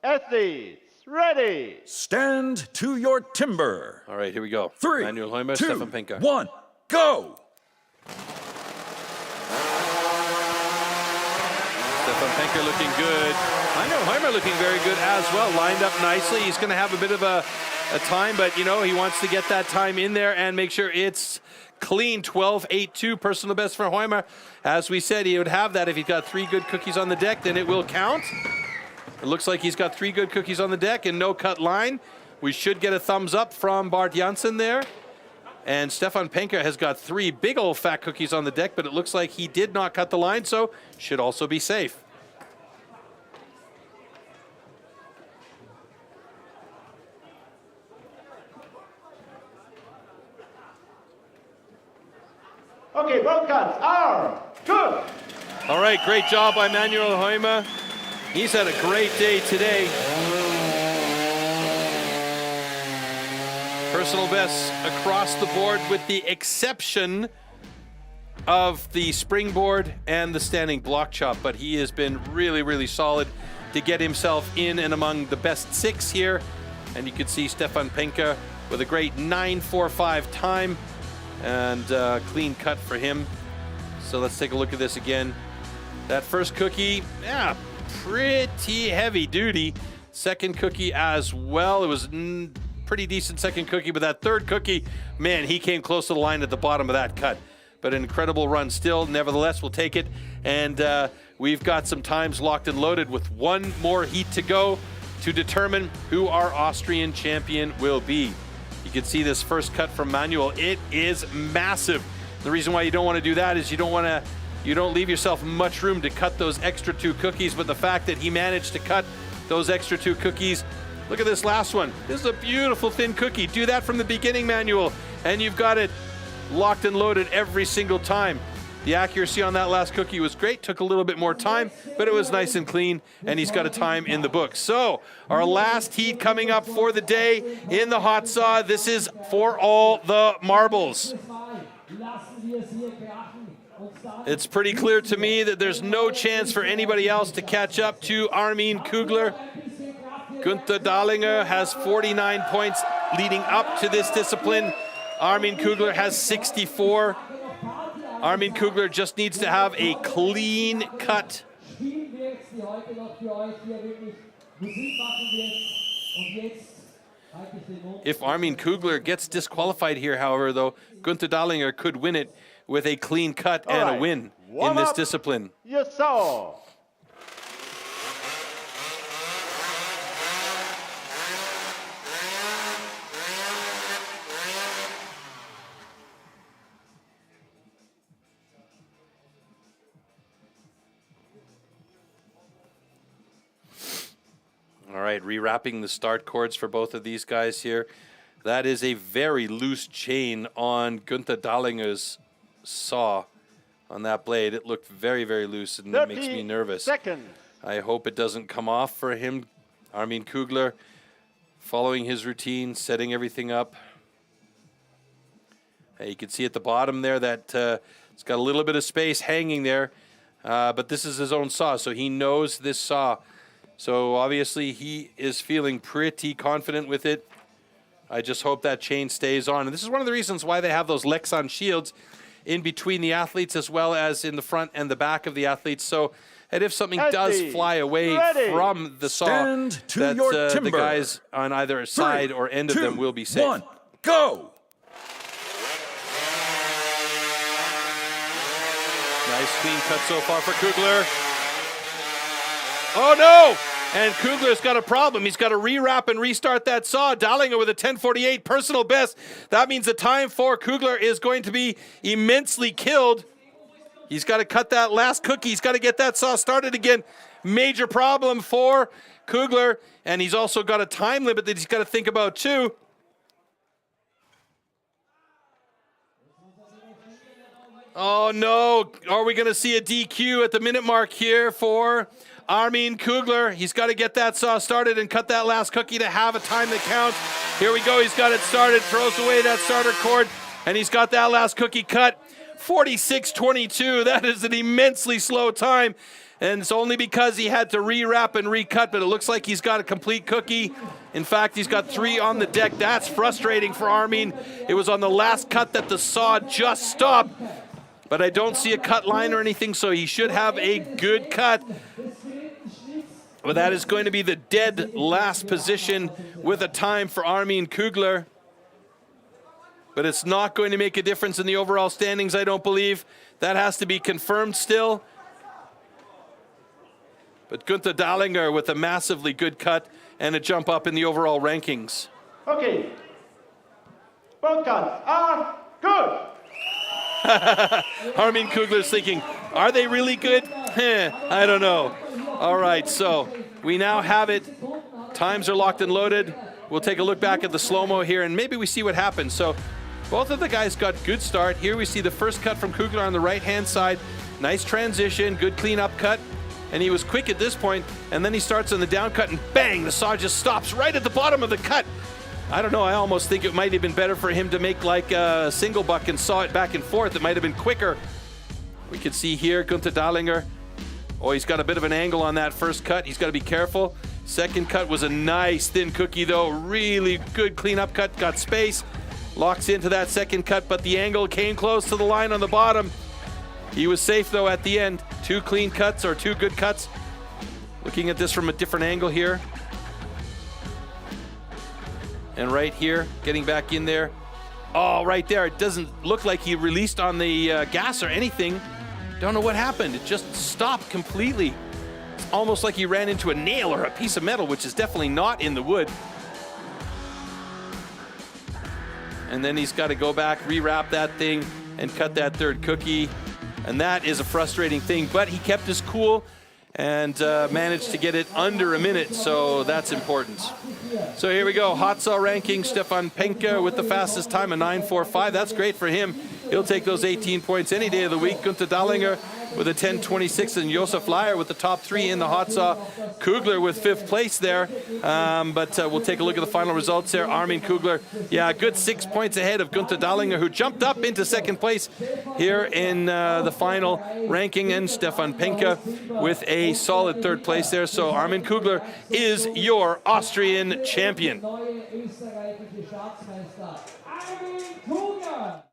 [SPEAKER 6] Athletes, ready.
[SPEAKER 5] Stand to your timber.
[SPEAKER 4] All right, here we go.
[SPEAKER 5] 3,
[SPEAKER 4] Manuel Neuheimer,
[SPEAKER 5] 2,
[SPEAKER 4] Stefan Penke.
[SPEAKER 5] 1, go.
[SPEAKER 4] Stefan Penke looking good. Manuel Neuheimer looking very good as well. Lined up nicely. He's going to have a bit of a time, but, you know, he wants to get that time in there and make sure it's clean. 12.82 personal best for Neuheimer. As we said, he would have that if he's got 3 good cookies on the deck, then it will count. It looks like he's got 3 good cookies on the deck and no cut line. We should get a thumbs up from Bart Janssen there. And Stefan Penke has got 3 big old fat cookies on the deck, but it looks like he did not cut the line, so should also be safe.
[SPEAKER 6] Okay, both cuts are good.
[SPEAKER 4] All right, great job by Manuel Neuheimer. He's had a great day today. Personal bests across the board with the exception of the springboard and the standing block chop, but he has been really, really solid to get himself in and among the best 6 here. And you can see Stefan Penke with a great 9.45 time and clean cut for him. So let's take a look at this again. That first cookie, yeah, pretty heavy duty. Second cookie as well. It was pretty decent second cookie, but that third cookie, man, he came close to the line at the bottom of that cut. But an incredible run still. Nevertheless, we'll take it. And we've got some times locked and loaded with 1 more heat to go to determine who our Austrian champion will be. You can see this first cut from Manuel. It is massive. The reason why you don't want to do that is you don't want to you don't leave yourself much room to cut those extra 2 cookies, but the fact that he managed to cut those extra 2 cookies, look at this last one. This is a beautiful thin cookie. Do that from the beginning, Manuel, and you've got it locked and loaded every single time. The accuracy on that last cookie was great. Took a little bit more time, but it was nice and clean, and he's got a time in the book. So our last heat coming up for the day in the hot saw. This is for all the marbles. It's pretty clear to me that there's no chance for anybody else to catch up to Armin Kugler. Günther Dahlinger has 49 points leading up to this discipline. Armin Kugler has 64. Armin Kugler just needs to have a clean cut. If Armin Kugler gets disqualified here, however, though, Günther Dahlinger could win it with a clean cut and a win in this discipline.
[SPEAKER 6] Yes, sir.
[SPEAKER 4] All right, rewrapping the start cords for both of these guys here. That is a very loose chain on Günther Dahlinger's saw on that blade. It looked very, very loose, and that makes me nervous. I hope it doesn't come off for him. Armin Kugler following his routine, setting everything up. You can see at the bottom there that it's got a little bit of space hanging there, but this is his own saw, so he knows this saw. So obviously he is feeling pretty confident with it. I just hope that chain stays on. And this is one of the reasons why they have those Lexan shields in between the athletes as well as in the front and the back of the athletes. So and if something does fly away from the saw, that the guys on either side or end of them will be safe.
[SPEAKER 5] 1, go!
[SPEAKER 4] Nice clean cut so far for Kugler. Oh no! And Kugler's got a problem. He's got to rewrap and restart that saw. Dahlinger with a 10:48 personal best. That means the time for Kugler is going to be immensely killed. He's got to cut that last cookie. He's got to get that saw started again. Major problem for Kugler. And he's also got a time limit that he's got to think about too. Oh no, are we going to see a DQ at the minute mark here for Armin Kugler? He's got to get that saw started and cut that last cookie to have a time that counts. Here we go, he's got it started, throws away that starter cord, and he's got that last cookie cut. 46:22, that is an immensely slow time, and it's only because he had to rewrap and recut, but it looks like he's got a complete cookie. In fact, he's got 3 on the deck. That's frustrating for Armin. It was on the last cut that the saw just stopped. But I don't see a cut line or anything, so he should have a good cut. But that is going to be the dead last position with a time for Armin Kugler. But it's not going to make a difference in the overall standings, I don't believe. That has to be confirmed still. But Günther Dahlinger with a massively good cut and a jump up in the overall rankings.
[SPEAKER 6] Okay. Both cuts are good.
[SPEAKER 4] Armin Kugler's thinking, are they really good? I don't know. All right, so we now have it. Times are locked and loaded. We'll take a look back at the slow-mo here, and maybe we see what happens. So both of the guys got good start. Here we see the first cut from Kugler on the right-hand side. Nice transition, good clean-up cut. And he was quick at this point, and then he starts on the down cut, and bang, the saw just stops right at the bottom of the cut. I don't know, I almost think it might have been better for him to make like a single buck and saw it back and forth. It might have been quicker. We can see here, Günther Dahlinger. Oh, he's got a bit of an angle on that first cut. He's got to be careful. Second cut was a nice thin cookie though. Really good clean-up cut, got space. Locks into that second cut, but the angle came close to the line on the bottom. He was safe though at the end. 2 clean cuts or 2 good cuts. Looking at this from a different angle here. And right here, getting back in there. Oh, right there. It doesn't look like he released on the gas or anything. Don't know what happened. It just stopped completely. It's almost like he ran into a nail or a piece of metal, which is definitely not in the wood. And then he's got to go back, rewrap that thing, and cut that third cookie. and that is a frustrating thing. But he kept his cool and managed to get it under a minute, so that's important. So here we go, hot saw ranking, Stefan Penke with the fastest time, a 9:45. That's great for him. He'll take those 18 points any day of the week. Gunther Dallinger with a 10:26, and Josef Leier with the top 3 in the hot saw. Kugler with 5th place there, but we'll take a look at the final results there. Armin Kugler, yeah, a good 6 points ahead of Gunther Dallinger, who jumped up into 2nd place here in the final ranking, and Stefan Penke with a solid 3rd place there. So Armin Kugler is your Austrian champion.
[SPEAKER 7] Neue österreichische Staatsmeister Armin Kugler.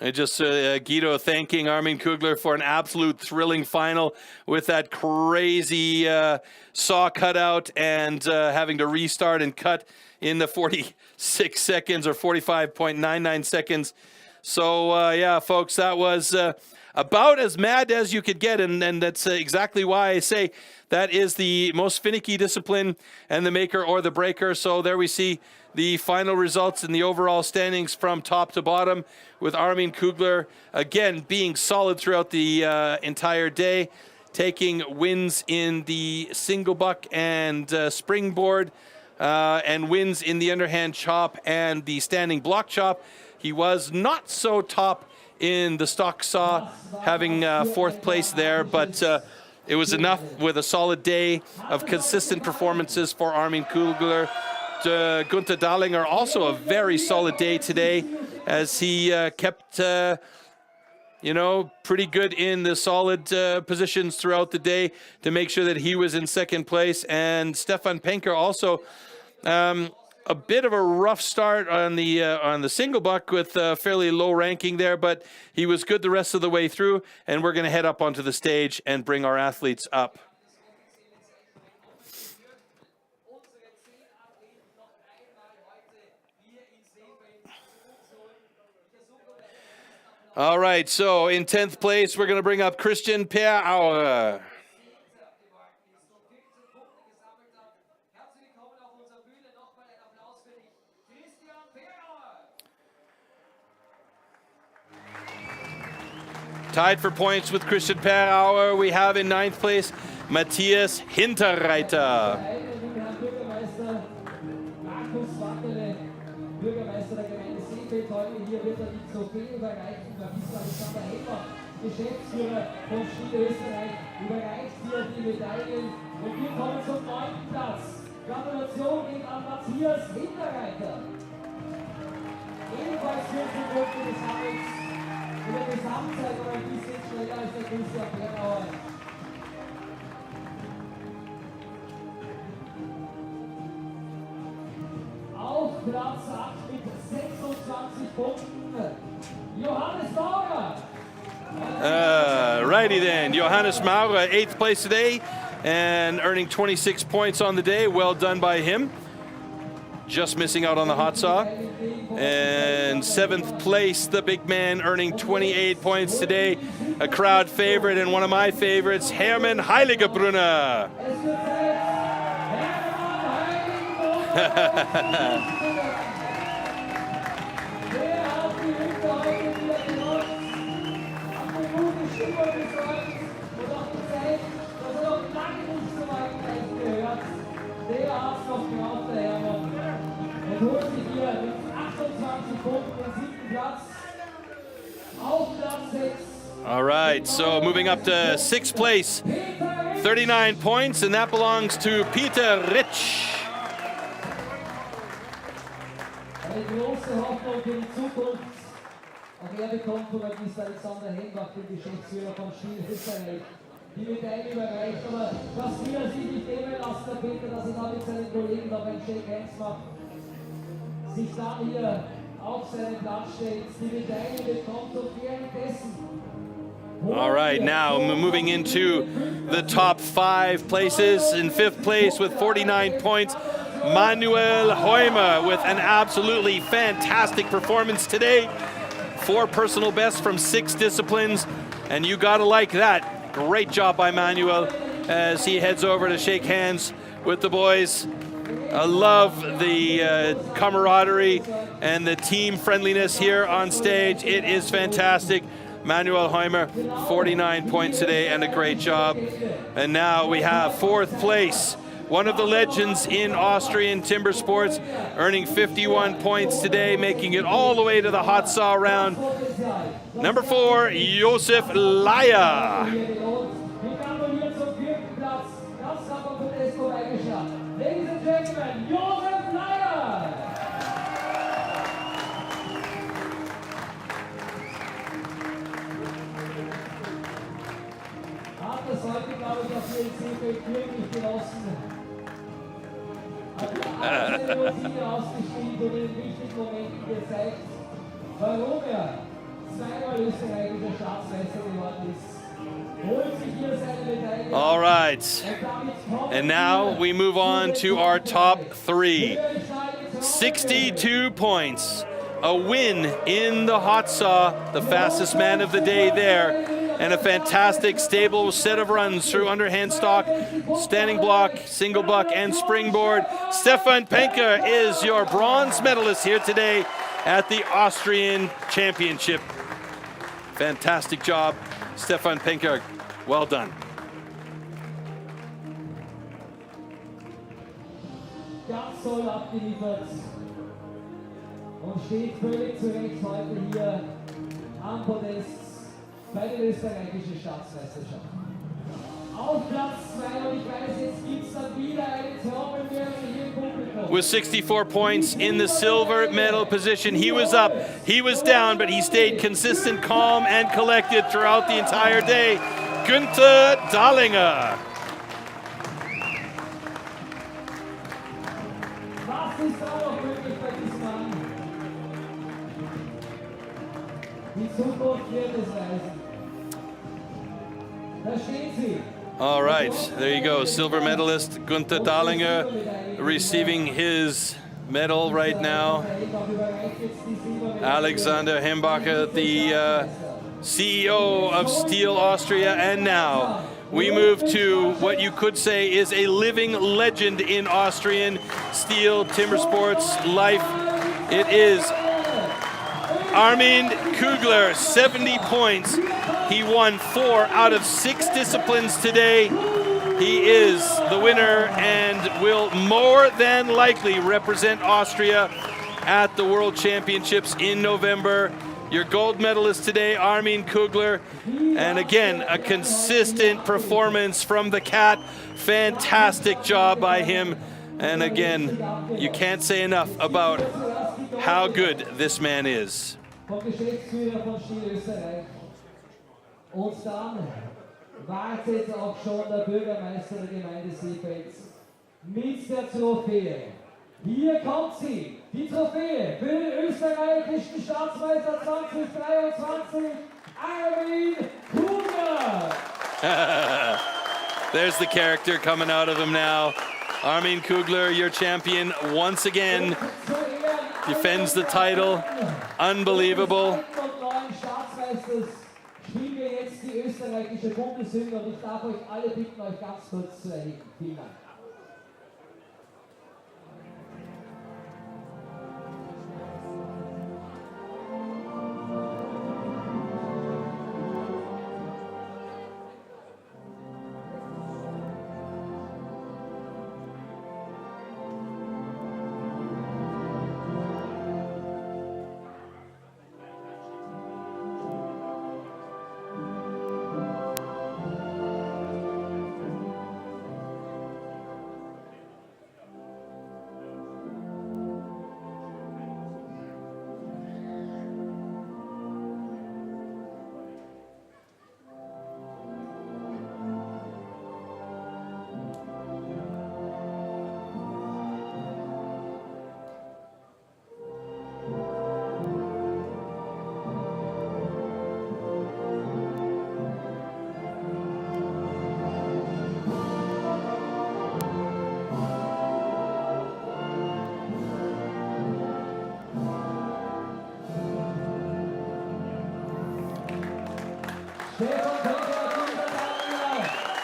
[SPEAKER 4] And just Guido thanking Armin Kugler for an absolute thrilling final with that crazy saw cutout and having to restart and cut in the 46 seconds or 45.99 seconds. So yeah, folks, that was about as mad as you could get, and that's exactly why I say that is the most finicky discipline and the maker or the breaker. So there we see the final results in the overall standings from top to bottom, with Armin Kugler again being solid throughout the entire day, taking wins in the single buck and springboard, and wins in the underhand chop and the standing block chop. He was not so top in the stock saw, having 4th place there, but it was enough with a solid day of consistent performances for Armin Kugler. Gunther Dallinger also a very solid day today, as he kept you know, pretty good in the solid positions throughout the day to make sure that he was in 2nd place. And Stefan Penke also a bit of a rough start on the single buck with a fairly low ranking there, but he was good the rest of the way through, and we're going to head up onto the stage and bring our athletes up. All right, so in 10th place, we're going to bring up Christian Perauer. Tied for points with Christian Perauer, we have in 9th place Matthias Hinterreiter.
[SPEAKER 7] Bürgermeister der Gemeinde Seefeld heute hier wird er die Trophäe überreichen. Alexander Helmer, Geschäftsführer von STIHL Österreich, überreicht hier die Medaillen. Und wir kommen zum 9. Platz. Gratulation geht an Matthias Hinterreiter. Ebenfalls 14 Punkte des Handels. In der Gesamtzeit war ein bisschen schneller als der Christian Perauer. Auf Platz 8 mit 26 Punkten, Johannes Maurer.
[SPEAKER 4] Righty then, Johannes Maurer, 8th place today and earning 26 points on the day. Well done by him. Just missing out on the hot saw. And 7th place, the big man, earning 28 points today. A crowd favorite and one of my favorites, Hermann Heiligebrunner. All right, so moving up to 6th place, 39 points, and that belongs to Peter Ritsch.
[SPEAKER 7] Eine große Hoffnung für die Zukunft. Auch er bekommt von Magister Alexander Helmer, dem Geschäftsführer von STIHL Österreich, die Medaille überreicht. Aber das will er sich nicht nehmen lassen, der Peter, dass er da mit seinen Kollegen noch ein Shake Hands macht. Sich dann hier auf seinen Platz stellt, die Medaille bekommt und währenddessen.
[SPEAKER 4] All right, now moving into the top 5 places. In 5th place with 49 points, Manuel Heumer with an absolutely fantastic performance today. 4 personal bests from 6 disciplines, and you gotta like that. Great job by Manuel as he heads over to shake hands with the boys. I love the camaraderie and the team friendliness here on stage. It is fantastic. Manuel Heumer, 49 points today and a great job. And now we have fourth place, one of the legends in Austrian timber sports, earning 51 points today, making it all the way to the hot saw round. Number 4, Josef Laya.
[SPEAKER 7] Ladies and gentlemen, Josef Laya! Hat das heute, glaube ich, auf jeden Seefeld wirklich genossen. Hat alle seine Routine ausgespielt und in wichtigen Momenten gezeigt, warum er zweimal österreichischer Staatsmeister geworden ist.
[SPEAKER 4] All right, and now we move on to our top 3. 62 points, a win in the hot saw, the fastest man of the day there, and a fantastic stable set of runs through underhand stock, standing block, single buck, and springboard. Stefan Penker is your bronze medalist here today at the Austrian Championship. Fantastic job, Stefan Penker. Well done.
[SPEAKER 7] Ganz toll abgeliefert und steht völlig zu Recht heute hier am Podest bei der österreichischen Staatsmeisterschaft. Auf Platz 2 und ich weiß, jetzt gibt es dann wieder eine Trommelwirbel hier im Publikum.
[SPEAKER 4] With 64 points in the silver medal position, he was up, he was down, but he stayed consistent, calm, and collected throughout the entire day. Günther Dahlinger.
[SPEAKER 7] Was ist da noch möglich bei diesem Mann? Die Zukunft wird es weisen. Da stehen sie.
[SPEAKER 4] All right, there you go. Silver medalist Günther Dahlinger receiving his medal right now. Alexander Hembacher, the CEO of STIHL Austria, and now we move to what you could say is a living legend in Austrian steel timber sports life. It is Armin Kugler, 70 points. He won 4 out of 6 disciplines today. He is the winner and will more than likely represent Austria at the World Championships in November. Your gold medalist today, Armin Kugler. And again, a consistent performance from the cat. Fantastic job by him. And again, you can't say enough about how good this man is.
[SPEAKER 7] Vom Geschäftsführer von STIHL Österreich. Und dann wartet auch schon der Bürgermeister der Gemeinde Seefelds mit der Trophäe. Hier kommt sie, die Trophäe für den österreichischen Staatsmeister 2023, Armin Kugler.
[SPEAKER 4] There's the character coming out of him now. Armin Kugler, your champion once again, defends the title. Unbelievable.
[SPEAKER 7] Spielen wir jetzt die österreichische Bundeshymne und ich darf euch alle bitten, euch ganz kurz zu erheben. Vielen Dank.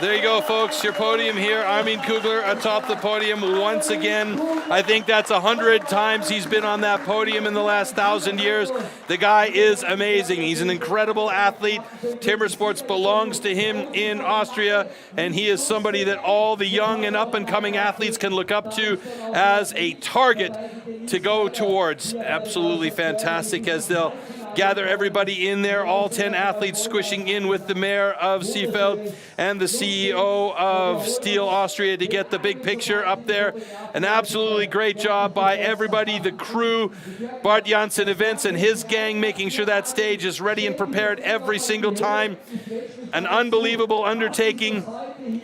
[SPEAKER 4] There you go, folks. Your podium here. Armin Kugler atop the podium once again. I think that's 100 times he's been on that podium in the last 1,000 years. The guy is amazing. He's an incredible athlete. Timber Sports belongs to him in Austria, and he is somebody that all the young and up-and-coming athletes can look up to as a target to go towards. Absolutely fantastic as they'll gather everybody in there, all 10 athletes squishing in with the mayor of Seefeld and the CEO of STIHL Austria to get the big picture up there. An absolutely great job by everybody, the crew, Bart Janssen Events and his gang, making sure that stage is ready and prepared every single time. An unbelievable undertaking.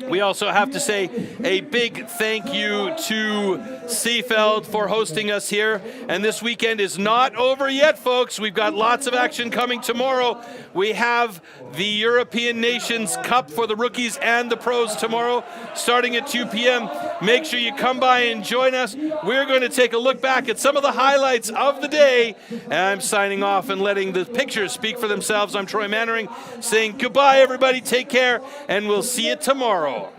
[SPEAKER 4] We also have to say a big thank you to Seefeld for hosting us here. And this weekend is not over yet, folks. We've got lots of action coming tomorrow. We have the European Nations Cup for the rookies and the pros tomorrow, starting at 2 p.m. Make sure you come by and join us. We're going to take a look back at some of the highlights of the day. And I'm signing off and letting the pictures speak for themselves. I'm Troy Mannering saying goodbye, everybody. Take care, and we'll see you tomorrow.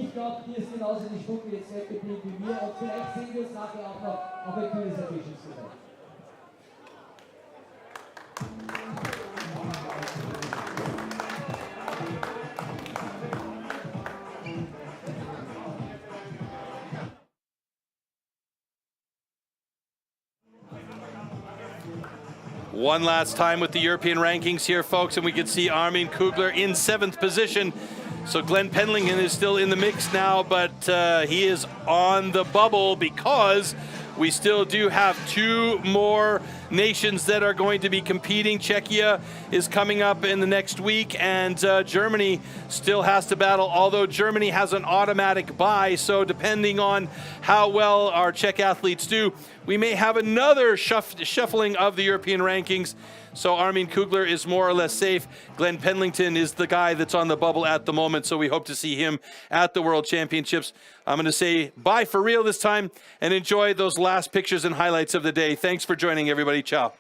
[SPEAKER 7] Ich glaube, die ist genauso die Stufe jetzt weggeblieben wie mir und vielleicht sehen wir uns nachher auch noch auf ein kühles Ergebnis.
[SPEAKER 4] One last time with the European rankings here, folks, and we can see Armin Kugler in 7th position. So Glenn Pendleton is still in the mix now, but he is on the bubble because we still do have 2 more nations that are going to be competing. Czechia is coming up in the next week, and Germany still has to battle, although Germany has an automatic bye. So depending on how well our Czech athletes do, we may have another shuffling of the European rankings. So Armin Kugler is more or less safe. Glenn Pendleton is the guy that's on the bubble at the moment, so we hope to see him at the World Championships. I'm going to say bye for real this time and enjoy those last pictures and highlights of the day. Thanks for joining, everybody. Ciao.